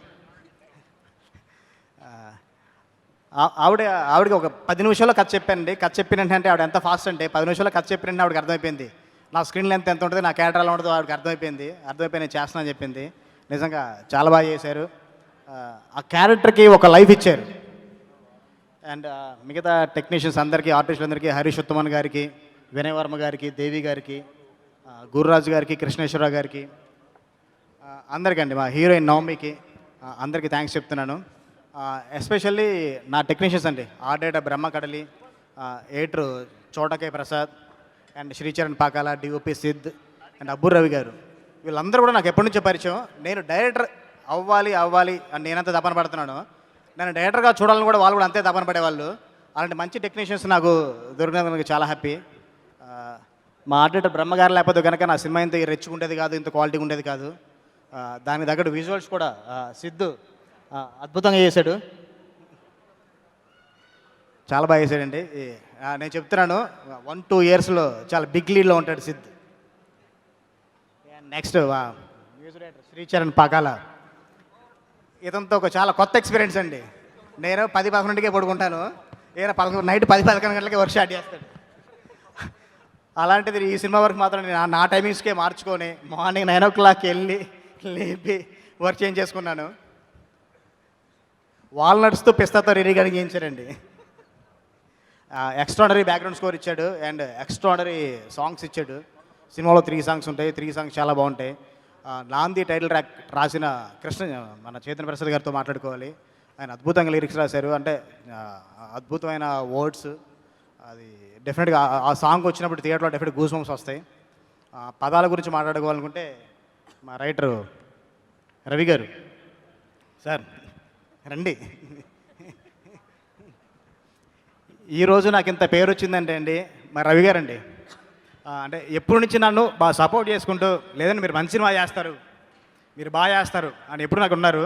S: ఆవిడకి ఒక 10 నిమిషాల్లో కథ చెప్పానండి. కథ చెప్పినంటే ఆవిడ ఎంత ఫాస్ట్ అంటే 10 నిమిషాల్లో కథ చెప్పినంటే ఆవిడకి అర్థమైపోయింది. నా స్క్రీన్ లెంత్ ఎంత ఉంటుంది, నా క్యారెక్టర్ ఎలా ఉంటుందో ఆవిడకి అర్థమైపోయి నేను చేస్తానని చెప్పింది. నిజంగా చాలా బాగా చేశారు. ఆ క్యారెక్టర్కి ఒక లైఫ్ ఇచ్చారు. అండ్ మిగతా టెక్నీషియన్స్ అందరికీ, ఆర్టిస్టులందరికీ, హరీష్ ఉత్తమన్ గారికి, వినయ్ వర్మ గారికి, దేవి గారికి, గురురాజు గారికి, కృష్ణేశ్వరరావు గారికి, అందరికండి, మా హీరోయిన్ నవమికి అందరికీ థ్యాంక్స్ చెప్తున్నాను. ఎస్పెషల్లీ నా టెక్నీషియన్స్ అండి, ఆర్డేటర్ బ్రహ్మ కడలి, editor చోటకే Prasad and Sricharan Pakala, DOP Sid and Abburi Ravi గారు. వీళ్ళందరూ కూడా నాకు ఎప్పటి నుంచో పరిచయం. నేను డైరెక్టర్ అవ్వాలి అని నేనంత తపన పడుతున్నాను. నేను డైరెక్టర్గా చూడాలని కూడా వాళ్ళు కూడా అంతే తపన పడేవాళ్ళు. అలాంటి మంచి టెక్నీషియన్స్ నాకు దొరికినందుకు నాకు చాలా హ్యాపీ. మా ఆర్డేటర్ బ్రహ్మగారు లేకపోతే కనుక నా సినిమా ఇంత రిచ్గా ఉండేది కాదు, ఇంత క్వాలిటీ ఉండేది కాదు. దానికి తగ్గట్టు విజువల్స్ కూడా సిద్ధు అద్భుతంగా చేశాడు, చాలా బాగా చేశాడండి. నేను చెప్తున్నాను 1-2 yearsలో చాలా బిగ్ లీడ్లో ఉంటాడు Sid. Next music director Sricharan Pakala, ఇదంతా ఒక చాలా కొత్త ఎక్స్పీరియన్స్ అండి. నేను 10-11కే పడుకుంటాను, ఈయన నైట్ 10-11 గంటలకి వర్క్ స్టార్ట్ చేస్తాడు. అలాంటిది ఈ సినిమా వరకు మాత్రం నేను నా టైమింగ్స్కే మార్చుకొని మార్నింగ్ 9 o'clock వెళ్ళి లేపి వర్క్ చేంజ్ చేసుకున్నాను. వాల్నట్స్తో పిస్తాతో రెడీగా గీయించారండి. ఎక్స్ట్రాడనరీ బ్యాక్గ్రౌండ్ స్కోర్ ఇచ్చాడు అండ్ ఎక్స్ట్రాడనరీ సాంగ్స్ ఇచ్చాడు. సినిమాలో 3 songs ఉంటాయి, 3 songs చాలా బాగుంటాయి. నాంది టైటిల్ ట్రాక్ రాసిన మన చైతన్య ప్రసాద్ గారితో మాట్లాడుకోవాలి. ఆయన అద్భుతంగా లిరిక్స్ రాశారు, అంటే అద్భుతమైన వర్డ్స్. అది డెఫినెట్గా ఆ సాంగ్ వచ్చినప్పుడు థియేటర్లో డెఫినెట్ గూస్ బంప్స్ వస్తాయి. పదాల గురించి మాట్లాడుకోవాలనుకుంటే మా రైటరు రవి గారు, సార్ రండి. ఈరోజు నాకు ఇంత పేరు వచ్చిందంటే అండి మా రవి గారు అండి. అంటే ఎప్పటి నుంచి నన్ను బాగా సపోర్ట్ చేసుకుంటూ, లేదంటే మీరు మంచి సినిమా చేస్తారు, మీరు బాగా చేస్తారు అని ఎప్పుడు నాకు ఉన్నారు.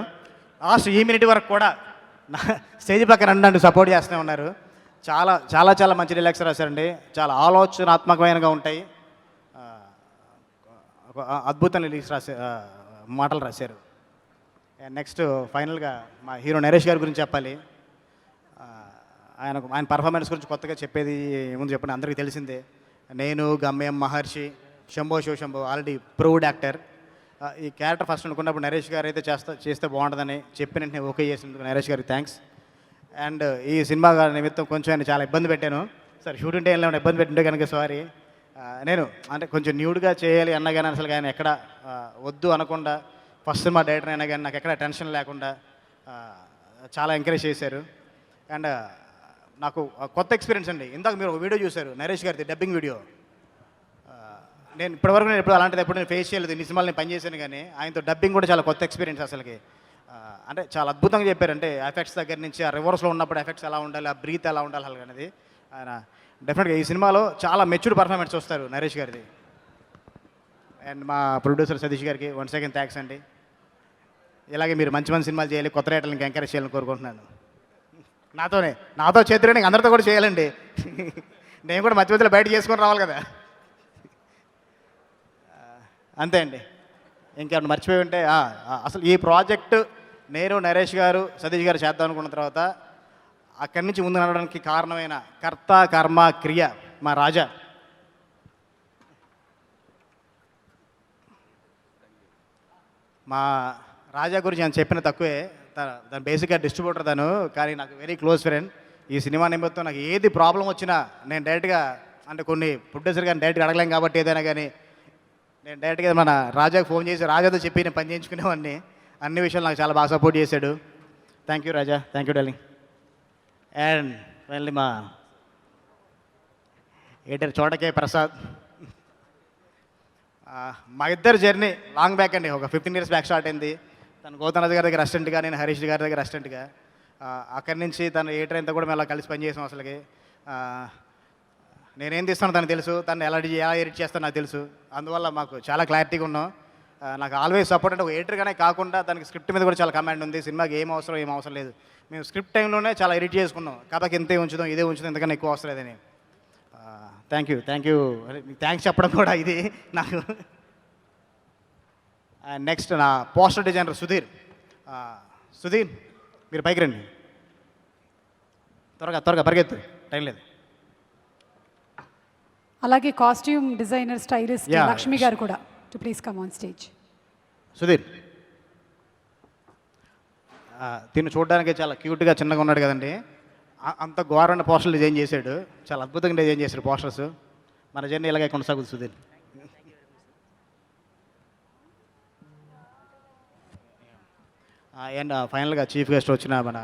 S: లాస్ట్ ఈ మినిట్ వరకు కూడా నా స్టేజ్ పక్కన నన్ను సపోర్ట్ చేస్తూనే ఉన్నారు. చాలా చాలా చాలా మంచి రిలాక్స్ రాశారండి, చాలా ఆలోచనాత్మకమైనగా ఉంటాయి. అద్భుతం లిరిక్స్ మాటలు రాశారు. నెక్స్ట్ ఫైనల్గా మా హీరో నరేష్ గారి గురించి చెప్పాలి. ఆయన పర్ఫార్మెన్స్ గురించి కొత్తగా చెప్పేది ముందు చెప్పండి, అందరికీ తెలిసిందే. Nenu, Gamyam, Maharshi, Shambho Shivashambho already proved actor. ఈ క్యారెక్టర్ ఫస్ట్ అనుకున్నప్పుడు నరేష్ గారు అయితే చేస్తే బాగుంటుందని చెప్పిన నేను ఓకే చేసినందుకు నరేష్ గారికి థ్యాంక్స్. అండ్ ఈ సినిమా నిమిత్తం కొంచెం ఆయన చాలా ఇబ్బంది పెట్టాను సార్. షూటింగ్ టైంలో ఏమైనా ఇబ్బంది పెట్టింటే కనుక సారీ. నేను అంటే కొంచెం న్యూడ్గా చేయాలి అన్నా కానీ అసలు ఆయన ఎక్కడ వద్దు అనకుండా, ఫస్ట్ సినిమా డైరెక్టర్ అయినా కానీ నాకు ఎక్కడ టెన్షన్ లేకుండా చాలా ఎంకరేజ్ చేశారు. అండ్ నాకు కొత్త ఎక్స్పీరియన్స్ అండి. ఇందాక మీరు ఒక వీడియో చూశారు నరేష్ గారిది, డబ్బింగ్ వీడియో. నేను ఇప్పటివరకు ఎప్పుడు అలాంటిది ఎప్పుడు నేను ఫేస్ చేయలేదు. ఇన్ని సినిమాలు నేను పనిచేశాను, కానీ ఆయనతో డబ్బింగ్ కూడా చాలా కొత్త ఎక్స్పీరియన్స్ అసలుకి. అంటే చాలా అద్భుతంగా చెప్పారు. అంటే ఎఫెక్ట్స్ దగ్గర నుంచి ఆ రివర్స్లో ఉన్నప్పుడు ఎఫెక్ట్స్ ఎలా ఉండాలి, ఆ బ్రీత్ ఎలా ఉండాలి అనేది ఆయన డెఫినెట్గా ఈ సినిమాలో చాలా మెచ్యూర్డ్ పర్ఫార్మెన్స్ వస్తారు నరేష్ గారిది. అండ్ మా ప్రొడ్యూసర్ సతీష్ గారికి వన్స్ అగైన్ థ్యాంక్స్ అండి. ఇలాగే మీరు మంచి మంచి సినిమాలు చేయాలి, కొత్త రైటర్లు ఇంకా ఎంకరేజ్ చేయాలని కోరుకుంటున్నాను. నాతో చేతులు నీకు అందరితో కూడా చేయాలండి. నేను కూడా మధ్య మధ్యలో బయట చేసుకొని రావాలి కదా. అంతే అండి. ఇంకేమన్నా మర్చిపోయి ఉంటే అసలు ఈ ప్రాజెక్టు నేను, నరేష్ గారు, సతీష్ గారు చేద్దాం అనుకున్న తర్వాత అక్కడి నుంచి ముందు నడవడానికి కారణమైన కర్త కర్మ క్రియ మా రాజా. మా రాజా గురించి నేను చెప్పిన తక్కువే. దాని బేసిక్గా డిస్ట్రిబ్యూటర్ తను, కానీ నాకు వెరీ క్లోజ్ ఫ్రెండ్. ఈ సినిమా నిమిత్తం నాకు ఏది ప్రాబ్లం వచ్చినా నేను డైరెక్ట్గా, అంటే కొన్ని ప్రొడ్యూసర్ కానీ డైరెక్ట్గా అడగలేం కాబట్టి ఏదైనా కానీ నేను డైరెక్ట్గా మన రాజాకి ఫోన్ చేసి రాజాతో చెప్పి నేను పని చేయించుకునేవాడిని. అన్ని విషయాలు నాకు చాలా బాగా సపోర్ట్ చేశాడు. Thank you Raja, thank you darling. And finally మా ఎడిటర్ చోటకే ప్రసాద్, మా ఇద్దరు జర్నీ లాంగ్ బ్యాక్ అండి, ఒక 15 years బ్యాక్ స్టార్ట్ అయింది. తను గౌతమ్నాథ్ గారి దగ్గర అసిస్టెంట్గా, నేను హరీష్ గారి దగ్గర అసిస్టెంట్గా. అక్కడి నుంచి తను ఏ ట్రైన్తో కూడా మేము అలా కలిసి పనిచేసాం. అసలుకి నేనేం తీస్తానో తనకు తెలుసు, తను ఎలా ఎడిట్ చేస్తానో నాకు తెలుసు. అందువల్ల మాకు చాలా క్లారిటీగా ఉన్నాం. నాకు ఆల్వేస్ సపోర్ట్ అంటే ఒక ఎడిటర్గానే కాకుండా దానికి స్క్రిప్ట్ మీద కూడా చాలా కమాండ్ ఉంది. సినిమాకి ఏం అవసరం లేదు. మేము స్క్రిప్ట్ టైంలోనే చాలా ఎడిట్ చేసుకున్నాం. కథకి ఇంతే ఉంచుదాం, ఇదే ఉంచుదాం, ఎందుకన్నా ఎక్కువ అవసరం లేదని. థ్యాంక్ యూ మీకు థ్యాంక్స్ చెప్పడం కూడా ఇది నాకు. నెక్స్ట్ నా పోస్టర్ డిజైనర్ సుధీర్. సుధీర్ మీరు పైకి రండి, త్వరగా పరిగెత్తు, టైం లేదు.
A: అలాగే costume designer stylist
S: Yeah.
A: Lakshmi గారు కూడా to please come on stage.
S: Sudheer తిను చూడడానికి చాలా క్యూట్గా చిన్నగా ఉన్నాడు కదండి. అంత ఘోరమైన పోస్టర్లు డిజైన్ చేశాడు, చాలా అద్భుతంగా డిజైన్ చేశాడు పోస్టర్స్. మన జర్నీ ఇలాగే కొనసాగుతుంది సుధీర్. అండ్ ఫైనల్గా చీఫ్ గెస్ట్ వచ్చిన మన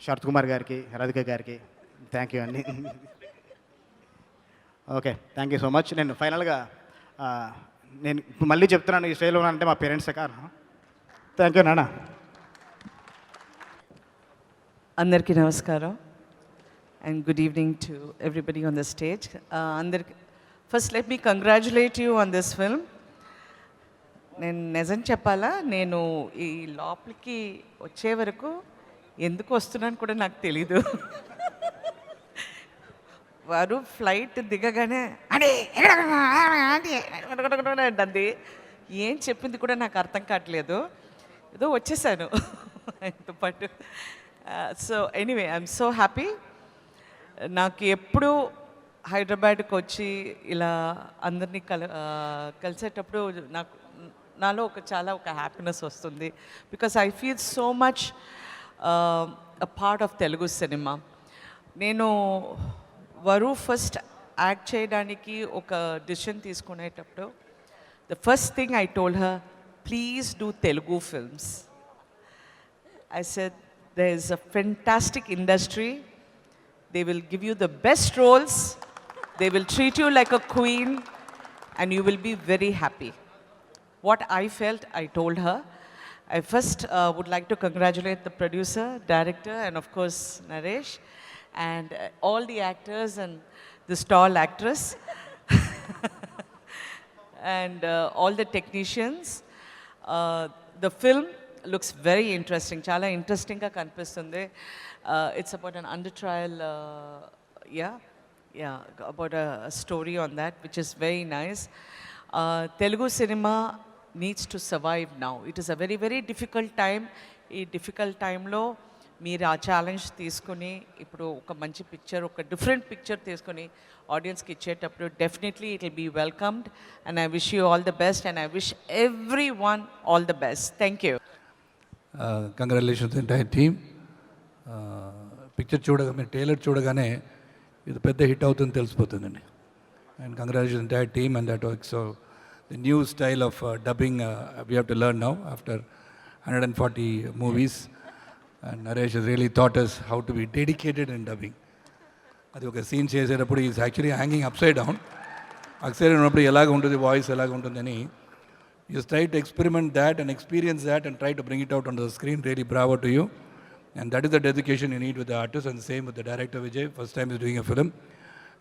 S: శరత్ కుమార్ గారికి, రాధిక గారికి థ్యాంక్ యూ అండి. Okay, thank you so much. నేను ఫైనల్గా నేను ఇప్పుడు మళ్ళీ చెప్తున్నాను, ఈ స్టైల్లో అంటే మా పేరెంట్సే కారణం. థ్యాంక్ యూ నాన్న.
T: అందరికీ నమస్కారం and good evening to everybody on the stage. అందరికి first let me congratulate you on this film. నేను నిజం చెప్పాలా, నేను ఈ లోపలికి వచ్చే వరకు ఎందుకు వస్తున్నాను కూడా నాకు తెలీదు. వారు ఫ్లైట్ దిగగానే అండి అంది, ఏం చెప్పింది కూడా నాకు అర్థం కావట్లేదు, ఏదో వచ్చేసాను ఆయనతో పాటు. So anyway I'm so happy. నాకు ఎప్పుడు హైదరాబాద్కి వచ్చి ఇలా అందరినీ కలిసేటప్పుడు నాలో చాలా హ్యాపీనెస్ వస్తుంది. Because I feel so much a part of Telugu cinema. నేను వరు ఫస్ట్ యాక్ట్ చేయడానికి ఒక డిసిషన్ తీసుకునేటప్పుడు the first thing I told her, please do Telugu films. I said, there is a fantastic industry. They will give you the best roles. They will treat you like a queen and you will be very happy. What I felt, I told her. I first would like to congratulate the producer, director, and of course, Naresh, and all the actors and the tall actress, and all the technicians. The film looks very interesting. Chala interesting ga kanipistundi. It's about an under trial, about a story on that, which is very nice. Telugu cinema needs to survive now. It is a very, very difficult time. ఈ difficult టైంలో మీరు ఆ challenge తీసుకొని ఇప్పుడు ఒక మంచి picture, ఒక different picture తీసుకొని ఆడియన్స్కి ఇచ్చేటప్పుడు definitely it will be welcomed. And I wish you all the best and I wish everyone all the best. Thank you.
U: Congratulations entire team. Picture మీరు ట్రైలర్ చూడగానే ఇది పెద్ద హిట్ అవుతుందని తెలిసిపోతుందండి. And congratulations entire team and that work. So the new style of dubbing we have to learn now after 140 movies. And Naresh has really taught us how to be dedicated in dubbing. అది ఒక scene చేసేటప్పుడు is actually hanging upside down. Upside ఉన్నప్పుడు ఎలాగ ఉంటుంది, voice ఎలాగ ఉంటుందని you try to experiment that and experience that and try to bring it out on the screen. Really bravo to you. And that is the dedication you need with the artist, and the same with the director Vijay. First time he's doing a film.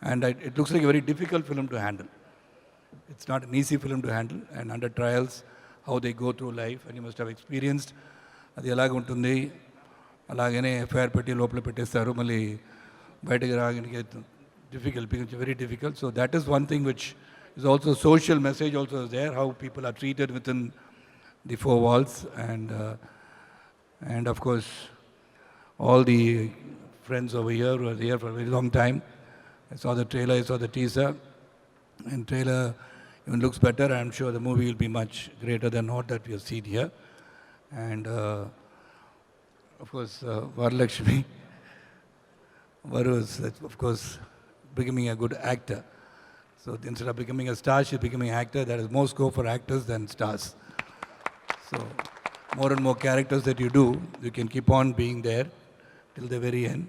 U: And it looks like a very difficult film to handle. It's not an easy film to handle. And under trials, how they go through life, and you must have experienced. అది ఎలాగ ఉంటుంది, అలాగనే FIR పెట్టి లోపల పెట్టేస్తారు, మళ్ళీ బయటకు రాగడానికి difficult, becomes very difficult. So that is one thing which is also social message also is there, how people are treated within the four walls. And of course, all the friends over here who are here for a very long time. I saw the trailer, I saw the teaser, and trailer even looks better. I'm sure the movie will be much greater than what that we have seen here. And of course, Varalakshmi, Varu is, of course, becoming a good actor. So instead of becoming a star, she's becoming an actor. There is more scope for actors than stars. So more and more characters that you do, you can keep on being there till the very end.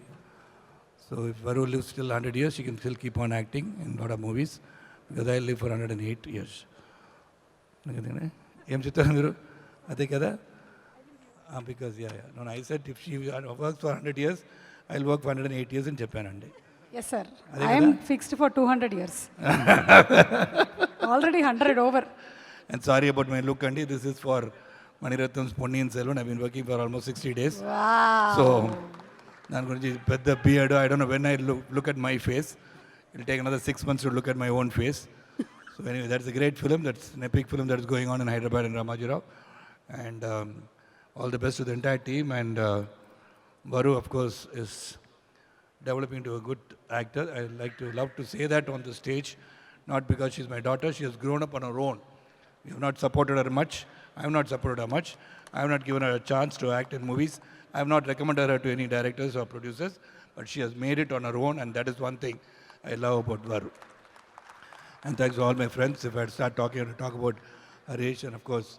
U: So if Varu lives till 100 years, she can still keep on acting in a lot of movies, because I live for 108 years. ఏం చెప్తారు మీరు? అదే కదా, because no I said if she works for 100 years I will work for 108 years అని చెప్పానండి.
A: Yes sir, I'm fixed for 200 years. Already 100 over.
U: And sorry about my look, Andy. This is for Maniratnam's Ponniyin Selvan. I've been working for almost 60 days.
A: Wow.
U: So, I'm going to put the beard. I don't know when I look at my face. It'll take another 6 months to look at my own face. So anyway, that's a great film. That's an epic film that's going on in Hyderabad and Ramajirao. And all the best to the entire team. And Varu, of course, is developing into a good actor. I love to say that on the stage, not because she's my daughter. She has grown up on her own. We have not supported her much. I have not supported her much. I have not given her a chance to act in movies. I have not recommended her to any directors or producers, but she has made it on her own, and that is one thing I love about Varu. And thanks to all my friends. If I start talking, I have to talk about Harish and, of course,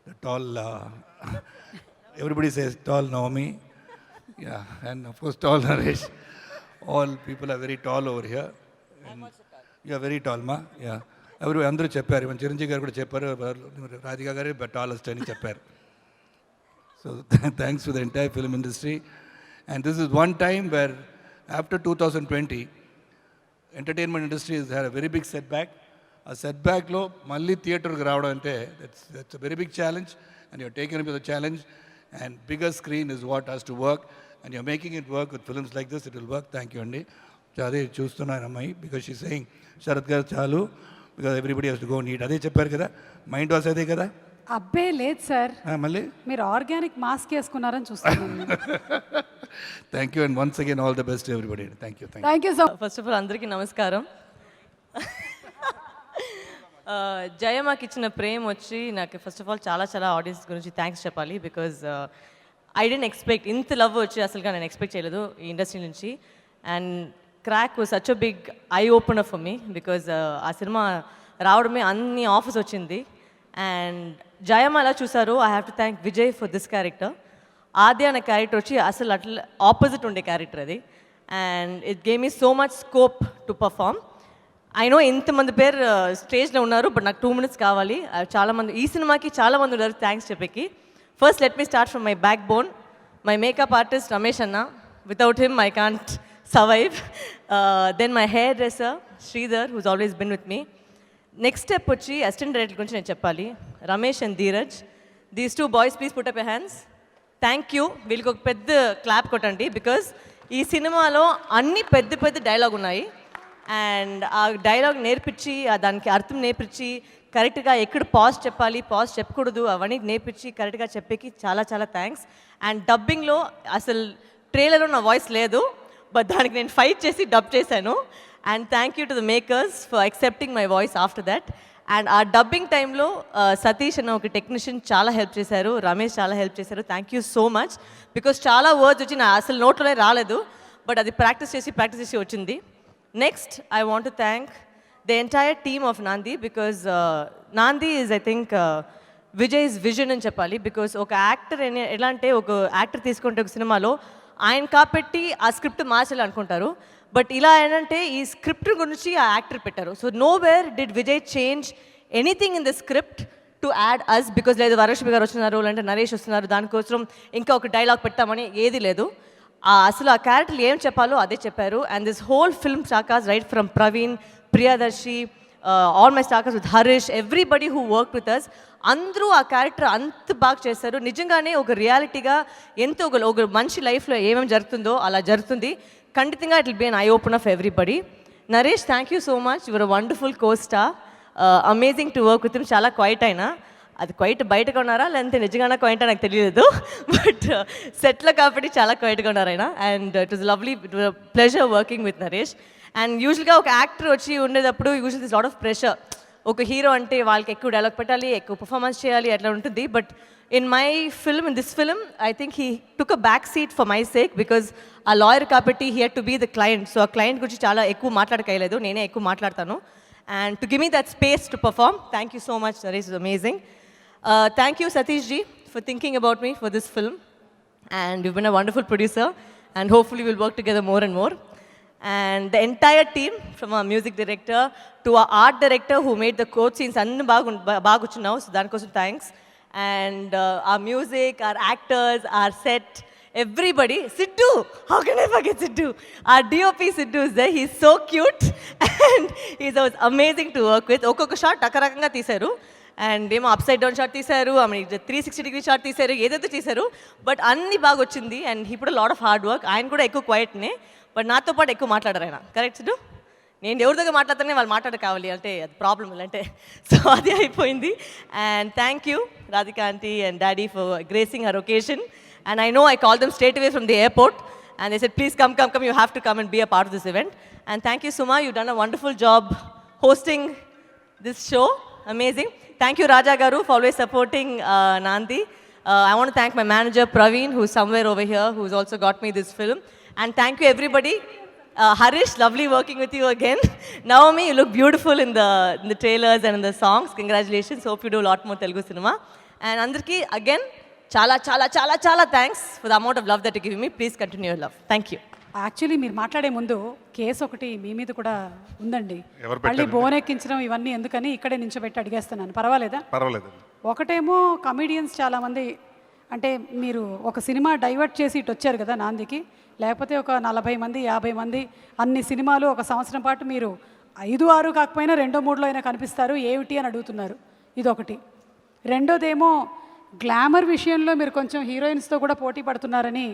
U: the tall, everybody says tall Naomi. Yeah, and of course, tall Harish. All people are very tall over here. You are very tall, ma. Yeah. అందరూ చెప్పారు, even Chiranjeevi గారు కూడా చెప్పారు, రాధికా గారే tallest అని చెప్పారు. So thanks to the entire film industry. And this is one time where after 2020 entertainment industry had a very big setback. ఆ సెట్ బ్యాక్లో మళ్ళీ థియేటర్కి రావడం అంటే that's a very big challenge, and you're taking up the challenge, and bigger screen is what has to work, and you're making it work with films like this. It will work. Thank you అండి. అదే చూస్తున్నాను అమ్మాయి, because she saying Sarath garu చాలు, because everybody has to go neat. అదే చెప్పారు కదా, mind was అదే కదా.
A: అబ్బే లేదు సార్,
U: మళ్ళీ
A: మీరు ఆర్గానిక్ మాస్క్ వేసుకున్నారని చూస్తున్నాను.
U: Thank you, and once again all the best everybody. Thank you.
A: Thank you so.
B: First of all అందరికీ నమస్కారం. జయమాకి ఇచ్చిన ప్రేమ వచ్చి నాకు ఫస్ట్ ఆఫ్ ఆల్ చాలా చాలా ఆడియన్స్ గురించి థ్యాంక్స్ చెప్పాలి, బికాజ్ ఐ డెంట్ ఎక్స్పెక్ట్ ఇంత లవ్ వచ్చి అసలుగా నేను ఎక్స్పెక్ట్ చేయలేదు ఈ ఇండస్ట్రీ నుంచి. And Krack was such a big eye opener for me, because ఆ సినిమా రావడమే అన్ని ఆఫర్స్ వచ్చింది. అండ్ జయమ్మ ఎలా చూసారు, I have to thank Vijay for this character. Aadya అనే క్యారెక్టర్ వచ్చి అసలు అట్లా ఆపోజిట్ ఉండే క్యారెక్టర్ అది, and it gave me so much scope to perform. I know ఇంతమంది పేరు స్టేజ్లో ఉన్నారు, బట్ నాకు 2 minutes కావాలి. చాలామంది ఈ సినిమాకి చాలామంది ఉన్నారు థ్యాంక్స్ చెప్పేకి. First let me start from my backbone, my makeup artist Ramesh అన్న. Without him I can't survive. Then my hairdresser Sridhar, who's always been with me. Next step వచ్చి అసిస్టెంట్ డైరెక్టర్ గురించి నేను చెప్పాలి, Ramesh and Dheeraj. These 2 boys please put up your hands. Thank you. వీళ్ళకి ఒక పెద్ద clap కొట్టండి, because ఈ సినిమాలో అన్ని పెద్ద పెద్ద డైలాగ్ ఉన్నాయి, అండ్ ఆ డైలాగ్ నేర్పించి దానికి అర్థం నేర్పించి కరెక్ట్గా ఎక్కడ పాజ్ చెప్పాలి, పాజ్ చెప్పకూడదు అవన్నీ నేర్పించి కరెక్ట్గా చెప్పేకి చాలా చాలా థ్యాంక్స్. అండ్ డబ్బింగ్లో అసలు ట్రైలర్లో నా వాయిస్ లేదు, బట్ దానికి నేను ఫైట్ చేసి డబ్ చేశాను. And thank you to the makers for accepting my voice after that. And ఆ డబ్బింగ్ టైంలో సతీష్ అన్న ఒక టెక్నీషియన్ చాలా హెల్ప్ చేశారు, రమేష్ చాలా హెల్ప్ చేశారు. Thank you so much, because చాలా వర్డ్స్ వచ్చి నా అసలు నోట్లోనే రాలేదు, బట్ అది ప్రాక్టీస్ చేసి వచ్చింది. Next I want to thank the entire team of నాంది, బికాజ్ నాంది is I think Vijay's vision అని చెప్పాలి. బికాజ్ ఒక యాక్టర్ ఎలా అంటే ఒక యాక్టర్ తీసుకుంటే ఒక సినిమాలో ఆయన కాబట్టి ఆ స్క్రిప్ట్ మార్చాలి అనుకుంటారు, బట్ ఇలా ఏంటంటే ఈ స్క్రిప్ట్ గురించి ఆ యాక్టర్ పెట్టారు. So nowhere did Vijay change anything in the script to add us, because లేదు వరలక్ష్మి గారు వస్తున్నారు, లేదంటే నరేష్ వస్తున్నారు దానికోసం ఇంకా ఒక డైలాగ్ పెట్టామని ఏది లేదు. అసలు ఆ క్యారెక్టర్లు ఏం చెప్పాలో అదే చెప్పారు. And this whole film star cast right from Praveen, Priyadarshi, all my star cast with Harish, everybody who work with us, అందరూ ఆ క్యారెక్టర్ అంత బాగా చేస్తారు. నిజంగానే ఒక రియాలిటీగా ఎంతో ఒక మనిషి లైఫ్లో ఏమేమి జరుగుతుందో అలా జరుగుతుంది. ఖండితంగా it will be an eye opener for everybody. Naresh, thank you so much, your uh wonderful costar, amazing to work with him. చాలా క్వైట్ అయినా, అది క్వైట్ బయటగా ఉన్నారా లేదంటే నిజంగానే క్వైట్ నాకు తెలియదు, బట్ సెట్లో కాబట్టి చాలా క్వైట్గా ఉన్నారు ఆయన. And it was lovely, pleasure working with Naresh. And యూజువల్గా ఒక యాక్టర్ వచ్చి ఉండేటప్పుడు usual this lot of pressure. ఒక హీరో అంటే వాళ్ళకి ఎక్కువ డైలాగ్ పెట్టాలి, ఎక్కువ పర్ఫార్మెన్స్ చేయాలి, అట్లా ఉంటుంది. But in my film, in this film, I think he took a back seat for my sake, because ఆ లాయర్ కాబట్టి he had to be the client. So ఆ క్లయింట్ గురించి చాలా ఎక్కువ మాట్లాడకలేదు, నేనే ఎక్కువ మాట్లాడతాను. And to give me that space to perform, thank you so much Naresh, is amazing. Thank you Satish ji for thinking about me for this film, and you've been a wonderful producer, and hopefully we'll work together more and more. And the entire team, from our music director to our art director who made the quote scenes, అన్ని బాగున్నావు, so దానికోసం thanks. And our music, our actors, our set, everybody. Siddu, how can I forget Siddu? Our DOP Siddu is there. He's so cute and he's amazing to work with. ఒక్కొక్క shot రకరకంగా తీశారు. And ఏమో upside down shot తీశారు, 360 shot తీశారు, ఏదైతే తీశారు, but అన్ని బాగా వచ్చింది. And he put lot of hard work. ఆయన కూడా ఎక్కువ క్వైట్నే, బట్ నాతో పాటు ఎక్కువ మాట్లాడారు ఆయన. కరెక్ట్ సిడ్డు? నేను ఎవరి దగ్గర మాట్లాడితేనే వాళ్ళు మాట్లాడ కావాలి అంటే అది ప్రాబ్లం అంటే, సో అది అయిపోయింది. And thank you Radhika aunty and daddy for gracing her occasion. And I know I call them straight away from the airport and they said, please come, you have to come and be a part of this event. And thank you, Suma, you've done a wonderful job hosting this show. Amazing. Thank you, Raja Garu, for always supporting Nandi. I want to thank my manager, Praveen, who's somewhere over here, who's also got me this film. And thank you, everybody. Harish, lovely working with you again. Naomi, you look beautiful in the trailers and in the songs. Congratulations. Hope you do a lot more Telugu cinema. And Andarki, again, చాలా thanks for the amount of love that you give me. Please continue your love. Thank you.
A: Actually మీరు మాట్లాడే ముందు case ఒకటి మీ మీద కూడా ఉందండి. మళ్ళీ bone ఎక్కించడం ఇవన్నీ ఎందుకని ఇక్కడే నించోబెట్టి అడిగేస్తున్నాను. పర్వాలేదా?
C: పర్వాలేదు.
A: ఒకటేమో కమీడియన్స్ చాలామంది, అంటే మీరు ఒక సినిమా డైవర్ట్ చేసి ఇటు వచ్చారు కదా నాందికి, లేకపోతే ఒక 40 మంది 50 మంది అన్ని సినిమాలు ఒక సంవత్సరం పాటు మీరు 5, 6 కాకపోయినా 2, 3లో అయినా కనిపిస్తారు, ఏమిటి అని అడుగుతున్నారు. ఇదొకటి. రెండోదేమో గ్లామర్ విషయంలో మీరు కొంచెం హీరోయిన్స్తో కూడా పోటీ పడుతున్నారని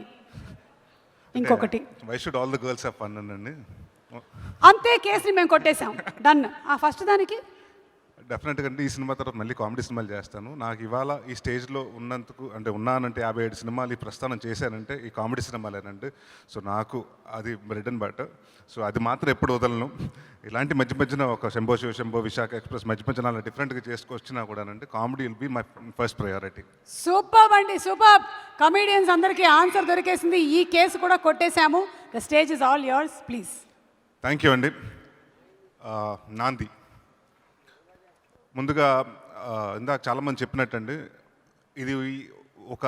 A: ఇంకొకటి.
C: Why should all the girls have fun అండి.
A: అంతే, కేసుని మేము కొట్టేశాం. డన్. ఆ ఫస్ట్ దానికి
C: డెఫినెట్గా అండి ఈ సినిమా తర్వాత మళ్ళీ కామెడీ సినిమాలు చేస్తాను. నాకు ఇవాళ ఈ స్టేజ్లో ఉన్నందుకు అంటే ఉన్నానంటే 57 సినిమాలు ఈ ప్రస్థానం చేశానంటే ఈ కామెడీ సినిమాలేనండి. సో నాకు అది బ్రెడ్ అండ్ బటర్. సో అది మాత్రం ఎప్పుడు వదలను. ఇలాంటి మధ్య మధ్యన ఒక శంభో శివశంభో విశాఖ ఎక్స్ప్రెస్ మధ్య మధ్యన అలా డిఫరెంట్గా చేసుకొచ్చినా కూడానండి comedy will be my first priority.
A: Super అండి, సూపర్. కమీడియన్స్ అందరికీ ఆన్సర్ దొరికేసింది. ఈ కేసు కూడా కొట్టేశాము. The stage is all yours, please.
C: Thank you అండి. నాంది, ముందుగా ఇందాక చాలామంది చెప్పినట్టండి, ఇది ఒక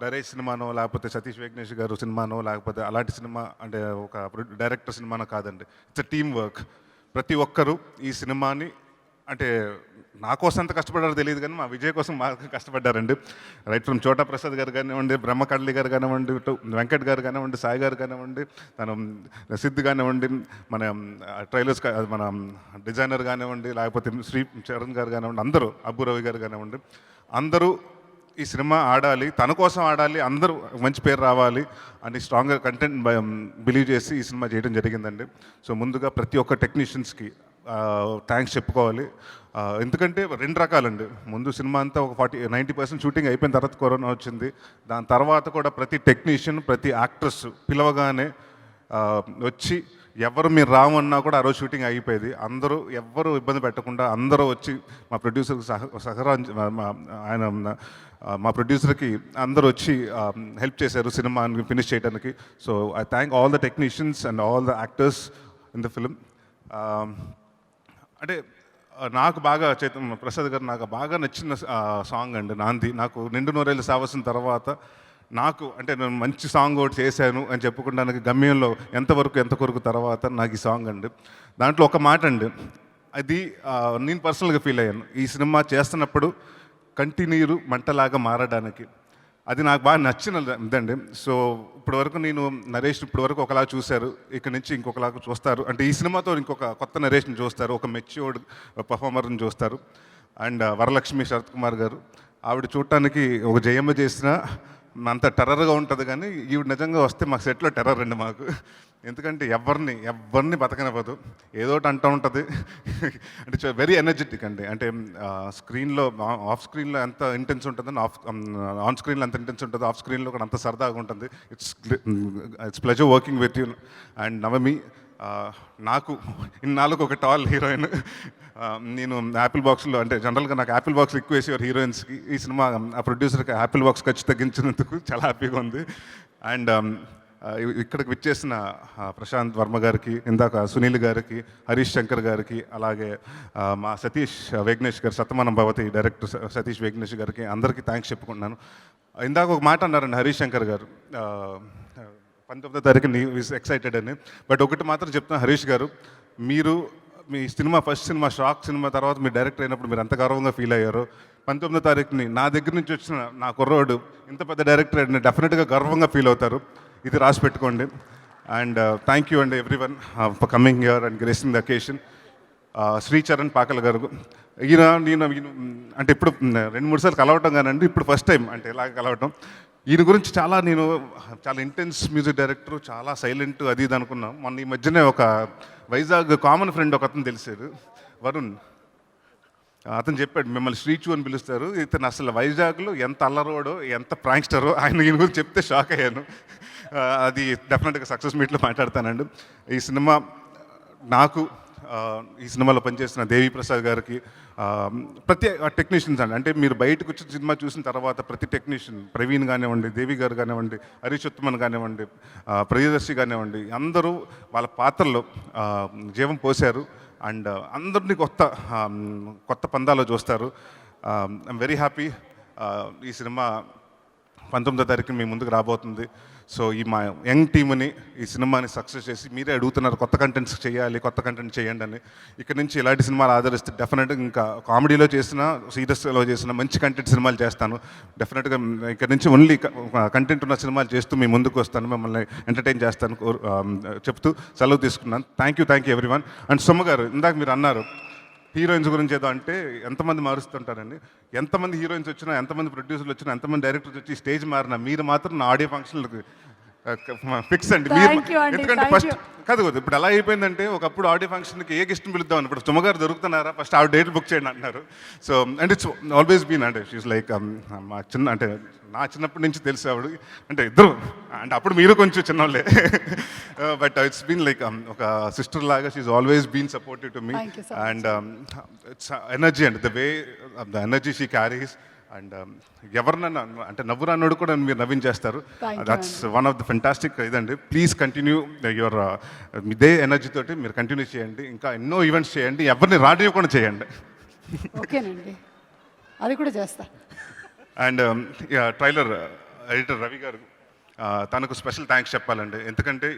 C: డైరెక్ట్ సినిమానో లేకపోతే సతీష్ వేగ్నేష్ గారు సినిమానో లేకపోతే అలాంటి సినిమా అంటే ఒక డైరెక్టర్ సినిమానో కాదండి. It's a team work. ప్రతి ఒక్కరూ ఈ సినిమాని అంటే నా కోసం ఎంత కష్టపడ్డారో తెలియదు కానీ మా విజయ్ కోసం బాగా కష్టపడ్డారండి. రైట్ ఫ్రమ్ చోటా ప్రసాద్ గారు కానివ్వండి, బ్రహ్మకళ్ళి గారు కానివ్వండి, వెంకట్ గారు కానివ్వండి, సాయి గారు కానివ్వండి, తన సిద్ధు కానివ్వండి, మన ట్రైలర్స్ మన డిజైనర్ కానివ్వండి, లేకపోతే శ్రీ చరణ్ గారు కానివ్వండి, అందరూ అబ్బురవి గారు కానివ్వండి, అందరూ ఈ సినిమా ఆడాలి, తన కోసం ఆడాలి, అందరూ మంచి పేరు రావాలి అని స్ట్రాంగ్గా కంటెంట్ బిలీవ్ చేసి ఈ సినిమా చేయడం జరిగిందండి. సో ముందుగా ప్రతి ఒక్క టెక్నీషియన్స్కి థ్యాంక్స్ చెప్పుకోవాలి. ఎందుకంటే 2 రకాలండి. ముందు సినిమా అంతా ఒక 90% షూటింగ్ అయిపోయిన తర్వాత కరోనా వచ్చింది. దాని తర్వాత కూడా ప్రతి టెక్నీషియన్, ప్రతి యాక్ట్రెస్ పిలవగానే వచ్చి ఎవరు మీరు రామన్నా కూడా ఆ రోజు షూటింగ్ అయిపోయేది. అందరూ ఎవ్వరూ ఇబ్బంది పెట్టకుండా అందరూ వచ్చి మా ప్రొడ్యూసర్కి ఆయన మా ప్రొడ్యూసర్కి అందరూ వచ్చి హెల్ప్ చేశారు సినిమాని ఫినిష్ చేయడానికి. So I thank all the technicians and all the actors in the film. అంటే నాకు బాగా ప్రసాద్ గారు నాకు బాగా నచ్చిన సాంగ్ అండి నాంది. నాకు నిండు నూరేళ్ళు సావసిన తర్వాత నాకు అంటే నేను మంచి సాంగ్ ఒకటి చేశాను అని చెప్పుకోవడానికి గమ్యంలో ఎంత కొరకు తర్వాత నాకు ఈ సాంగ్ అండి. దాంట్లో ఒక మాట అండి, అది నేను పర్సనల్గా ఫీల్ అయ్యాను. ఈ సినిమా చేస్తున్నప్పుడు కంటిన్యూ మంటలాగా మారడానికి అది నాకు బాగా నచ్చిన ఇదండి. సో ఇప్పటివరకు నేను నరేష్ ఇప్పటివరకు ఒకలా చూశారు, ఇక్కడ నుంచి ఇంకొకలాగా చూస్తారు. అంటే ఈ సినిమాతో ఇంకొక కొత్త నరేష్ని చూస్తారు, ఒక మెచ్యూర్డ్ పర్ఫార్మర్ని చూస్తారు. అండ్ వరలక్ష్మి శరత్ కుమార్ గారు, ఆవిడ చూడటానికి ఒక జయమ్మ చేసిన అంత టెర్రర్గా ఉంటుంది కానీ ఈవిడ నిజంగా వస్తే మాకు సెట్లో టెర్రర్ అండి మాకు. ఎందుకంటే ఎవరిని బతకనివ్వదు, ఏదోటి అంటూ ఉంటుంది. అంటే వెరీ ఎనర్జెటిక్ అండి. అంటే స్క్రీన్లో ఆఫ్ స్క్రీన్లో ఎంత ఇంటెన్స్ ఉంటుందని ఆన్ స్క్రీన్లో ఎంత ఇంటెన్స్ ఉంటుంది, ఆఫ్ స్క్రీన్లో కూడా అంత సరదాగా ఉంటుంది. It's pleasure working with you. And Navami, నాకు ఇన్నాళ్ళకు ఒక టాల్ హీరోయిన్. నేను యాపిల్ బాక్స్లో అంటే జనరల్గా నాకు యాపిల్ బాక్స్ ఎక్కువ వేసేవారు హీరోయిన్స్కి. ఈ సినిమా ఆ ప్రొడ్యూసర్కి యాపిల్ బాక్స్ ఖర్చు తగ్గించినందుకు చాలా హ్యాపీగా ఉంది. అండ్ ఇక్కడికి విచ్చేసిన ప్రశాంత్ వర్మ గారికి, ఇందాక సునీల్ గారికి, హరీష్ శంకర్ గారికి, అలాగే మా సతీష్ వేగ్నేష్ గారు, సతమానం భవతి డైరెక్టర్ సతీష్ వేగ్నేష్ గారికి అందరికీ థ్యాంక్స్ చెప్పుకుంటున్నాను. ఇందాక ఒక మాట అన్నారండి హరీష్ శంకర్ గారు,
E: 19వ తారీఖు ఎక్సైటెడ్ అని. బట్ ఒకటి మాత్రం చెప్తాను హరీష్ గారు, మీరు మీ cinema first cinema Shock cinema తర్వాత మీరు డైరెక్టర్ అయినప్పుడు మీరు ఎంత గర్వంగా ఫీల్ అయ్యారో, 19వ తారీఖుని నా దగ్గర నుంచి వచ్చిన నా కుర్రోడు ఇంత పెద్ద డైరెక్టర్ అని డెఫినెట్గా గర్వంగా ఫీల్ అవుతారు. ఇది రాసి పెట్టుకోండి. అండ్ థ్యాంక్ యూ అండి everyone for coming here and gracing the occasion. Sricharan Pakala garu, నేను అంటే ఇప్పుడు 2-3 సార్లు కలవటం కానండి, ఇప్పుడు ఫస్ట్ టైం అంటే ఇలాగ కలవటం. ఈయన గురించి చాలా ఇంటెన్స్ మ్యూజిక్ డైరెక్టర్, చాలా సైలెంట్ అది ఇది అనుకున్నాం. మొన్న ఈ మధ్యనే ఒక వైజాగ్ కామన్ ఫ్రెండ్ ఒక అతను తెలిసాడు, వరుణ్. అతను చెప్పాడు మిమ్మల్ని శ్రీచు అని పిలుస్తారు, ఇతను అసలు వైజాగ్లో ఎంత అల్లరోడో ఎంత ప్రాంక్స్టరో ఈయన గురించి చెప్తే షాక్ అయ్యాను. అది డెఫినెట్గా సక్సెస్ మీట్లో మాట్లాడతానండి. ఈ సినిమా నాకు ఈ సినిమాలో పనిచేసిన దేవి ప్రసాద్ గారికి, ప్రతి టెక్నీషియన్స్ అండి, అంటే మీరు బయటకు వచ్చిన సినిమా చూసిన తర్వాత ప్రతి టెక్నీషియన్, ప్రవీణ్ కానివ్వండి, దేవి గారు కానివ్వండి, హరీష్ ఉత్తమన్ కానివ్వండి, ప్రియదర్శి కానివ్వండి, అందరూ వాళ్ళ పాత్రలో జీవం పోశారు. అండ్ అందరినీ కొత్త పందాలో చూస్తారు. I'm very happy. ఈ సినిమా 19వ తారీఖున మీ ముందుకు రాబోతుంది. సో ఈ మా యంగ్ టీమ్ని ఈ సినిమాని సక్సెస్ చేసి, మీరే అడుగుతున్నారు కొత్త కంటెంట్స్ చేయాలి, కొత్త కంటెంట్ చేయండి అని. ఇక్కడ నుంచి ఇలాంటి సినిమాలు ఆదరిస్తే డెఫినెట్గా ఇంకా కామెడీలో చేసిన, సీరియస్లో చేసిన మంచి కంటెంట్ సినిమాలు చేస్తాను. డెఫినెట్గా ఇక్కడ నుంచి ఓన్లీ కంటెంట్ ఉన్న సినిమాలు చేస్తూ మీ ముందుకు వస్తాను, మిమ్మల్ని ఎంటర్టైన్ చేస్తాను చెప్తూ సెలవు తీసుకున్నాను. Thank you everyone. అండ్ సొమ్మ గారు, ఇందాక మీరు అన్నారు హీరోయిన్స్ గురించి ఏదో అంటే ఎంతమంది మారుస్తుంటారండి. ఎంతమంది హీరోయిన్స్ వచ్చినా, ఎంతమంది ప్రొడ్యూసర్లు వచ్చినా, ఎంతమంది డైరెక్టర్స్ వచ్చి స్టేజ్ మారినా, మీరు మాత్రం నా ఆడియో ఫంక్షన్లకు ఫిక్స్ అండి. మీరు ఎందుకంటే ఫస్ట్ కాదు ఇప్పుడు ఎలా అయిపోయిందంటే, ఒకప్పుడు ఆడియో ఫంక్షన్కి ఏ గెస్ట్ని పిలుద్దామని, ఇప్పుడు సుమగారు దొరుకుతున్నారా, ఫస్ట్ ఆవిడ డేట్లు బుక్ చేయండి అంటున్నారు. So and it's always been అంటే షీస్ లైక్ మా అంటే నా చిన్నప్పటి నుంచి తెలుసు ఆవిడ, అంటే ఇద్దరు అంటే అప్పుడు మీరు కొంచెం చిన్నోళ్ళే. బట్ ఇట్స్ బీన్ లైక్ ఒక సిస్టర్ లాగా she always been supportive to me. And it's energy and the way the energy she carries. And ఎవరినన్నా అంటే నవ్వు రానోడు కూడా మీరు నవ్వించేస్తారు. That's one of the fantastic ఇదండి. ప్లీజ్ కంటిన్యూ యువర్ ఇదే ఎనర్జీ తోటి మీరు కంటిన్యూ చేయండి, ఇంకా ఎన్నో ఈవెంట్స్ చేయండి, ఎవరిని రానివ్వకుండా చేయండి.
A: ఓకేనండి, అది కూడా చేస్తా.
E: అండ్ ట్రైలర్ ఎడిటర్ రవి గారు, తనకు స్పెషల్ థ్యాంక్స్ చెప్పాలండి. ఎందుకంటే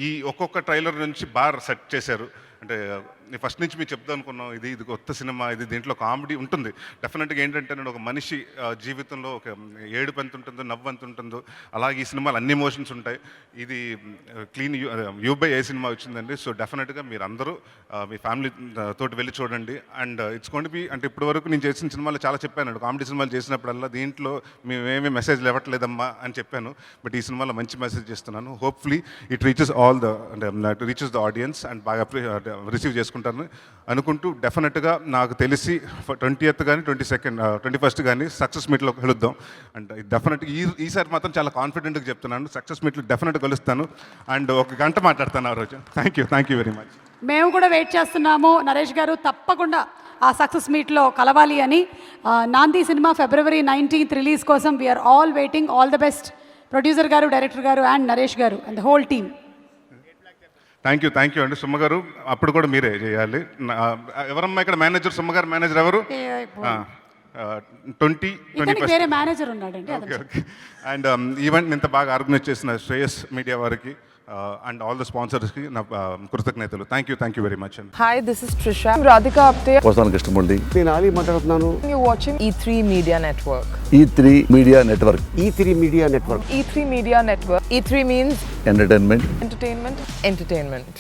E: ఈ ఒక్కొక్క ట్రైలర్ నుంచి బాగా సెట్ చేశారు. అంటే ఫస్ట్ నుంచి మీకు చెప్దాం అనుకున్నాం, ఇది కొత్త సినిమా, ఇది దీంట్లో కామెడీ ఉంటుంది. డెఫినెట్గా ఏంటంటే నేను ఒక మనిషి జీవితంలో ఒక ఏడుపు ఎంత ఉంటుందో, నవ్వు ఎంత ఉంటుందో, అలాగే ఈ సినిమాలో అన్ని ఎమోషన్స్ ఉంటాయి. ఇది clean you by A cinema వచ్చిందండి. సో డెఫినెట్గా మీరు అందరూ మీ ఫ్యామిలీ తోటి వెళ్ళి చూడండి. And it's going to B, అంటే ఇప్పటి వరకు నేను చేసిన సినిమాలు చాలా చెప్పాను, కామెడీ సినిమాలు చేసినప్పుడల్లా దీంట్లో మేమేమీ మెసేజ్లు ఇవ్వట్లేదమ్మా అని చెప్పాను. బట్ ఈ సినిమాలో మంచి మెసేజ్ ఇస్తున్నాను. Hopefully it reaches all the అంటే రీచెస్ ద ఆడియన్స్ అండ్ బాగా రిసీవ్ చేసుకుంటాను అనుకుంటూ, డెఫినెట్గా నాకు తెలిసి 20th కానీ 21st కానీ సక్సెస్ మీట్లో కలుద్దాం. అండ్ డెఫినెట్గా ఈసారి మాత్రం చాలా కాన్ఫిడెంట్గా చెప్తున్నాను, సక్సెస్ మీట్లో డెఫినెట్గా కలుస్తాను. అండ్ 1 గంట మాట్లాడతాను ఆ రోజు. Thank you very much.
A: మేము కూడా వెయిట్ చేస్తున్నాము. నరేష్ గారు తప్పకుండా ఆ సక్సెస్ మీట్లో కలవాలి అని. నాంది సినిమా February 19th రిలీజ్ కోసం we're all waiting. All the best producer garu, director garu and Naresh garu and the whole team.
E: Thank you అండి. సుమ్మగారు అప్పుడు కూడా మీరే చేయాలి. ఎవరమ్మా ఇక్కడ మేనేజర్? సుమ్మగారు మేనేజర్ ఎవరు? 20
A: వేరే మేనేజర్ ఉన్నాడండి.
E: ఓకే. అండ్ ఈవెంట్ ఇంత బాగా ఆర్గనైజ్ చేసిన శ్రేయస్ మీడియా వారికి అండ్ ఆల్ ద స్పాన్సర్స్కి నా కృతజ్ఞతలు. థ్యాంక్ యూ వెరీ మచ్ అండి.
V: Hi, this is Trisha. I'm Radhika Apte.
W: వస్తాను కృష్ణమూర్తి.
V: నేను ఆలీ మాట్లాడుతున్నాను. You're watching E3 Media Network.
W: E3 media network.
V: E3 Media Network. E3 Media Network. E3 means
W: entertainment.
V: entertainment.